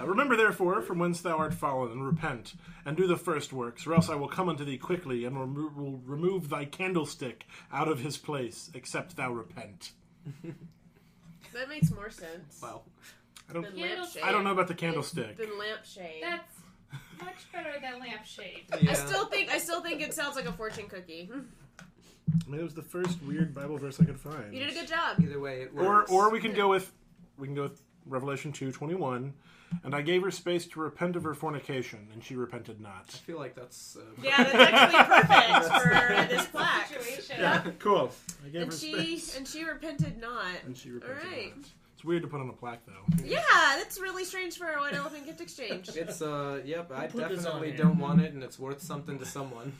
Remember, therefore, from whence thou art fallen, and repent, and do the first works, or else I will come unto thee quickly, and will remove thy candlestick out of his place, except thou repent. That makes more sense. Wow. I don't Lampshade. know about the candlestick. Than lampshade. That's much better than lampshade. Yeah. I still think it sounds like a fortune cookie. I mean, it was the first weird Bible verse I could find. You did a good job. Either way, it works. Or we can go with Revelation 2:21, and I gave her space to repent of her fornication, and she repented not. I feel like that's... Yeah, that's actually perfect for this plaque. Situation. Yeah, cool. I gave And her she space. repented not. And she repented Alright. not. It's weird to put on a plaque, though. Yeah, that's really strange for a White Elephant Gift Exchange. It's, yep, I Put this on definitely here. don't want it, and it's worth something to someone.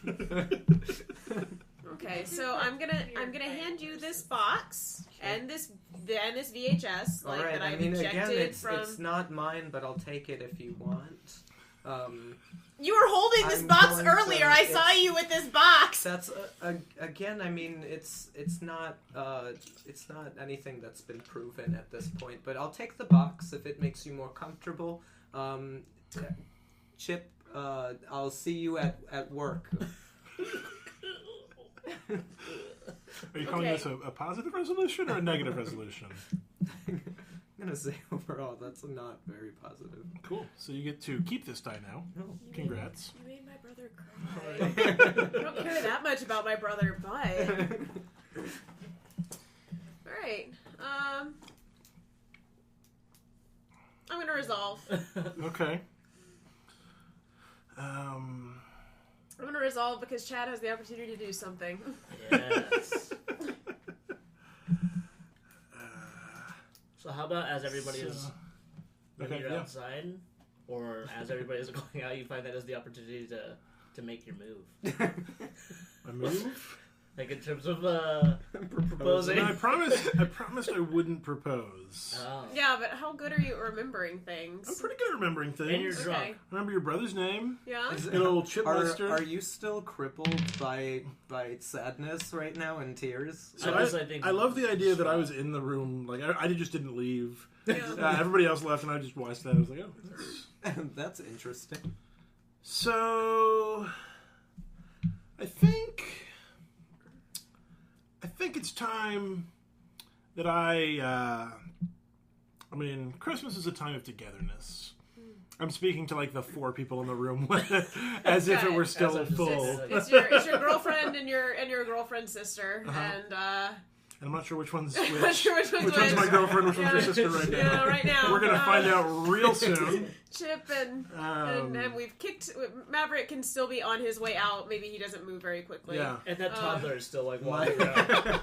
Okay, so I'm gonna hand you this box and this VHS All like right, that I I've mean, ejected again, from. it's not mine, but I'll take it if you want. You were holding this I'm box going earlier. to- I saw you with this box. That's again. I mean, it's not anything that's been proven at this point. But I'll take the box if it makes you more comfortable. Chip, I'll see you at work. Are you calling Okay. this a positive resolution or a negative resolution? I'm gonna say overall that's not very positive. Cool. So you get to keep this die now. Congrats. You made my brother cry. I don't care that much about my brother, but... Alright. I'm gonna resolve. Okay. I'm gonna resolve because Chad has the opportunity to do something. Yes. So how about as everybody is maybe Okay, you're yeah. outside, or as everybody is going out, you find that as the opportunity to make your move. A move? Like in terms of proposing. And I promised I wouldn't propose. Oh. Yeah, but how good are you at remembering things? I'm pretty good at remembering things. And you're drunk. Remember your brother's name? Yeah? Good old Chip Lister. Are you still crippled by sadness right now and tears? So I think I love the idea that I was in the room. Like I just didn't leave. Yeah. Everybody else left, and I just watched that. I was like, oh. That's interesting. So I think it's time that I mean, Christmas is a time of togetherness. I'm speaking to like the 4 people in the room as if it were still As I'm full. just- It's your girlfriend and your girlfriend's sister, And I'm not sure which one's I'm which. not sure which one's my girlfriend, which one's your sister right now. Yeah, right now. We're gonna find out real soon. Chip and we've kicked. Maverick can still be on his way out. Maybe he doesn't move very quickly. Yeah. And that toddler is still like My- walking around.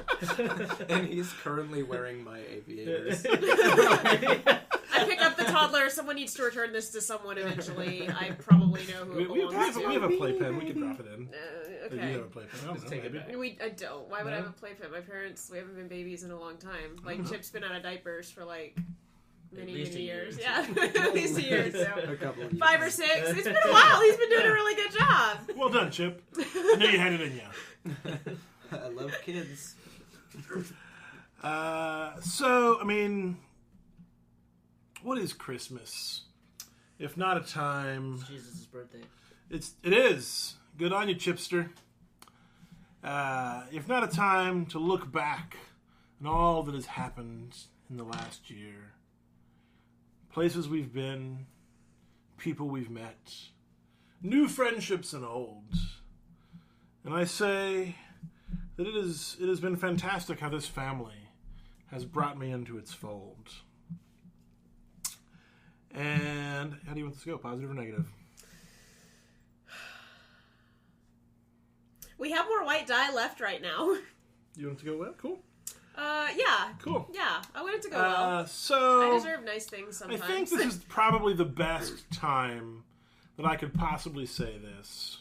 And he's currently wearing my aviators. I pick up the toddler. Someone needs to return this to someone eventually. I probably know who it We belongs to. have a playpen. We can drop it in. You Okay. have a playpen. I don't know, take it maybe. back. I don't. Why would I No? have a playpen? My parents, we haven't been babies in a long time. Like, Chip's been out of diapers for, like, many, least many a year. year. Yeah, at least a year. So. A couple of 5 or 6. It's been a while. He's been doing a really good job. Well done, Chip. I knew you had it in you. I love kids. So, I mean, what is Christmas? If not a time, Jesus' birthday. it is. Good on you, Chipster. If not a time to look back on all that has happened in the last year. Places we've been, people we've met, new friendships and old. And I say that it has been fantastic how this family has brought me into its fold. And how do you want this to go? Positive or negative? We have more white dye left right now. You want it to go well? Cool. Yeah. Cool. Yeah, I want it to go well. I So deserve nice things I sometimes. think this is probably the best time that I could possibly say this.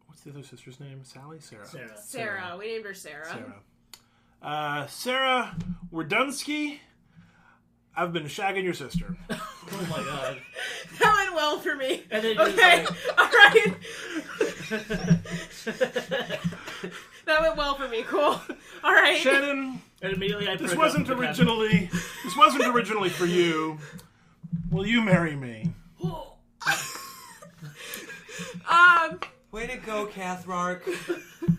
What's the other sister's name? Sally? Sarah. Sarah. We named her Sarah. Sarah Werdunski, I've been shagging your sister. Oh my god. That went well for me. And then you're Okay. just All right. That went well for me. Cool. All right. Shannon, And immediately I this prick wasn't up the originally for you. Will you marry me? Way to go, Cathrark.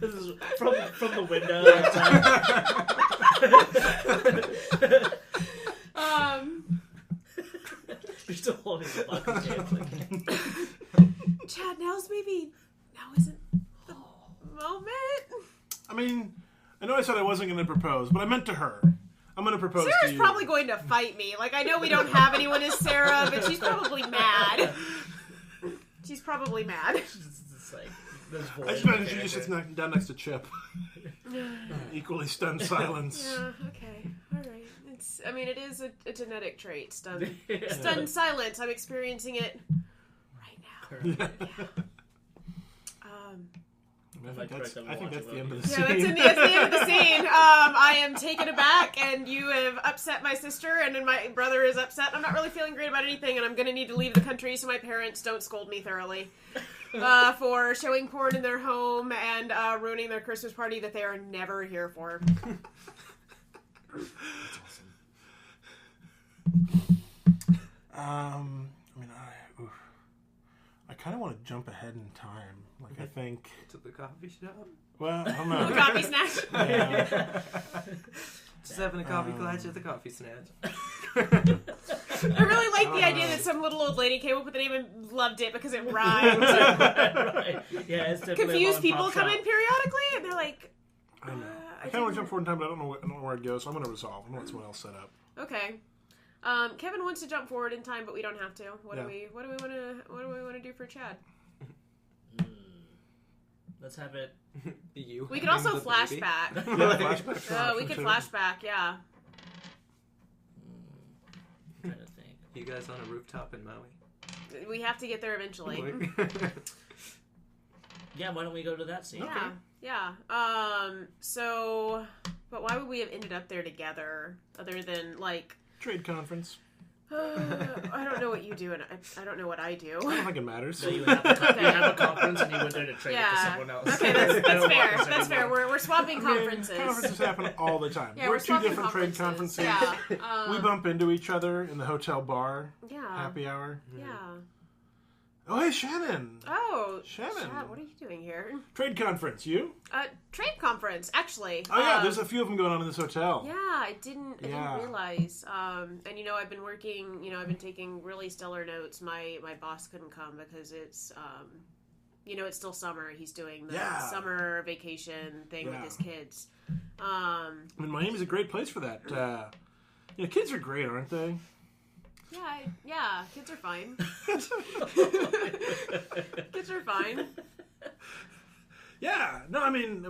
This is from the window. You're still holding the fucking dancing. Chad, now isn't the moment. I mean, I know I said I wasn't going to propose, but I meant to her. I'm going to propose to Sarah's you. probably going to fight me. Like, I know we don't have anyone as Sarah, but she's probably mad. She's probably mad. It's like this voice. I just imagine she just sits down next to Chip. Equally stunned silence. Yeah, okay. All right. It is a genetic trait. Stunned silence. I'm experiencing it right now. Am I correct? I think that's the end of the Yeah, scene. that's the end of the scene. I am taken aback, and you have upset my sister, and then my brother is upset. I'm not really feeling great about anything, and I'm going to need to leave the country so my parents don't scold me thoroughly for showing porn in their home and ruining their Christmas party that they are never here for. I kind of want to jump ahead in time. Like, I think... To the coffee shop? Well, I don't know. The coffee snack. Yeah. Just having a coffee clutch at the coffee snatch. I really like the idea that some little old lady came up with the name and loved it because it rhymed. Right. Yeah, it's definitely Confused people come shop. in periodically, and they're like... I don't know. I kind of want to jump forward in time, but I don't know where it goes, so I'm going to resolve. I'm going to let someone else set up. Okay. Kevin wants to jump forward in time, but we don't have to. What do we want to do for Chad? Let's have it. You. We could also the baby. flashback. Flashback. We could flashback. Yeah. I'm trying to think. You guys on a rooftop in Maui? We have to get there eventually. Yeah, why don't we go to that scene? Yeah. So, but why would we have ended up there together, other than like Trade conference. I don't know what you do, and I don't know what I do. I don't think it matters. So you have a conference and you went there to trade it to someone else. Okay, that's fair. That's fair. We're swapping conferences. Conferences happen all the time. Yeah, we're we're two swapping different trade conferences. Yeah. We bump into each other in the hotel bar. Yeah. Happy hour. Yeah. Oh, hey, Shannon. Oh, Shannon. Chad, what are you doing here? Trade conference. You? Trade conference, actually. Oh, yeah, there's a few of them going on in this hotel. Yeah, I didn't realize. And I've been working. I've been taking really stellar notes. My boss couldn't come because it's it's still summer. He's doing the summer vacation thing with his kids. I mean, Miami's a great place for that. Kids are great, aren't they? Yeah, kids are fine. Kids are fine. Yeah, no, I mean,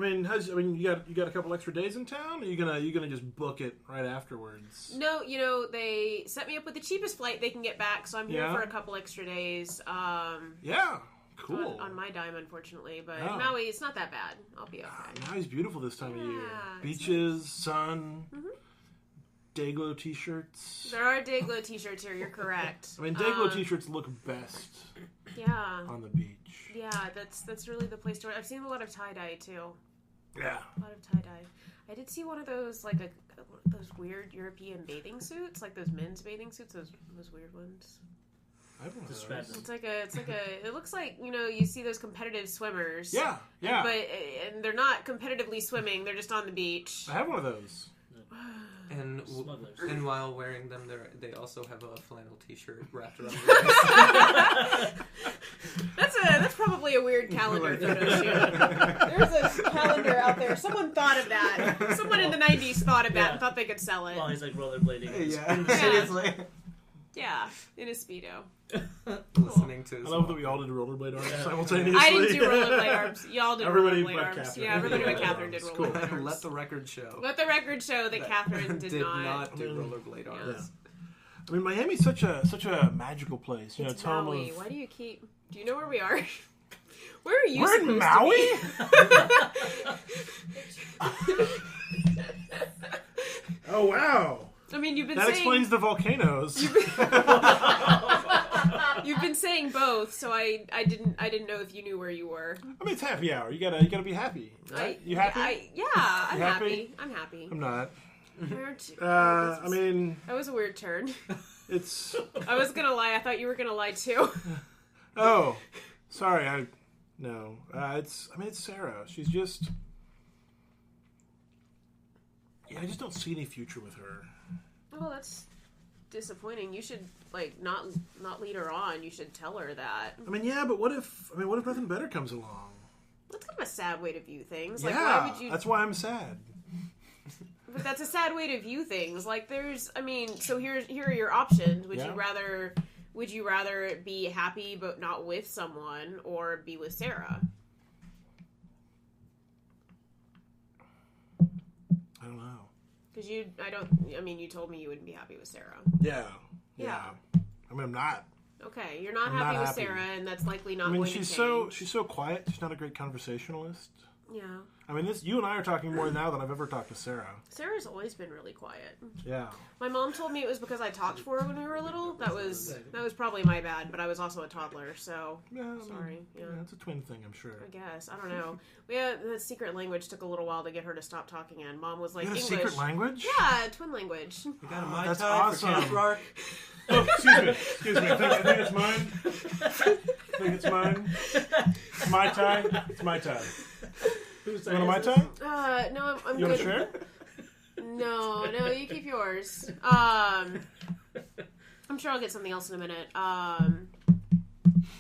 you got a couple extra days in town. Or you gonna just book it right afterwards? No, they set me up with the cheapest flight they can get back, so I'm here for a couple extra days. Yeah, cool. On my dime, unfortunately, but Maui, it's not that bad. I'll be okay. Maui's beautiful this time of year. Beaches, sun. Mm-hmm. Dayglow t-shirts. There are Dayglow t-shirts here, you're correct. I mean, Dayglow t-shirts look best on the beach. Yeah, that's really the place to wear. I've seen a lot of tie-dye, too. Yeah. A lot of tie-dye. I did see one of those, like, those weird European bathing suits, like those men's bathing suits, those weird ones. I don't know. It's like a, it looks like, you see those competitive swimmers. Yeah. And they're not competitively swimming, they're just on the beach. I have one of those. And while wearing them, they also have a flannel T-shirt wrapped around their waist. That's probably a weird calendar photo shoot. There's a calendar out there. Someone thought of that. Someone in the 90s thought of that and thought they could sell it. Well, he's like rollerblading. Yeah, seriously. Yeah, in a Speedo. Listening to. I love that we all did rollerblade arms simultaneously. I didn't do rollerblade arms. Y'all did Everybody rollerblade but arms. Catherine. Yeah, everybody but Catherine did Cool. rollerblade arms. Let the record show. Let the record show that Catherine did not do rollerblade arms. I mean, Miami's such a magical place. It's home Maui. of... Why do you keep... Do you know where we are? Where are you We're in Maui? Oh, wow. I mean, you've been that saying... explains the volcanoes. You've been saying both, so I didn't know if you knew where you were. I mean, it's happy hour. You gotta be happy, right? You happy? I'm happy? happy. I'm happy. I'm not. I mean... That was a weird turn. It's... I was gonna lie. I thought you were gonna lie, too. Oh. Sorry, No. It's Sarah. She's just... Yeah, I just don't see any future with her. Well, that's disappointing. You should, not lead her on. You should tell her that. I mean, yeah, but what if nothing better comes along? That's kind of a sad way to view things. Yeah, why would you... that's why I'm sad. But that's a sad way to view things. So here are your options. Would you rather be happy but not with someone, or be with Sarah? I don't know. Because you told me you wouldn't be happy with Sarah. Yeah. I mean, I'm not. Okay, you're not I'm happy not with happy. Sarah, and that's likely not I mean, going to she's change. so quiet. She's not a great conversationalist. Yeah. I mean, you and I are talking more now than I've ever talked to Sarah. Sarah's always been really quiet. Yeah. My mom told me it was because I talked for her when we were little. That was probably my bad, but I was also a toddler, so Yeah. I mean, sorry. Yeah. It's a twin thing, I'm sure. I guess. I don't know. The secret language took a little while to get her to stop talking in. Mom was like, You had a English. secret language? Yeah, twin language. You got a Mai That's Tai awesome. for Cathrark? Oh, excuse me. I think it's mine. I think it's mine. Mai Tai? It's Mai Tai. Who's You want a Mai that? Tai? No, I'm You want good. to share? No, you keep yours. I'm sure I'll get something else in a minute.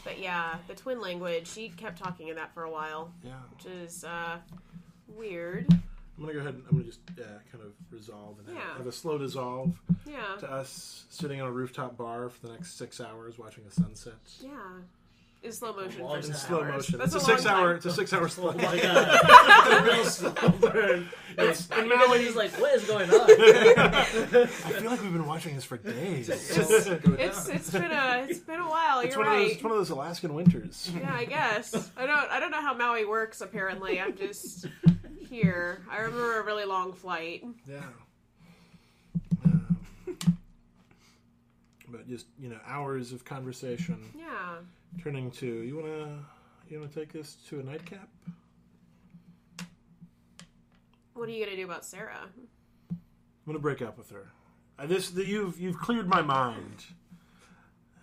But yeah, the twin language, she kept talking in that for a while, Yeah. which is weird. I'm going to go ahead and I'm going to just kind of resolve and Yeah. have a slow dissolve Yeah. to us sitting on a rooftop bar for the next 6 hours watching the sunset. Yeah. In slow motion Long for In 6 slow hours. motion. That's It's a long 6 hour. time. It's a 6 hour Oh slow. my god. It's a real slow burn. And You're Maui- just like, what is going on? I feel like we've been watching this for days. It's been a while. It's You're one of right. those. It's one of those Alaskan winters. Yeah, I guess. I don't know how Maui works. Apparently, I'm just here. I remember a really long flight. Yeah. But just hours of conversation Yeah. turning to you wanna take this to a nightcap? What are you gonna do about Sarah? I'm gonna break up with her. You've cleared my mind.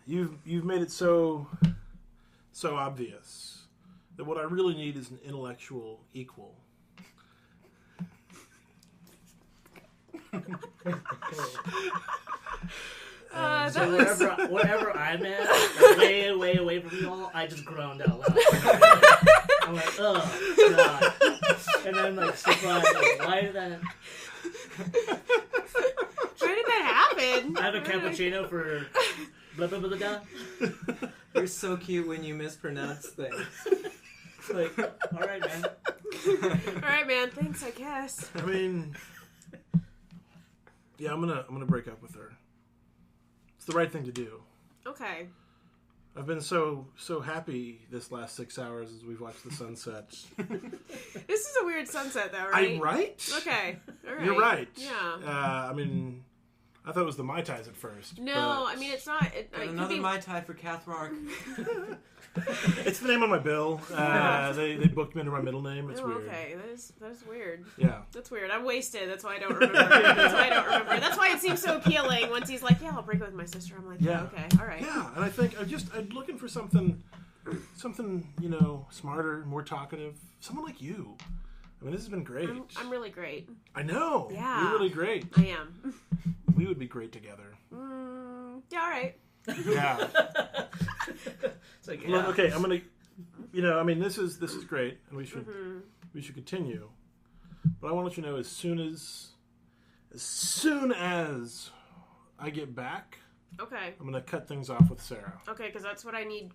You've made it so obvious that what I really need is an intellectual equal. So wherever I'm at, like way, way away from you all, I just groaned out loud. I'm like, oh, God. And then, like, surprised, like, why did that... Why did that happen? I have a cappuccino for blah, blah, blah, blah, blah. You're so cute when you mispronounce things. Like, all right, man. All right, man. Thanks, I guess. I mean, yeah, I'm gonna break up with her. It's the right thing to do. Okay. I've been so happy this last 6 hours as we've watched the sunset. This is a weird sunset, though, right? I'm right. Okay. All right. You're right. Yeah. I mean, I thought it was the Mai Tais at first. No, but I mean it's not. It Got could another be- Mai Tai for Cathrark. it's the name on my bill. They booked me under my middle name. It's Oh, weird. okay. That's weird. Yeah. That's weird. I'm wasted. That's why I don't remember. That's why it seems so appealing. Once he's like, "Yeah, I'll break up with my sister." I'm like, Yeah. "Okay, all right." Yeah, and I think I'm looking for something, smarter, more talkative. Someone like you. I mean, this has been great. I'm really great. I know. Yeah. You're really great. I am. We would be great together. Yeah, all right. Yeah. It's like, Look, yeah. okay, I'm gonna. I mean, this is great, and we should continue. But I want to let you know as soon as I get back, Okay. I'm gonna cut things off with Sarah. Okay, because that's what I need.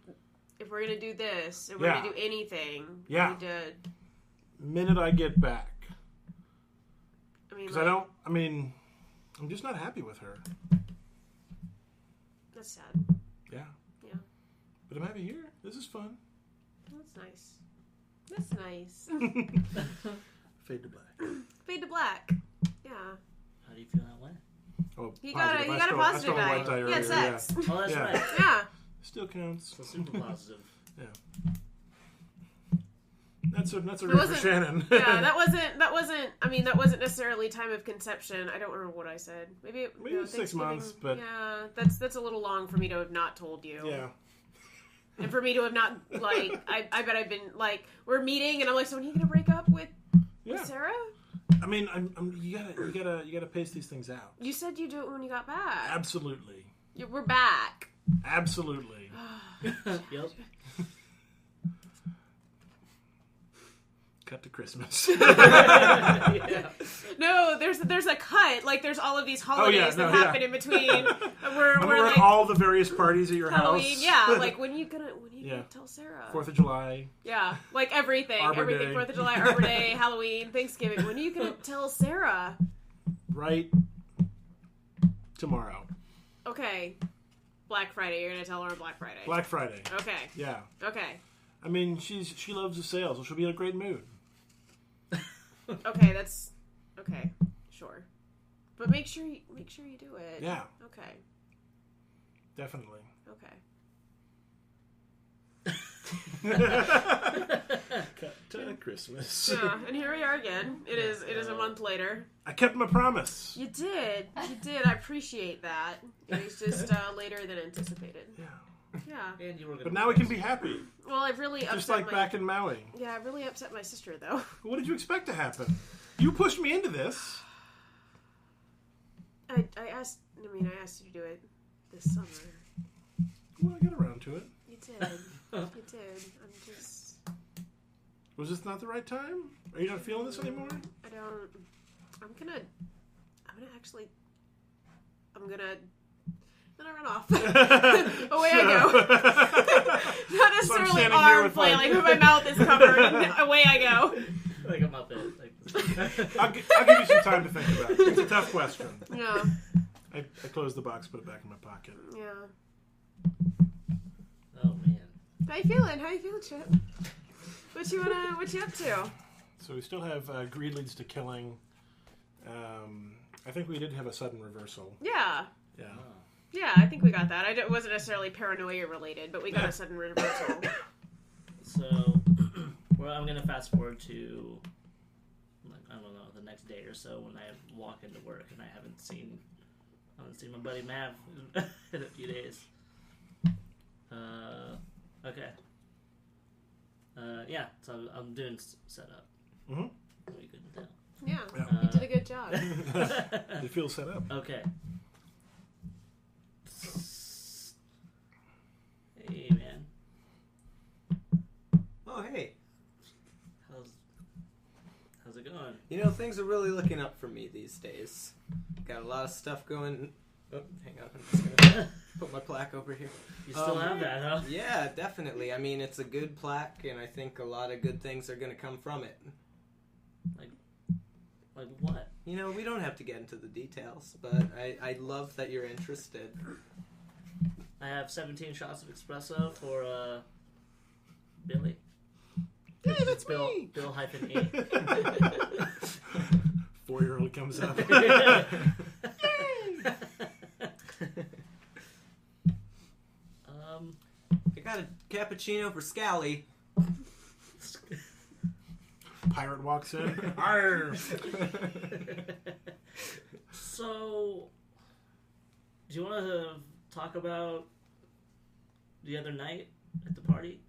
If we're gonna do this, if we're Yeah. gonna do anything, Yeah. we need to. Minute I get back, I mean, because like, I'm just not happy with her. That's sad. Yeah. Yeah. But I'm happy here. This is fun. That's nice. That's nice. Fade to black. Fade to black. Yeah. How do you feel that way? Oh, He positive. got a I positive stole a white eye. tie He earlier, had sex. Oh, that's Yeah. right. Yeah. Still counts. So super positive. That's a It read for wasn't- Shannon. Yeah, that wasn't. I mean, that wasn't necessarily time of conception. I don't remember what I said. Maybe it was 6 months, but yeah, that's a little long for me to have not told you. yeah. And for me to have not like, I bet I've been like, we're meeting, and I'm like, so when are you gonna break up with Yeah. Sarah? I mean, you gotta pace these things out. You said you do it when you got back. Absolutely. We're back. Absolutely. Yep. Cut to Christmas. Yeah. No, there's a cut. Like there's all of these holidays that happen in between. We're We're like at all the various parties at your Halloween. house. Yeah, like when are you gonna Yeah. tell Sarah? 4th of July. Yeah, like everything. Arbor Everything. Day. 4th of July, Arbor Day, Halloween, Thanksgiving. When are you gonna tell Sarah? Right tomorrow. Okay. Black Friday. You're gonna tell her on Black Friday. Black Friday. Okay. Yeah. Okay. I mean, she loves the sale, so she'll be in a great mood. Okay, that's okay. Sure, but make sure you do it. Yeah. Okay. Definitely. Cut to Christmas. Yeah, and here we are again. It is a month later. I kept my promise. You did. I appreciate that. It was just later than anticipated. Yeah. Yeah. And you were But now we can be happy. Well, I've really upset Just like back in Maui. Yeah, I really upset my sister though. What did you expect to happen? You pushed me into this. I asked you to do it this summer. Well, I get around to it. You did. You did. I'm just. Was this not the right time? Are you not feeling this anymore? I don't. I'm gonna run off. Away I go. Not necessarily arm flailing, but my mouth is covered, and away I go. Like a Muppet. I'll give you some time to think about it. It's a tough question. Yeah. I closed the box, put it back in my pocket. Yeah. Oh man. How you feeling, Chip? What you up to? So we still have greed leads to killing. I think we did have a sudden reversal. Yeah. Yeah. Yeah, I think we got that. It wasn't necessarily paranoia related, but we got a sudden reversal. So, well, I'm gonna fast forward to, like, I don't know, the next day or so when I walk into work and I haven't seen my buddy Mav in a few days. Okay. Yeah, so I'm doing setup. Mm-hmm. We couldn't tell. Yeah, you did a good job. You feel set up. Okay. Hey, man. Oh, hey. How's it going? You know, things are really looking up for me these days. Got a lot of stuff going. Oh, hang on. I'm just gonna put my plaque over here. You still have that, huh? Yeah, definitely. I mean, it's a good plaque, and I think a lot of good things are going to come from it. Like what? You know, we don't have to get into the details, but I love that you're interested. I have 17 shots of espresso for Billy. Hey, that's Bill, me! Bill hyphen 8. 4-year-old comes up. I got a cappuccino for Scally. Pirate walks in. Arr! So, do you want to talk about the other night at the party?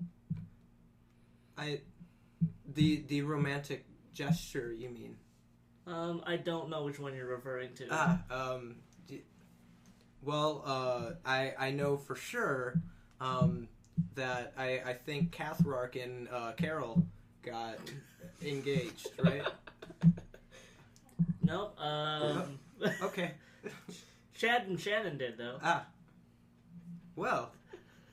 The romantic gesture, you mean? I don't know which one you're referring to. I know for sure that I think Cathrark and Carol got engaged, right? Nope. Okay. Chad and Shannon did, though. Well,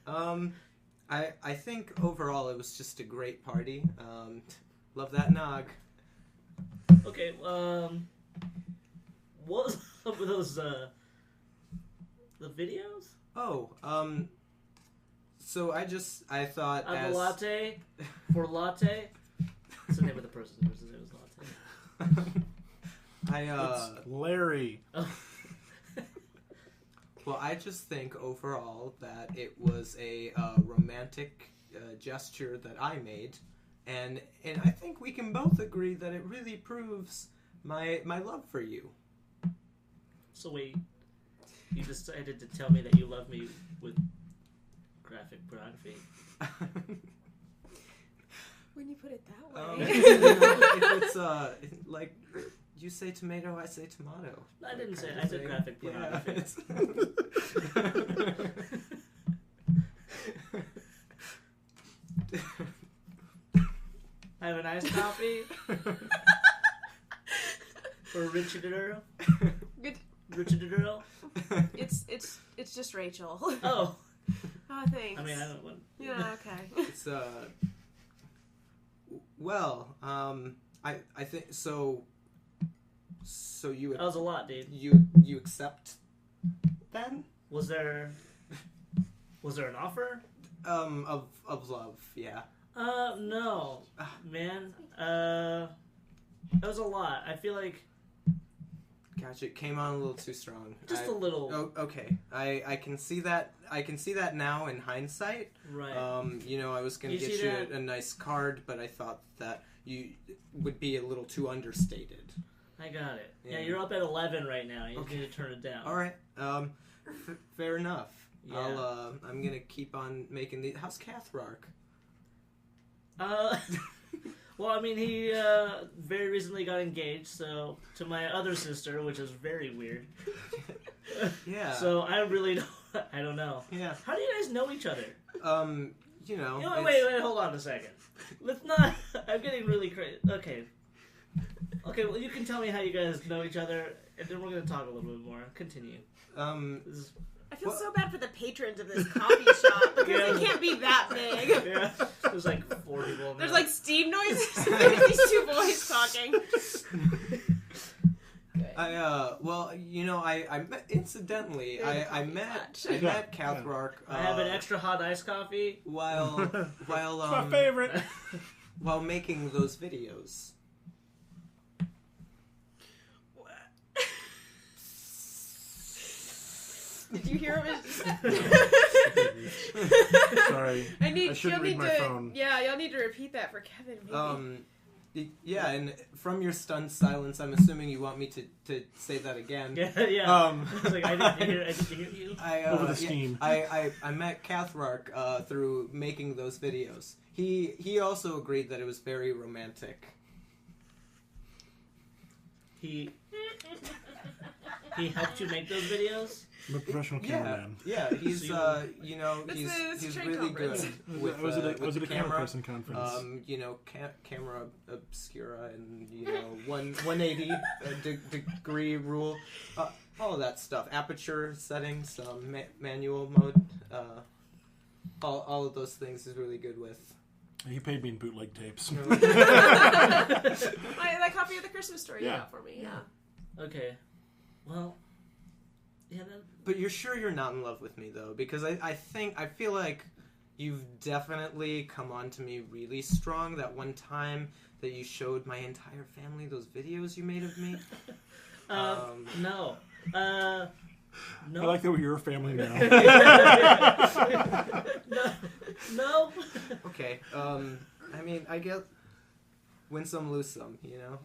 I think overall it was just a great party. Love that nog. Okay, what was up with those, the videos? Oh, so I thought I have as... a latte for latte. What's the name of the person whose name was latte? It's Larry. Oh. Well, I just think overall that it was a romantic gesture that I made, and I think we can both agree that it really proves my love for you. So wait, you decided to tell me that you love me with graphic pornography? When you put it that way. If it's like you say tomato, I say tomato. I didn't say. I said graphic pornography. Yeah, Have a nice coffee. For Richard Earl. Good. Richard Earl. It's just Rachel. Oh. Oh, thanks. I mean, I don't want. Yeah. Okay. It's well, I think so. So you That was a lot, dude. you accept then? Was there Was there an offer? Of love, yeah. No, man. That was a lot. I feel like Gotcha. It came on a little too strong. just a little. Oh, okay. I can see that. I can see that now in hindsight. Right. I was gonna You get see you that? a nice card, but I thought that you would be a little too understated. I got it. Yeah. Yeah, you're up at 11 right now. You Okay. need to turn it down. All right. Fair enough. Yeah. I'm gonna keep on making the. How's Cathrark? Well, I mean, he very recently got engaged, so to my other sister, which is very weird. Yeah. So I really don't know. Yeah. How do you guys know each other? You know. Wait, hold on a second. Let's not. I'm getting really crazy. Okay. Well, you can tell me how you guys know each other, and then we're gonna talk a little bit more. Continue. This is... I feel so bad for the patrons of this coffee shop because it can't be that big. Yeah. There's like 4 people. There's like steam noises. There's these 2 boys talking. I met, incidentally, I met Cathrark. I have an extra hot iced coffee. While It's my favorite. while making those videos. Did you hear him? Sorry. I shouldn't read my phone. Yeah, y'all need to repeat that for Kevin. Maybe. Yeah, and from your stunned silence, I'm assuming you want me to say that again. Yeah. I was like, I didn't hear you. Over the steam. I met Cathrark through making those videos. He also agreed that it was very romantic. He helped you make those videos? I'm a professional cameraman. Yeah, he's So he's trade really conference. good with Was it a camera camera. person conference? Camera obscura and 180 degree rule, all of that stuff. Aperture settings, manual mode, all of those things is really good with. He paid me in bootleg tapes. That copy of the Christmas story you Yeah. got for me. Yeah. Okay. Well, yeah. But you're sure you're not in love with me though, because I feel like you've definitely come on to me really strong. That one time that you showed my entire family those videos you made of me. No. No. I like that we're your family now. No. Okay. I mean, I guess win some, lose some. Yeah,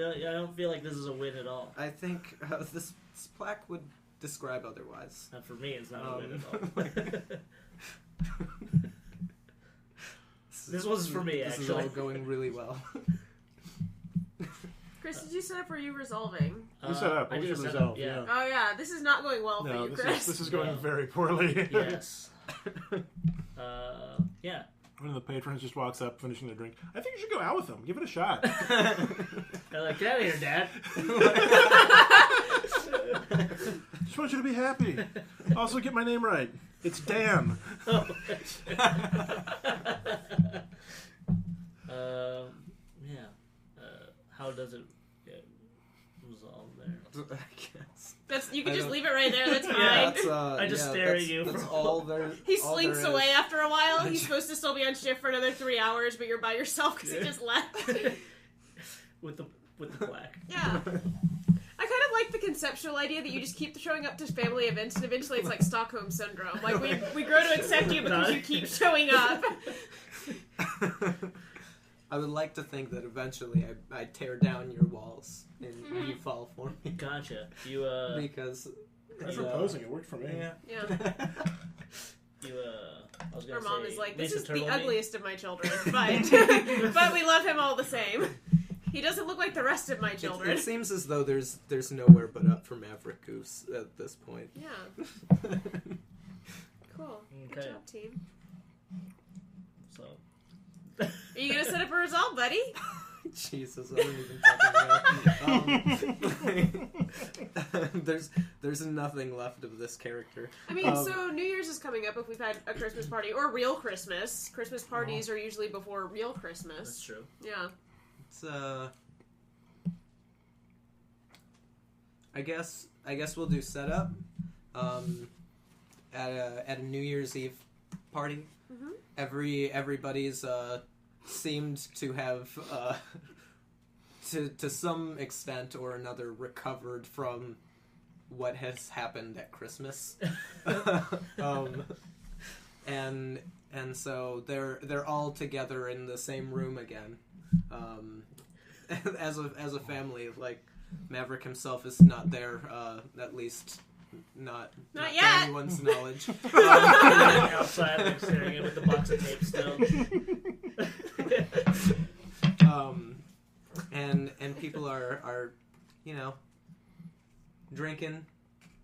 I don't feel like this is a win at all. I think this plaque would describe otherwise. And for me, it's not a win at all. This was for me, This actually. is all going really well. Chris, did you set up or are you resolving? You set up. I We did should set resolve. up, yeah. Oh yeah, this is not going well for No, you, Chris. this is going No. very poorly. Yes. Yeah. One of the patrons just walks up, finishing their drink. I think you should go out with them. Give it a shot. They're like, get out of here, Dad. Just want you to be happy. Also, get my name right. It's Dan. Yeah. How does it get resolved there? I guess. You can just leave it right there. That's fine. Yeah, That's, I just stare at you That's for- all there. He all slinks there away is. after a while. He's supposed to still be on shift for another 3 hours, but you're by yourself because he just left. with the plaque. Yeah. I kind of like the conceptual idea that you just keep showing up to family events and eventually it's like Stockholm Syndrome. Like, we grow to accept you because you keep showing up. I would like to think that eventually I tear down your walls and you fall for me. Gotcha. You Because I'm proposing. It worked for me. yeah. Yeah. I was Her gonna mom say, is like, Lisa this is the Turtle me? ugliest of my children, but but we love him all the same. He doesn't look like the rest of my children. It seems as though there's nowhere but up for Maverick Goose at this point. Yeah. Cool. Good Okay. job, team. So. Are you gonna set up a resolve, buddy? Jesus, I don't even fucking know. There's nothing left of this character. I mean, so New Year's is coming up if we've had a Christmas party or real Christmas. Christmas parties are usually before real Christmas. That's true. Yeah. It's I guess we'll do setup. at a New Year's Eve party. Everybody's seemed to have to some extent or another recovered from what has happened at Christmas. And so they're all together in the same room again, as a family. Like Maverick himself is not there, at least not yet. to anyone's knowledge. Outside, like staring at with the box of tape still. And people are drinking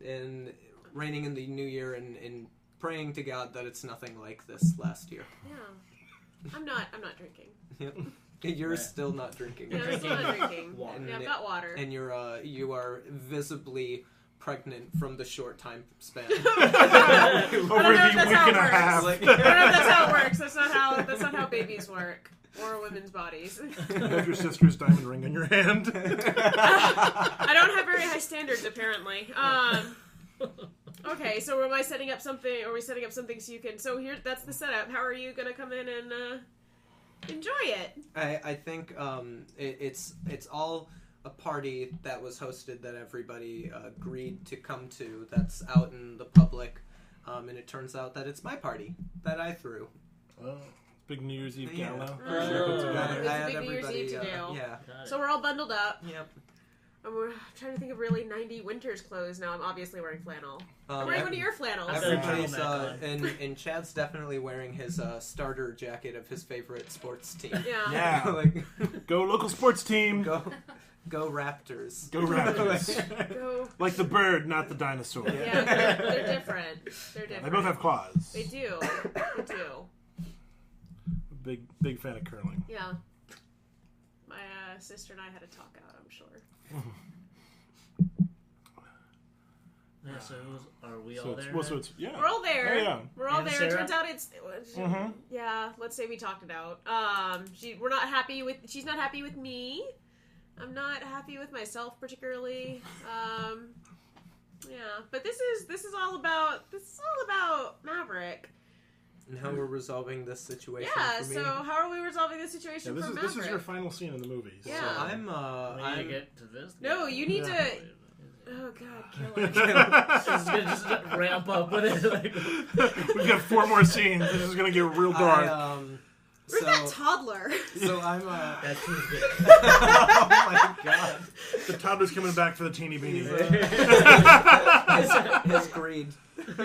and reigning in the new year and praying to God that it's nothing like this last year. Yeah. I'm not drinking. Yep. You're still not drinking. Yeah, I'm still not drinking. Water. Yeah, I've got water. And you are visibly pregnant from the short time span. Over the week and a half. I don't know if that's how it works. That's not how babies work. Or women's bodies. You have your sister's diamond ring in your hand. I don't have very high standards, apparently. Okay, so are we setting up something so you can... So here, that's the setup. How are you going to come in and enjoy it? I think it's all a party that was hosted that everybody agreed to come to, that's out in the public. And it turns out that it's my party that I threw. Oh. Big New Year's Eve Yeah. gala. It's I a had big New Year's Eve to do. Yeah. So we're all bundled up. Yep. And we're trying to think of really 90 winter's clothes now. I'm obviously wearing flannel. I'm wearing one of your flannels. Everybody's and Chad's definitely wearing his starter jacket of his favorite sports team. Yeah. Like, Go local sports team. go Raptors. Go Raptors. Go. Like the bird, not the dinosaur. Yeah, they're different. They're different. They both have claws. They do. They do. Big fan of curling. Yeah. My sister and I had a talk out, I'm sure. Yeah, so are we So all it's, there? well, so it's, yeah. We're all there. Oh, yeah. We're all And there. Sarah? Turns out it's yeah. Let's say we talked it out. She's not happy with me. I'm not happy with myself particularly. Yeah, but this is all about Maverick. And how we're resolving this situation Yeah. for me. So how are we resolving this situation Yeah, for Maverick? this is your final scene in the movie. So. Yeah. So We need to I'm get to this. No, you need Yeah. to. Oh God, kill it. It's gonna just ramp up with it. Like, We've got 4 more scenes. This is going to get real dark. Where's that toddler? So I'm that's too good. oh my god. The toddler's coming back for the teeny beanie. His greed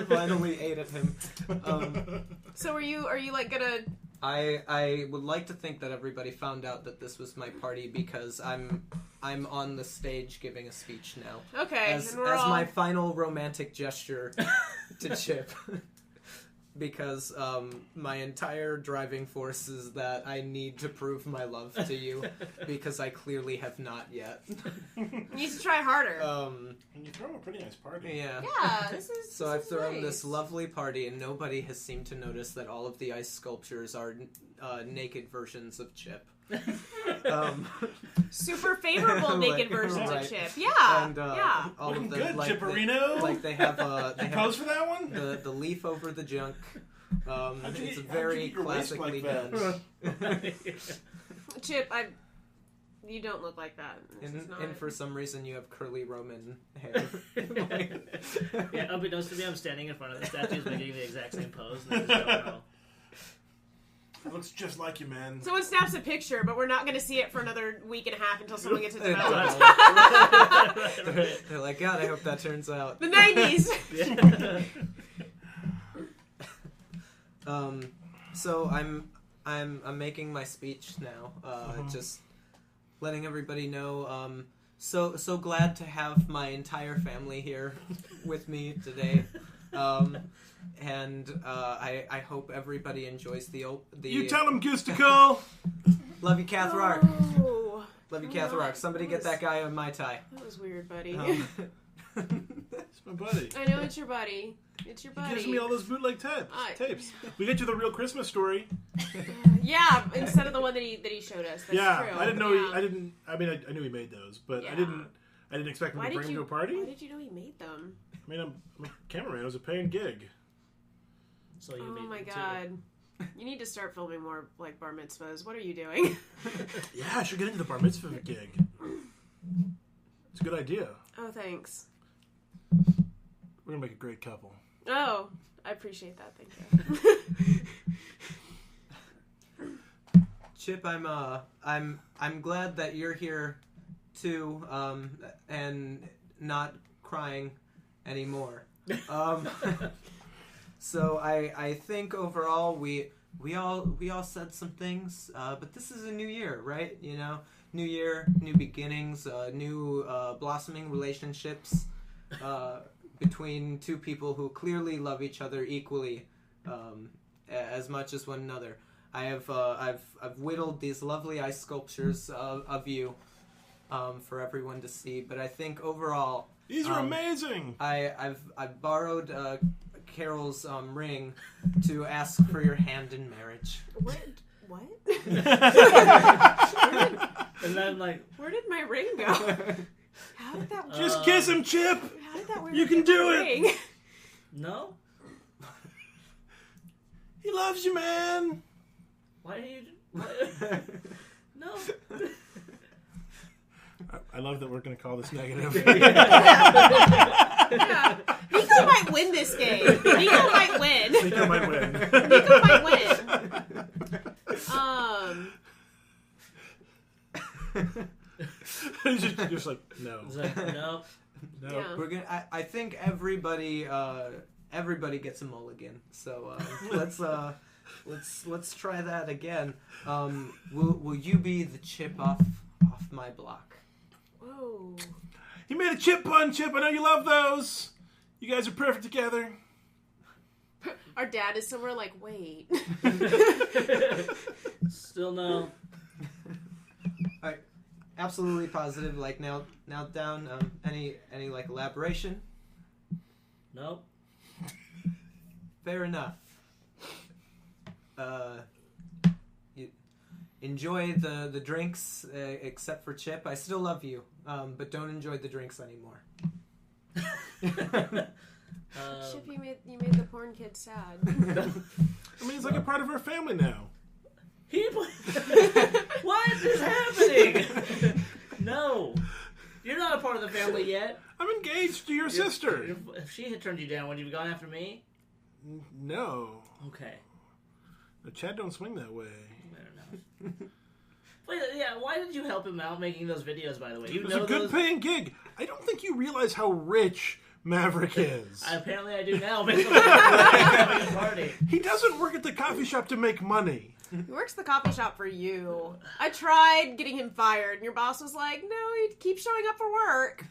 finally ate at him. So are you like gonna? I would like to think that everybody found out that this was my party because I'm on the stage giving a speech now. Okay, As and we're all... my final romantic gesture to Chip. Because my entire driving force is that I need to prove my love to you because I clearly have not yet. You need to try harder. And you throw a pretty nice party. Yeah. Yeah, this is. So this I've is thrown nice. this lovely party, and nobody has seemed to notice that all of the ice sculptures are naked versions of Chip. Super favorable naked versions right. of Chip. Yeah, And yeah. all of them, Good, like Chipperino. they have You pose for that one? the leaf over the junk. How'd you It's get- very how'd you get your waist classically like that? done. Chip, you don't look like that. This is not... And for some reason, you have curly Roman hair. Yeah, unbeknownst to me, I'm standing in front of the statues making the exact same pose, and I just don't know. It looks just like you, man. Someone snaps a picture, but we're not going to see it for another week and a half until someone gets it Right. developed. They're like, God, I hope that turns out. The 90s. So I'm making my speech now. Just letting everybody know. So glad to have my entire family here with me today. And I hope everybody enjoys the. You tell him, Gisticle! Love you, Kath Rock. Oh, Love you, Kath Rock. Somebody get that guy on my tie. that was weird, buddy. It's my buddy. I know it's your buddy. It's your He buddy. gives me all those bootleg tapes. We get you the real Christmas story. Yeah, instead of the one that he showed us. That's yeah, true. I didn't know. Yeah. I knew he made those, but Yeah. I didn't expect him to bring them to a party. Why did you know he made them? I mean, I'm a cameraman. It was a paying gig. So you Oh meet my them, too. god. You need to start filming more like bar mitzvahs. What are you doing? Yeah, I should get into the bar mitzvah gig. It's a good idea. Oh, thanks. We're gonna make a great couple. Oh, I appreciate that. Thank you. Chip, I'm glad that you're here too, and not crying anymore. So I think overall we all said some things, but this is a new year, right? You know, new year, new beginnings, new blossoming relationships between two people who clearly love each other equally, as much as one another. I've whittled these lovely ice sculptures of you for everyone to see, but I think overall These are amazing. I've borrowed Carol's ring to ask for your hand in marriage. What? And then, like... Where did my ring go? How did that work? Just kiss him, Chip. How did that work? You can do it. Ring? No? He loves you, man. Why are you... No. I love that we're going to call this negative. Yeah. Nico might win this game. Nico might win. Nico might win. Nico might win. just like, no. It's like, no. No. Yeah. We're gonna. I think everybody gets a mulligan. So let's try that again. Will you be the chip off my block? Whoa. He made a chip pun, Chip. I know you love those. You guys are perfect together. Our dad is somewhere like, wait. Still no. Alright, absolutely positive. Like now down. Any like elaboration? Nope. Fair enough. You enjoy the drinks, except for Chip. I still love you, but don't enjoy the drinks anymore. Chip, you made the porn kid sad. I mean, he's like a part of our family now. What is happening? No. You're not a part of the family yet. I'm engaged to your sister. If she had turned you down, would you have gone after me? No. Okay. The Chad don't swing that way. Fair enough. But yeah, why did you help him out making those videos, by the way? You It was know a good paying gig. I don't think you realize how rich Maverick is. Apparently I do now, based on the party. He doesn't work at the coffee shop to make money. He works the coffee shop for you. I tried getting him fired, and your boss was like, no, he keeps showing up for work.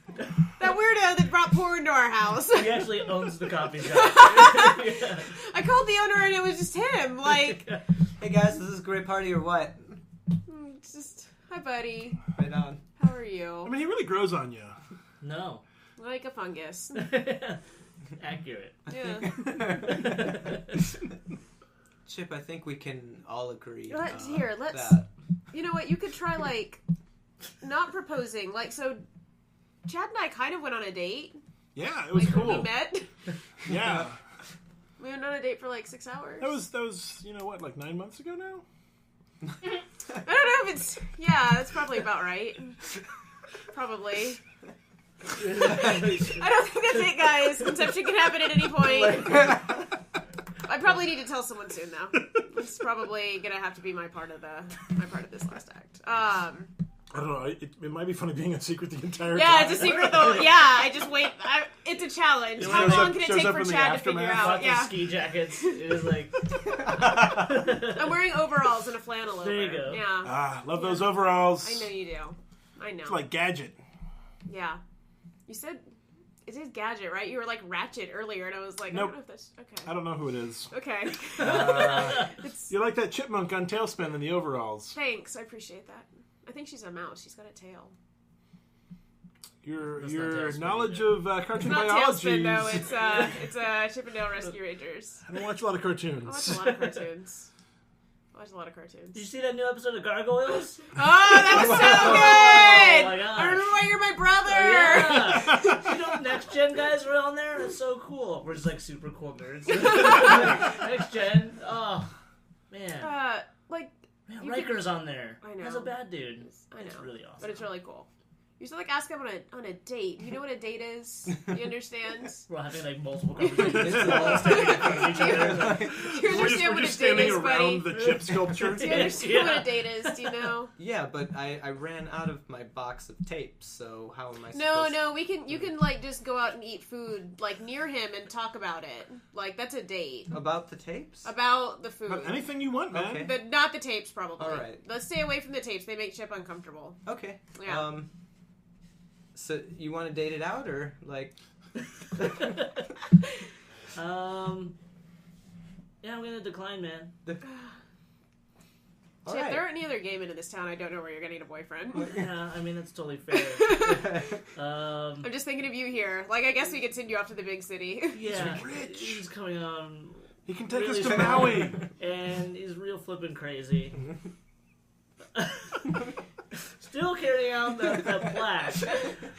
That weirdo that brought porn to our house. He actually owns the coffee shop. Yeah. I called the owner, and it was just him. Like, Hey guys, is this a great party or what? it's just, hi, buddy. Right on. How are you? I mean, he really grows on you. No. Like a fungus. Accurate. Yeah. Chip, I think we can all agree. Let's that. You know what? You could try, like, not proposing. Like, so, Chad and I kind of went on a date. Yeah, it was Like, when we cool. met. Yeah. We went on a date for, like, 6 hours. That was, you know what, like 9 months ago now? I don't know if it's... Yeah, that's probably about right. Probably. I don't think that's it, guys. Conception can happen at any point. I probably need to tell someone soon, though. It's probably gonna have to be my part of this last act. I don't know. It might be funny being in secret the entire time. Yeah, it's a secret though. Yeah, I just wait. It's a challenge. How long can it take for Chad to figure out? Lots of Yeah, ski jackets. It is like... I'm wearing overalls and a flannel over. There you go. Yeah, Ah, love those overalls. I know you do. I know. It's like Gadget. Yeah, you said it is Gadget, right? You were like Ratchet earlier, and I was like, Nope. I don't know if that's okay. I don't know who it is. Okay. It's, You're like that chipmunk on Tailspin in the overalls. thanks, I appreciate that. I think she's a mouse. She's got a tail. Your That's not Tailspin knowledge either. of cartoon It's not biology. Tailspin though. It's Chippendale Rescue Rangers. I don't watch a lot of cartoons. I watch a lot of cartoons. I watch a lot of cartoons. Did you see that new episode of Gargoyles? Oh, that was so good! Oh my gosh. I remember why you're my brother! Yeah. You know, next gen guys were on there. It's so cool. We're just like super cool nerds. Next gen. Oh man. Man, Riker's on there. I know. As a bad dude. I know. It's really awesome. But it's really cool. You should ask him on a date. You know what a date is? You understand? We're having multiple conversations. all standing in front of each other. Do you We're understand what just a date standing is, around buddy? the chip sculpture. Do you understand what a date is? Do you know? Yeah, but I ran out of my box of tapes, so how am I supposed No, you can just go out and eat food near him and talk about it. That's a date. About the tapes? About the food. But anything you want, man. Okay. Not the tapes, probably. All right. Let's stay away from the tapes. They make Chip uncomfortable. Okay. Yeah. So you want to date it out, or Yeah, I'm gonna decline, man. Chip, Alright. there aren't any other gay men in this town. I don't know where you're gonna need a boyfriend. Yeah, I mean that's totally fair. I'm just thinking of you here. I guess we could send you off to the big city. Yeah, He's rich. he's coming on, He can take really us to strong, Maui. and he's real flippin' crazy. Still carrying out the plaque.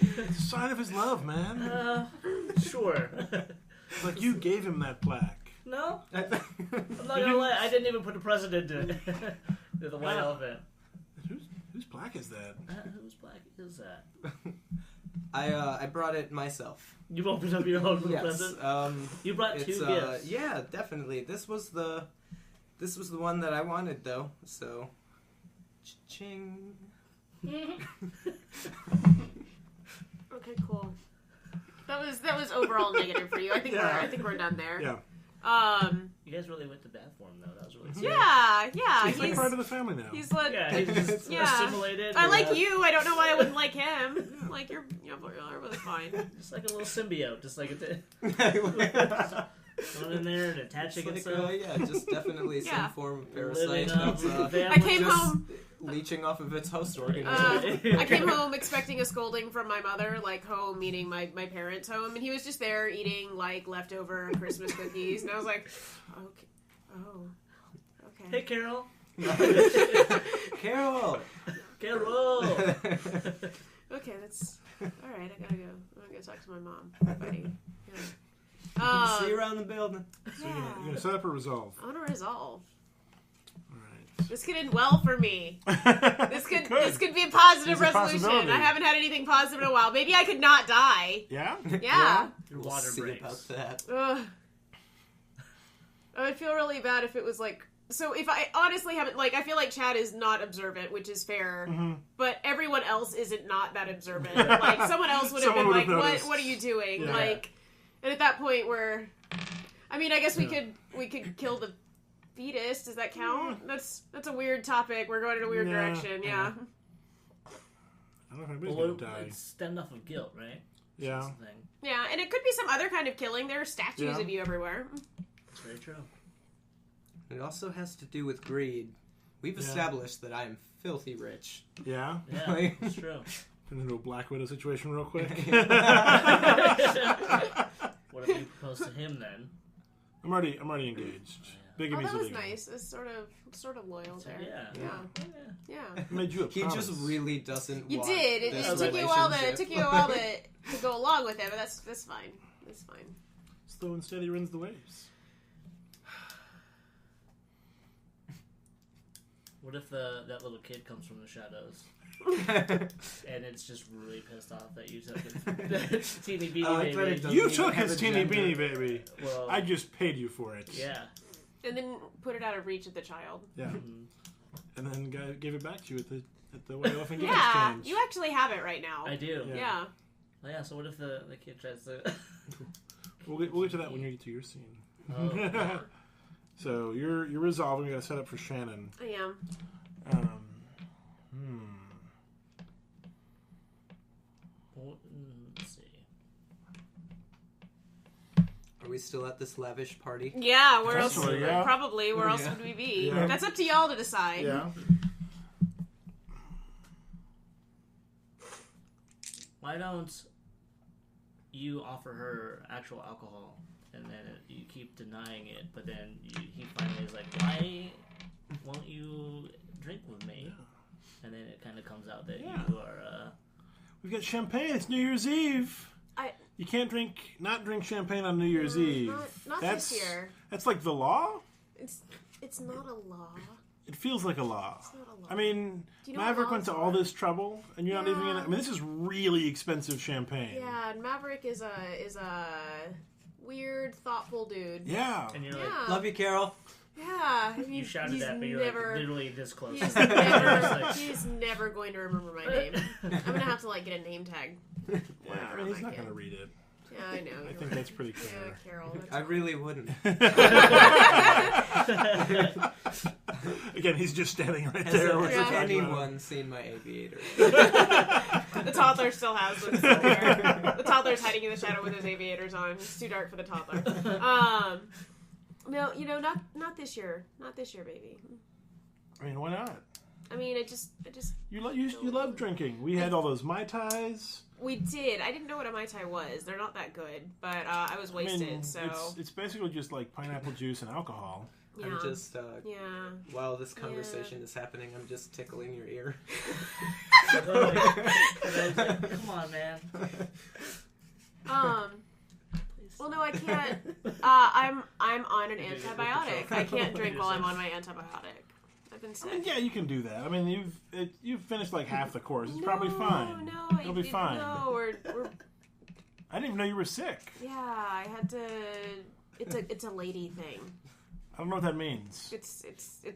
It's a sign of his love, man. Sure. You gave him that plaque. No, I'm not gonna lie. I didn't even put a precedent to it. To the white elephant. Whose plaque is that? Whose plaque is that? I brought it myself. You opened up your own Yes. present. You brought two gifts. Yeah, definitely. This was the one that I wanted, though. So, ching. Okay, cool. That was overall negative for you. I think we're done there. Yeah. You guys really went to bat for him, though. That was really sweet. Yeah. He's part of the family now. He's Yeah, he's just assimilated. I like you. I don't know why I wouldn't like him. You're really fine. Just like a little symbiote, just like going in there and attaching itself. Yeah, just definitely some form of parasite. Living up That's, I came home. leeching off of its host organism. I came home expecting a scolding from my mother, home, meaning my parents' home, and he was just there eating leftover Christmas cookies, and I was like, okay. Hey, Carol. Carol. Okay, that's all right. I gotta go. I'm gonna go talk to my mom, buddy. Yeah. See you around the building. So you're gonna set up or resolve? I want to resolve. All right. This could end well for me. This could be a positive There's a resolution. possibility. I haven't had anything positive in a while. Maybe I could not die. Yeah? Yeah. Your We'll water see breaks. about that. Ugh. I would feel really bad if it was so if I honestly haven't, I feel like Chad is not observant, which is fair, but everyone else isn't not that observant. Someone else would have Someone been would have what noticed. are you doing? Yeah. And at that point I guess we could kill the fetus. Does that count? That's a weird topic. We're going in a weird direction. Yeah. I don't know if anybody's Well, gonna die. it's stemmed off of guilt, right? Yeah. That's the thing. Yeah, and it could be some other kind of killing. There are statues Yeah. of you everywhere. It's very true. It also has to do with greed. We've established that I am filthy rich. Yeah? Yeah, it's true. Turn into a Black Widow situation real quick. What if you propose to him then? I'm already engaged. Big Oh, and that was illegal. nice. It's sort of loyal there. Yeah. Yeah. I made you a He promise. just really doesn't You want did. It this took you a while relationship. to go along with it, but that's fine. That's fine. Slow and steady runs the waves. What if that little kid comes from the shadows and it's just really pissed off that you took his teeny beanie baby? Doesn't You even took have his a teeny gender. beanie baby. Well, I just paid you for it. yeah. And then put it out of reach of the child. Yeah. Mhm. And then gave it back to you at the White Elephant Gift Yeah, Exchange. you actually have it right now. I do. Yeah. Yeah. Oh, yeah. So what if the kid tries to? We'll get to that when you get to your scene. Oh. So you're resolving. We got to set up for Shannon. I am. Well, let's see. Are we still at this lavish party? Yeah, where else? Potentially, yeah. Probably. Where else Yeah. would we be? Yeah. That's up to y'all to decide. Yeah. Why don't you offer her actual alcohol, and then you keep denying it, but then he finally is like, why won't you drink with me? And then it kind of comes out that Yeah. you are. We've got champagne. It's New Year's Eve. You can't not drink champagne on New Year's Eve. Not this year. That's like the law? It's not a law. It feels like a law. It's not a law. I mean, Do you know Maverick what went to laws all are? this trouble, and you're not even gonna... I mean, this is really expensive champagne. Yeah, and Maverick is a weird, thoughtful dude. Yeah. And you're Yeah. Love you, Carol. Yeah. you shouted that, but you're never, like literally this close. He's never going to remember my name. I'm gonna have to like get a name tag. Yeah, I mean, on he's my not kid. going to read it. Yeah, I know. I you're think right. that's pretty Yeah, clear. Carol. I really wouldn't. Again, he's just standing right Has, there. What Yeah. you're has talking about. anyone seen my aviator? The toddler still has them somewhere. The toddler's hiding in the shadow with his aviators on. It's too dark for the toddler. No, not this year. Not this year, baby. I mean, why not? I mean, I just. You love drinking. We had all those Mai Tais. We did. I didn't know what a Mai Tai was. They're not that good, but I was wasted, I mean, so. it's basically just like pineapple juice and alcohol. Yeah. I'm just, Yeah. while this conversation is happening, I'm just tickling your ear. Come on, man. Well, no, I can't. I'm on an antibiotic. I can't drink while I'm on my antibiotic. I've been I sick. mean, yeah, you can do that. I mean, you've finished like half the course. It's probably fine. No, It'll be fine. No, we're I didn't even know you were sick. yeah. I had to. It's a lady thing. I don't know what that means. It's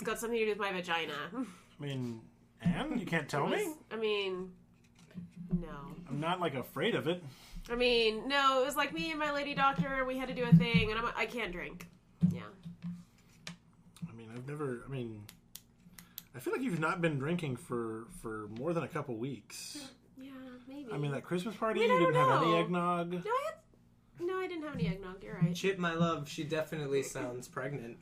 got something to do with my vagina. I mean, Anne, you can't tell me? I mean, no. I'm not like afraid of it. I mean, no. It was like me and my lady doctor. We had to do a thing, and I can't drink. Yeah. I mean, I feel like you've not been drinking for more than a couple weeks. Yeah, maybe. I mean, that Christmas party, I mean, you I didn't don't have any know. eggnog. No, I didn't have any eggnog. You're right. Chip, my love, she definitely sounds pregnant.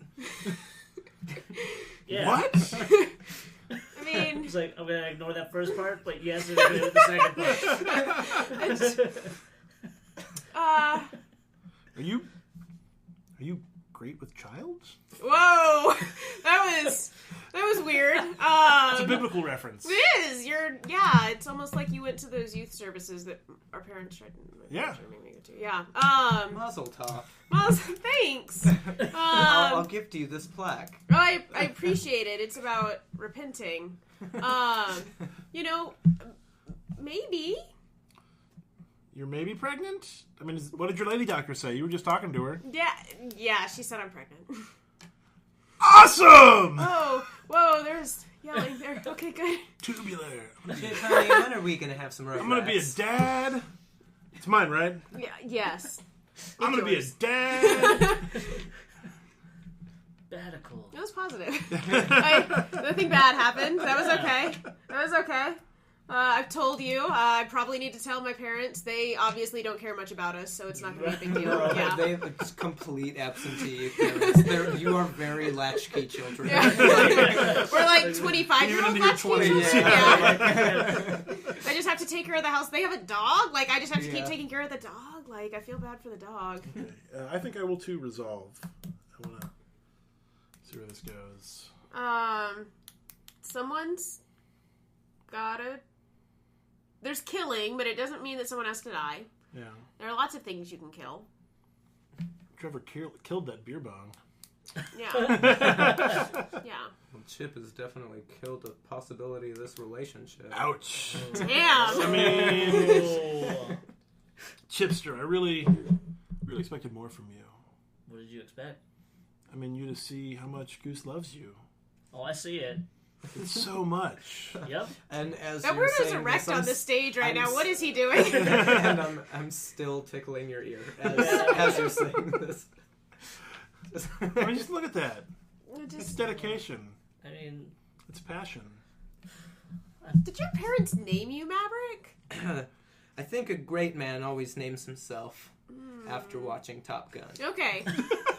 Yeah. What? I mean, It's like, I'm going to ignore that first part, but yes, I'm going to do the second part. Are you great with child? whoa, that was weird. It's a biblical reference. It is. It's almost like you went to those youth services that our parents tried to make me go to. Yeah. Mazel tov. Well, thanks. I'll gift you this plaque. I appreciate it. It's about repenting. Maybe. You're maybe pregnant? I mean, what did your lady doctor say? You were just talking to her. Yeah, she said I'm pregnant. Awesome! Oh, whoa, there's yelling there. Okay, good. Tubular. Chip, honey, when are we gonna have some road I'm gonna be a dad. It's mine, right? Yeah, yes. I'm gonna be a yours. dad. Sabbatical. It was positive. Nothing bad happened. That was okay. I've told you. I probably need to tell my parents. They obviously don't care much about us, so it's not going to be a big deal. Yeah. They have complete absentee parents. You are very latchkey children. Yeah. We're like 25-year-old latchkey children. Yeah. I just have to take care of the house. They have a dog. Like, I just have to keep taking care of the dog. Like, I feel bad for the dog. Okay. I think I will too resolve. I want to see where this goes. Someone's gotta... There's killing, but it doesn't mean that someone has to die. Yeah. There are lots of things you can kill. Trevor killed that beer bong. Yeah. Yeah. Well, Chip has definitely killed the possibility of this relationship. Ouch. Damn. I mean, Chipster, I really expected more from you. What did you expect? I mean, you to see how much Goose loves you. Oh, I see it. It's so much. Yep. And as That you're word is saying erect this, on the stage right now. What is he doing? and I'm still tickling your ear as you're saying this. I mean, just look at that. It's Just, dedication. I mean, It's passion. did your parents name you Maverick? I think a great man always names himself after watching Top Gun. Okay.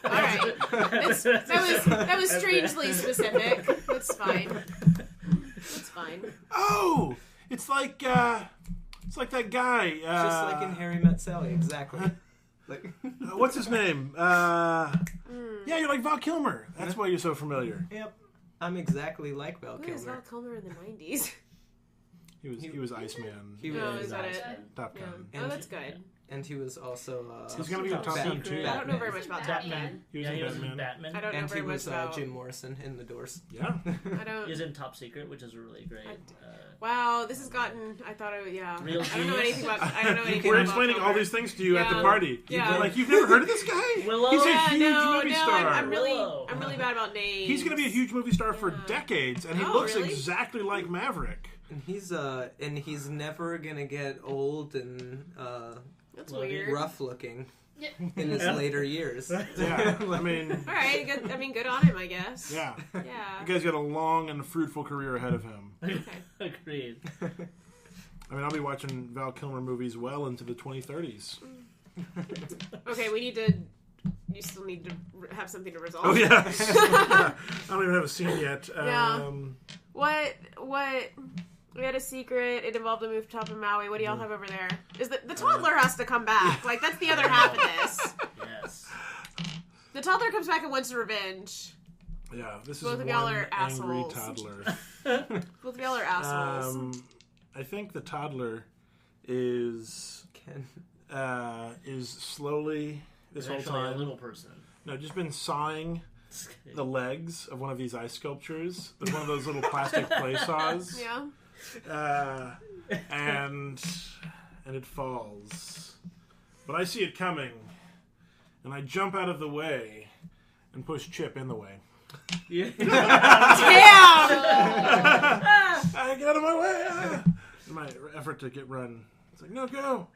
All right. That was strangely specific. That's fine. That's fine. Oh, it's like that guy. Just like in Harry Met Sally, exactly. Like, What's his name? Yeah, you're like Val Kilmer. That's why you're so familiar. yep. I'm exactly like Val Who was Val Kilmer. Kilmer in the 90s? He was Iceman. He Oh, was is that it? Top Yeah. Gun. Oh, that's good. And he was also He's gonna be in Top Gun too. I don't know very much about Batman. He was Yeah, in he was in Batman. Batman. I don't know and very he much was about. Jim Morrison in The Doors. Yeah. I don't. He's in Top Secret, which is really great. Wow, this has gotten. I thought it. Yeah. Real I don't know genius. anything about. I don't know anything We're about explaining all Kilmer. these things to you at the Yeah. party. Yeah. We're like, you've never heard of this guy? Willow? He's a Yeah, huge movie star. I'm really Willow. bad about names. He's going to be a huge movie star for Yeah. decades, and he Oh, looks really? exactly like Maverick. And he's never gonna get old and That's Loaded. weird. rough looking Yeah. in his Yeah. later years. Yeah, I mean, All right, good. I mean, good on him, I guess. yeah. Yeah. The guy's got a long and fruitful career ahead of him. Okay. Agreed. I mean, I'll be watching Val Kilmer movies well into the 2030s. Okay, we need to. You still need to have something to resolve. Oh, yeah. I don't even have a scene yet. Yeah. What? We had a secret. It involved a move top of Maui. What do y'all have over there? Is the toddler has to come back? Like that's the other half of this. Yes. The toddler comes back and wants revenge. Yeah, this Both is of one y'all are angry assholes. toddler. Both of y'all are assholes. I think the toddler is slowly this He's whole actually a time. little person. No, just been sawing the legs of one of these ice sculptures with one of those little plastic play saws. Yeah. And it falls. But I see it coming, and I jump out of the way and push Chip in the way. Yeah. Damn. I get out of my way! In my effort to get run. It's like, no, go!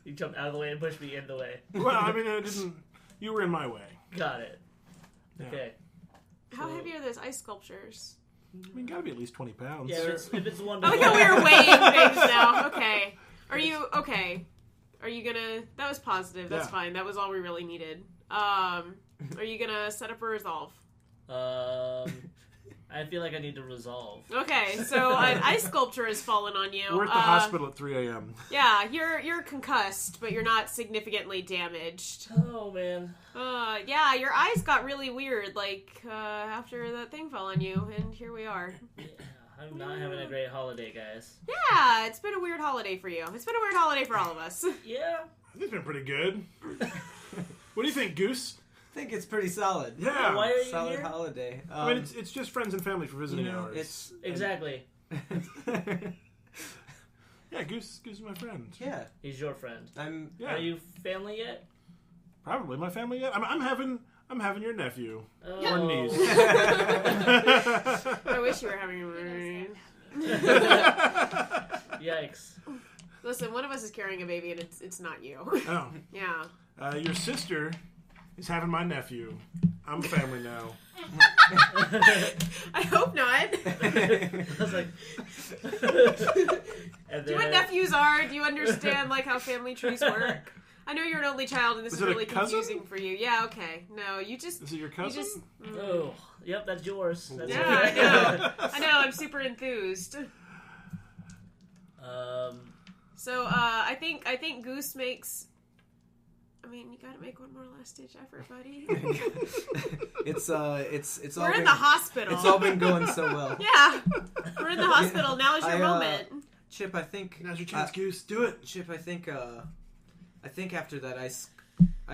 You jumped out of the way and pushed me in the way. Well, I mean, I didn't. You were in my way. Got it. Yeah. Okay. How heavy are those ice sculptures? I mean, gotta be at least 20 pounds. Yeah, if it's one. I like how we were weighing things now. Okay. Are you okay? Are you gonna? That was positive. That's Yeah. fine. That was all we really needed. Are you gonna set up a resolve? I feel like I need to resolve. Okay, so an ice sculpture has fallen on you. We're at the hospital at 3 a.m. Yeah, you're concussed, but you're not significantly damaged. Oh man. Yeah, your eyes got really weird, like after that thing fell on you, and here we are. Yeah, I'm not having a great holiday, guys. Yeah, it's been a weird holiday for you. It's been a weird holiday for all of us. Yeah. It's been pretty good. What do you think, Goose? I think it's pretty solid. Yeah. Why are you Solid here? holiday. I mean, it's just friends and family for visiting hours. it's Exactly. Yeah, Goose is my friend. yeah. He's your friend. Yeah. Are you family yet? Probably my family yet. I'm having your nephew Oh. or niece. I wish you were having a Yikes. Listen, one of us is carrying a baby, and it's not you. Oh, Yeah. your sister is having my nephew. I'm family now. I hope not. I was like. And Do you know what nephews are? Do you understand like how family trees work? I know you're an only child, and this is it a really cousin? confusing for you. Yeah, okay. No, you just. Is it your cousin? just- Oh, yep, that's yours. That's Yeah, I know. I know. I'm super enthused. So I think Goose makes. I mean, you gotta make one more last ditch effort, buddy. It's all We're been, in the hospital. It's all been going so well. Yeah, we're in the hospital. Now is your I, moment. Chip, I think Now's your chance, Goose. Do it. Chip, I think after that ice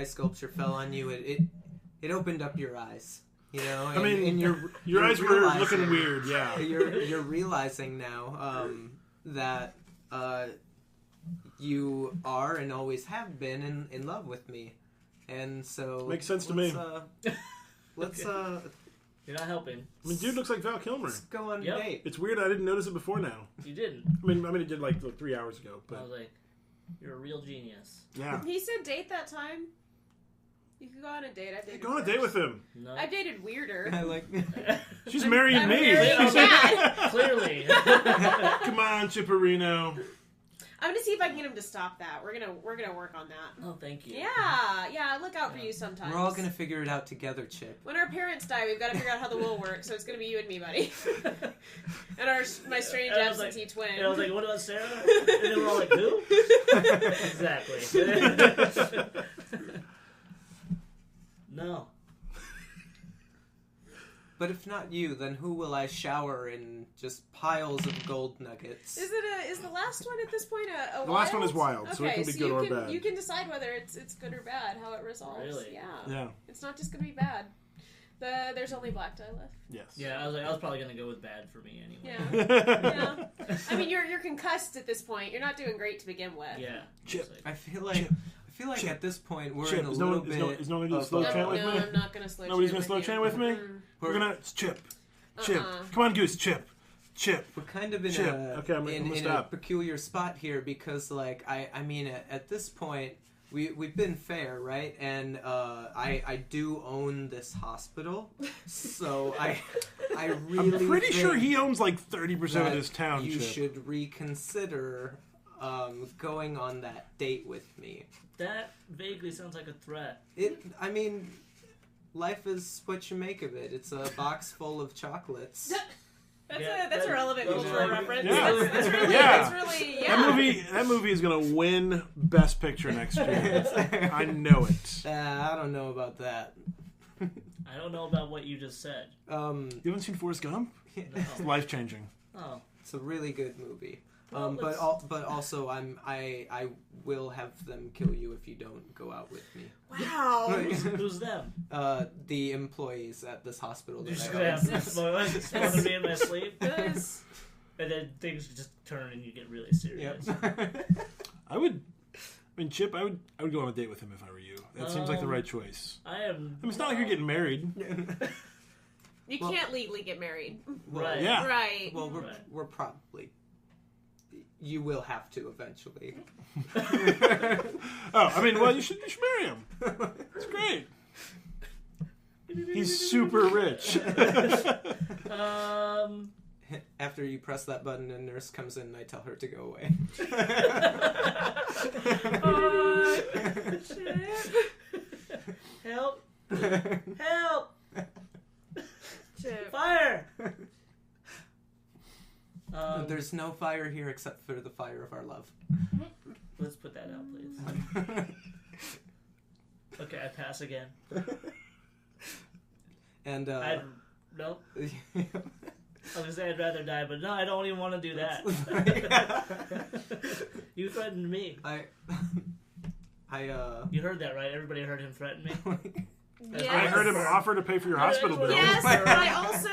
sculpture fell on you, it opened up your eyes. You know, I mean, and your you're eyes were realizing- looking weird. Yeah. You're realizing now that you are and always have been in love with me, and so Makes sense to me. Let's You're not helping. I mean, dude looks like Val Kilmer. let's go on Yep. a date. It's weird. I didn't notice it before now. You didn't. I mean, it did like 3 hours ago. I was But like, you're a real genius. yeah, He said date that time. You could go on a date. I've dated go on a date with him. No. I've dated weirder. I like. She's marrying I'm me. marrying Dad. Clearly. Come on, Chipperino. I'm gonna see if I can get him to stop that. We're gonna work on that. Oh, thank you. Yeah, I look out for you sometimes. We're all gonna figure it out together, Chip. When our parents die, we've got to figure out how the will works. So it's gonna be you and me, buddy, and my strange And I was absentee twin. And I was like, what about Sarah? And then we're all like, who? Exactly. No. But if not you, then who will I shower in just piles of gold nuggets? Is the last one at this point a wild? The last one is wild, so it can be good or bad. You can decide whether it's good or bad, how it resolves. Really? Yeah. It's not just going to be bad. There's only black die left. Yes. Yeah, I was probably going to go with bad for me anyway. Yeah. I mean, you're concussed at this point. You're not doing great to begin with. Yeah. Chip. I feel like Chip. at this point we're Chip. in a little bit. Is no one going to slow chain with me? No, I'm not going to slow chain. Nobody's going to slow chain with me? Mm. We're going to... Chip. Come on, Goose. Chip. We're kind of in I'm in a peculiar spot here because, like, I mean, at this point, we've been fair, right? And I do own this hospital, so I really I'm pretty sure he owns like 30% of this township. You should reconsider going on that date with me. That vaguely sounds like a threat. I mean, life is what you make of it. It's a box full of chocolates. That's a relevant cultural reference. Yeah. That's really. That movie is going to win Best Picture next year. I know it. I don't know about that. I don't know about what you just said. You haven't seen Forrest Gump? No. It's life-changing. Oh. It's a really good movie. Well, but also I will have them kill you if you don't go out with me. Wow. Who's them? The employees at this hospital. You're just That gonna have smother me in my sleep, and then things just turn and you get really serious. Chip, I would go on a date with him if I were you. That seems like the right choice. It's not like you're getting married. You can't legally get married. Right. Yeah. Right. Well, we're probably. You will have to eventually. You should marry him. It's great. He's super rich. After you press that button, a nurse comes in and I tell her to go away. Help! Help! Chip. Fire! There's no fire here except for the fire of our love. Let's put that out, please. Okay, I pass again. And no. I was gonna say I'd rather die, but no, I don't even want to do that. You threatened me. You heard that, right? Everybody heard him threaten me. Yes. I heard him offer to pay for your hospital bill. Yes, but I also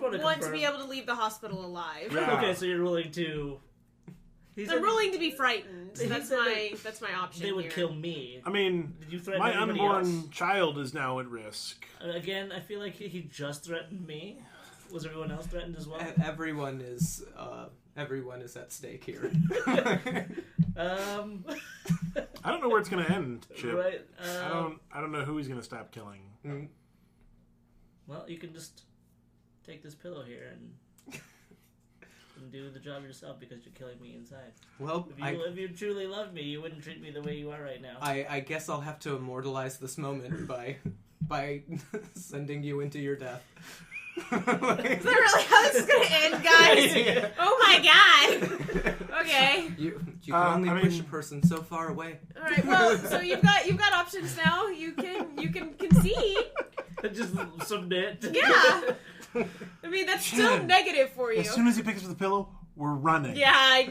want to confirm. be able to leave the hospital alive. Yeah. Okay, so you're willing to... I'm willing to be frightened. That's my option. They would here. kill me. I mean, Did you threaten my anybody unborn else? child is now at risk. Again, I feel like he just threatened me. Was everyone else threatened as well? Everyone is at stake here. I don't know where it's going to end, Chip. Right. I don't know who he's going to stop killing. Mm. Well, you can just take this pillow here and do the job yourself because you're killing me inside. Well, if you truly loved me, you wouldn't treat me the way you are right now. I guess I'll have to immortalize this moment by sending you into your death. Is that really how this is going to end, guys? Yeah. Oh my god! Okay. You can only push a person so far away. All right. Well, so you've got options now. You can concede. Just submit. Yeah. I mean, that's still negative for you. As soon as he picks up the pillow, we're running. Yeah. I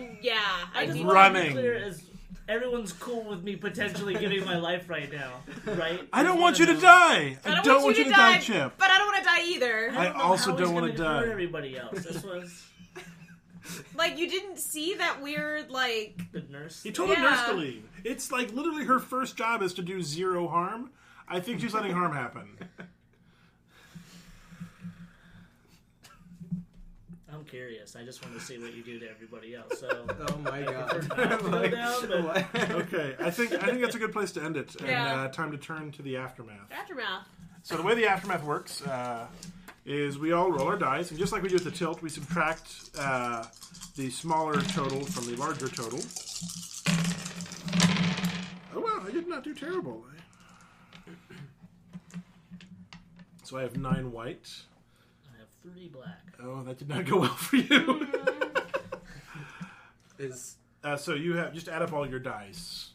just need want to be clear as everyone's cool with me potentially giving my life right now, right? I don't want you to die. I don't want you to die, Chip. But I don't want to die either. I also don't want to die. Hurt everybody else. This was like you didn't see that weird like the nurse. He told the nurse to leave. It's like literally her first job is to do zero harm. I think she's letting harm happen. I'm curious. I just want to see what you do to everybody else. So, oh my god! Okay, I think that's a good place to end it. And time to turn to the aftermath. Aftermath. So the way the aftermath works is we all roll our dice, and just like we do at the tilt, we subtract the smaller total from the larger total. Oh wow, I did not do terrible. So I have 9 white. I have 3 black. Oh, that did not go well for you. So you have just add up all your dice.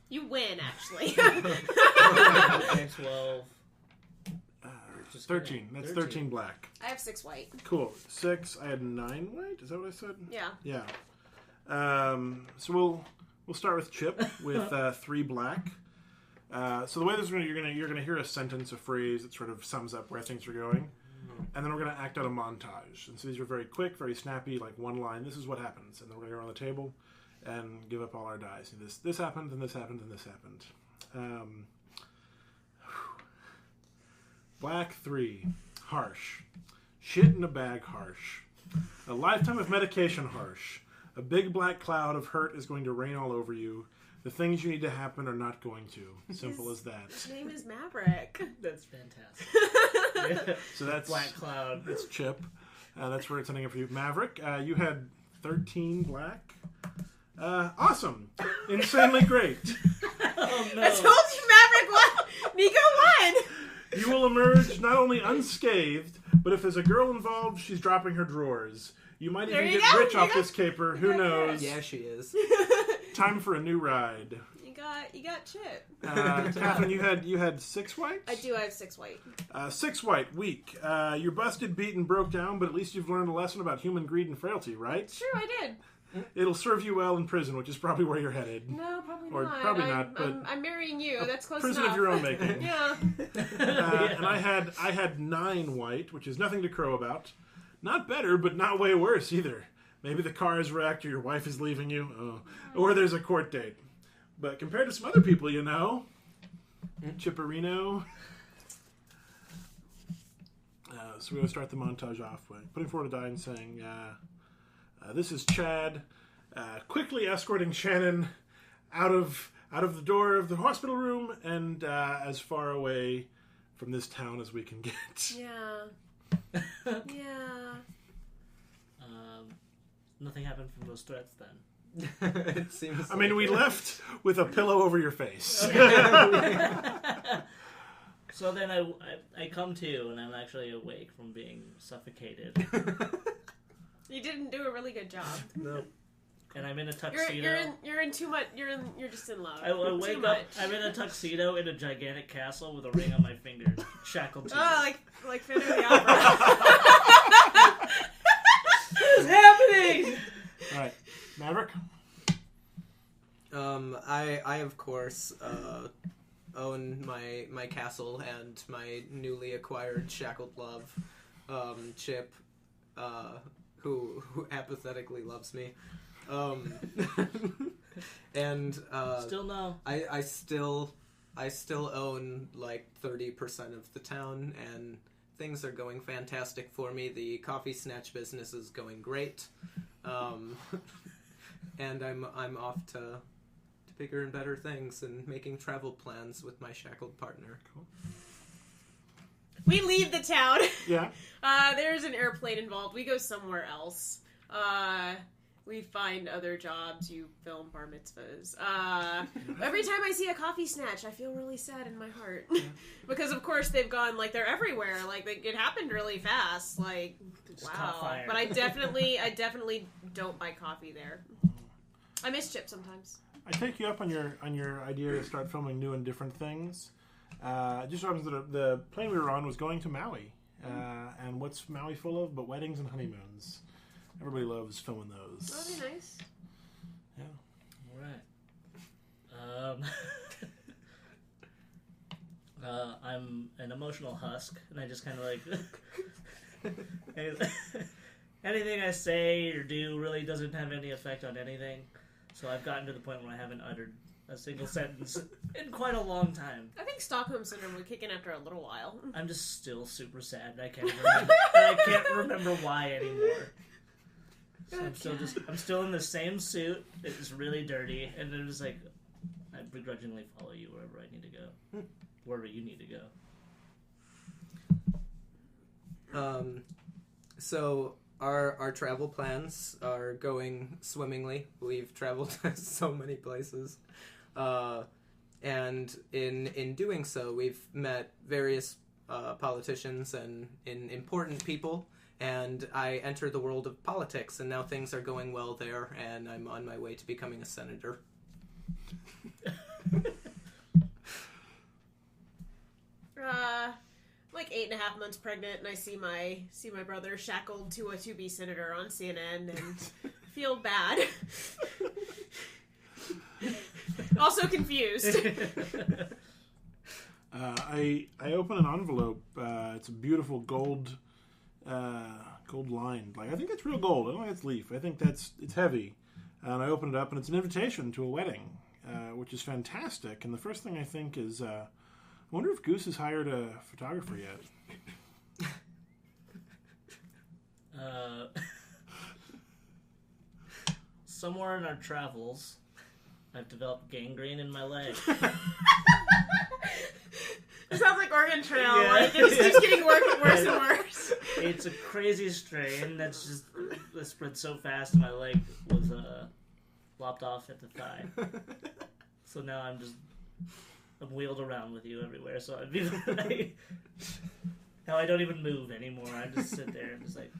You win, actually. 12. Just 13. That's 13 black. I have 6 white. Cool. 6. I had 9 white. Is that what I said? Yeah. Yeah. So we'll start with Chip with 3 black. So the way this is going to, you're gonna hear a sentence, a phrase that sort of sums up where things are going, and then we're going to act out a montage. And so these are very quick, very snappy, like one line. This is what happens, and then we're going to go around the table and give up all our dice. And this happened, and this happened, and this happened. Black 3, harsh. Shit in a bag, harsh. A lifetime of medication, harsh. A big black cloud of hurt is going to rain all over you. The things you need to happen are not going to. Simple as that. His name is Maverick. That's fantastic. So that's Black Cloud. That's Chip. That's where it's ending up for you. Maverick, you had 13 black. Awesome. Insanely great. Oh, no. I told you Maverick won. Nico won. You will emerge not only unscathed, but if there's a girl involved, she's dropping her drawers. You might even get rich off this caper. Who knows? Yeah, she is. Time for a new ride. You got Chip. Catherine, you had 6 white? I do. I have 6 white. 6 white. Weak. You're busted, beat, and broke down, but at least you've learned a lesson about human greed and frailty, right? True, I did. It'll serve you well in prison, which is probably where you're headed. No, probably Or not. probably not, but I'm marrying you. That's close prison enough. of your own making. Yeah. And I had 9 white, which is nothing to crow about. Not better, but not way worse either. Maybe the car is wrecked, or your wife is leaving you, or there's a court date. But compared to some other people, you know, Chipperino. So we're going to start the montage off by putting forward a die and saying, this is Chad, quickly escorting Shannon out of the door of the hospital room and as far away from this town as we can get. Yeah. Yeah. Nothing happened from those threats then. It seems. I mean, we left with a pillow over your face. So then I come to, and I'm actually awake from being suffocated. You didn't do a really good job. No. And I'm in a tuxedo. You're in too much. You're just in love. I wake up. I'm in a tuxedo in a gigantic castle with a ring on my finger, shackled to. Oh, like Phantom of the Opera. What's happening? All right, Maverick. I of course own my castle and my newly acquired shackled love, Chip, who apathetically loves me. And Still no. I still own like 30% of the town, and things are going fantastic for me. The coffee snatch business is going great, and I'm off to bigger and better things and making travel plans with my shackled partner. Cool. We leave the town. Yeah. There's an airplane involved. We go somewhere else. We find other jobs. You film bar mitzvahs. Every time I see a coffee snatch, I feel really sad in my heart. Because, of course, they've gone, like, they're everywhere. Like, it happened really fast. Like, Just caught wow. fire. But I definitely don't buy coffee there. I miss Chip sometimes. I take you up on your idea to start filming new and different things. Just so happens that the plane we were on was going to Maui. And what's Maui full of but weddings and honeymoons? Everybody loves filming those. That'd be nice. All right. I'm an emotional husk, and I just kind of like anything I say or do really doesn't have any effect on anything. So I've gotten to the point where I haven't uttered a single sentence in quite a long time. I think Stockholm Syndrome would kick in after a little while. I'm just still super sad, and I can't remember why anymore. So I'm still in the same suit. It's really dirty, and they're just like, I begrudgingly follow you wherever I need to go, wherever you need to go. So our travel plans are going swimmingly. We've traveled to so many places, and in doing so, we've met various politicians and important people. And I entered the world of politics, and now things are going well there, and I'm on my way to becoming a senator. My like 8.5 months pregnant, and I see my brother shackled to a to-be senator on CNN, and feel bad. Also confused. I open an envelope. It's a beautiful gold lined. Like, I think that's real gold. I don't think it's leaf. I think it's heavy. And I open it up, and it's an invitation to a wedding, which is fantastic. And the first thing I think is, I wonder if Goose has hired a photographer yet. Somewhere in our travels, I've developed gangrene in my leg. It sounds like Oregon Trail. Yeah. Like, it just keeps getting worse and worse. It's a crazy strain that spread so fast, my leg was lopped off at the thigh. So now I'm wheeled around with you everywhere. So I'd be like, now I don't even move anymore. I just sit there and just like.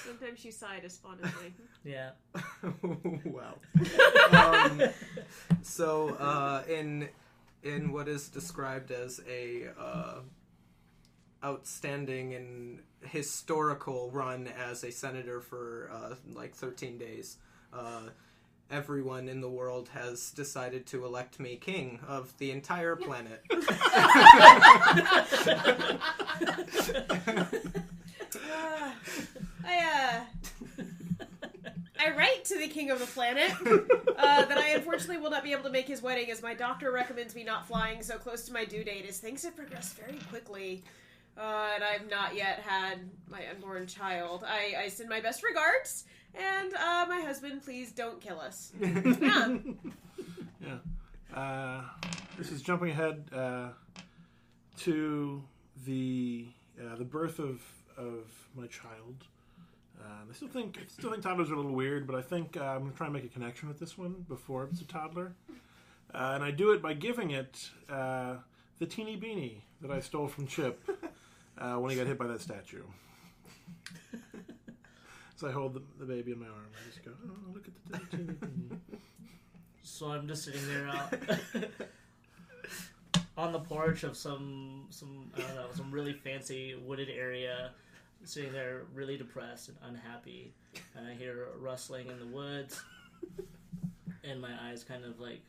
Sometimes you sigh despondently. Yeah. Wow. In what is described as a outstanding and historical run as a senator for 13 days, everyone in the world has decided to elect me king of the entire planet. I write to the king of the planet that I unfortunately will not be able to make his wedding, as my doctor recommends me not flying so close to my due date, as things have progressed very quickly, and I've not yet had my unborn child. I send my best regards, and my husband, please don't kill us. Yeah. Yeah. This is jumping ahead to the birth of my child. I still think toddlers are a little weird, but I think I'm going to try and make a connection with this one before it's a toddler. And I do it by giving it the teeny beanie that I stole from Chip when he got hit by that statue. So I hold the baby in my arm. I just go, oh, look at the teeny beanie. So I'm just sitting there on the porch of some I don't know, some really fancy wooded area, sitting there really depressed and unhappy, and I hear rustling in the woods, and my eyes kind of like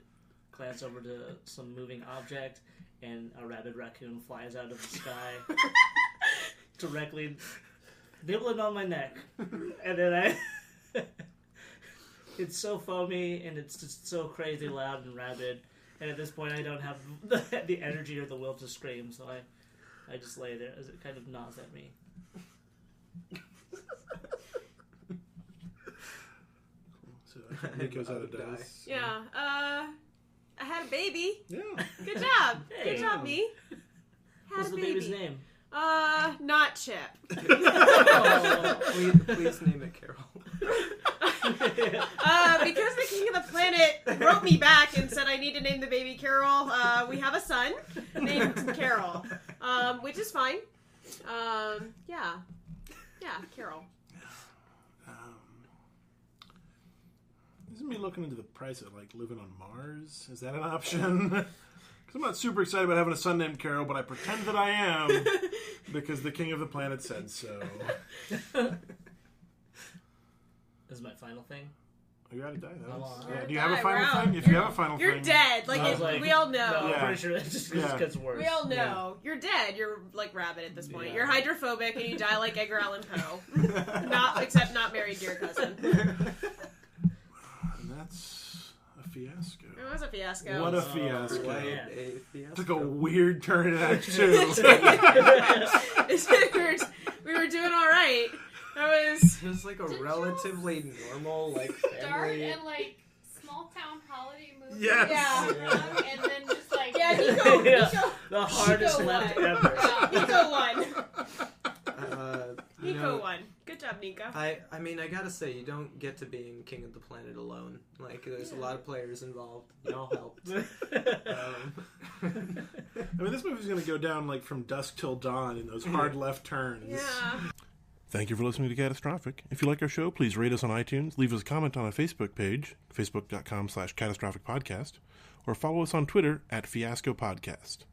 glance over to some moving object, and a rabid raccoon flies out of the sky, directly nibbling on my neck, and then it's so foamy, and it's just so crazy loud and rabid, and at this point I don't have the energy or the will to scream, so I just lay there as it kind of gnaws at me. So Nico's out of dice. Yeah. I had a baby. Yeah. Good job. Hey. Good job, me. What's the baby's name? Not Chip. Oh, please name it Carol. Because the king of the planet wrote me back and said I need to name the baby Carol, we have a son named Carol, which is fine. Yeah, Carol. Isn't me looking into the price of like living on Mars? Is that an option? Because I'm not super excited about having a son named Carol, but I pretend that I am because the king of the planet said so. This is my final thing. Oh, you gotta die though. You're Do you have a die, final we're thing? out. If you have a final You're thing, dead. We all know. No, Yeah. I'm pretty sure it just gets worse. We all know. You're dead. You're like Rabbit at this point. Yeah. You're hydrophobic and you die like Edgar Allan Poe. Except not married to your cousin. And that's a fiasco. It was a fiasco. What a fiasco. Quite Yeah. a fiasco. Took a weird turn in Act 2. We were doing all right. It was like a Didn't relatively normal Start family. and small town holiday movie. Yes. Yeah. And then just Yeah, Nico. Yeah. The hardest Nico left won. ever. Nico won. You Nico know, won. Good job, Nico. I mean, I gotta say, you don't get to being king of the planet alone. Like, there's a lot of players involved. Y'all helped. I mean, this movie's going to go down like from dusk till dawn in those hard left turns. Yeah. Thank you for listening to Catastrophic. If you like our show, please rate us on iTunes, leave us a comment on our Facebook page, facebook.com/Catastrophic Podcast, or follow us on Twitter @Fiasco Podcast.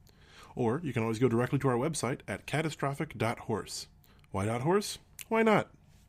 Or you can always go directly to our website at catastrophic.horse. Why .horse? Why not?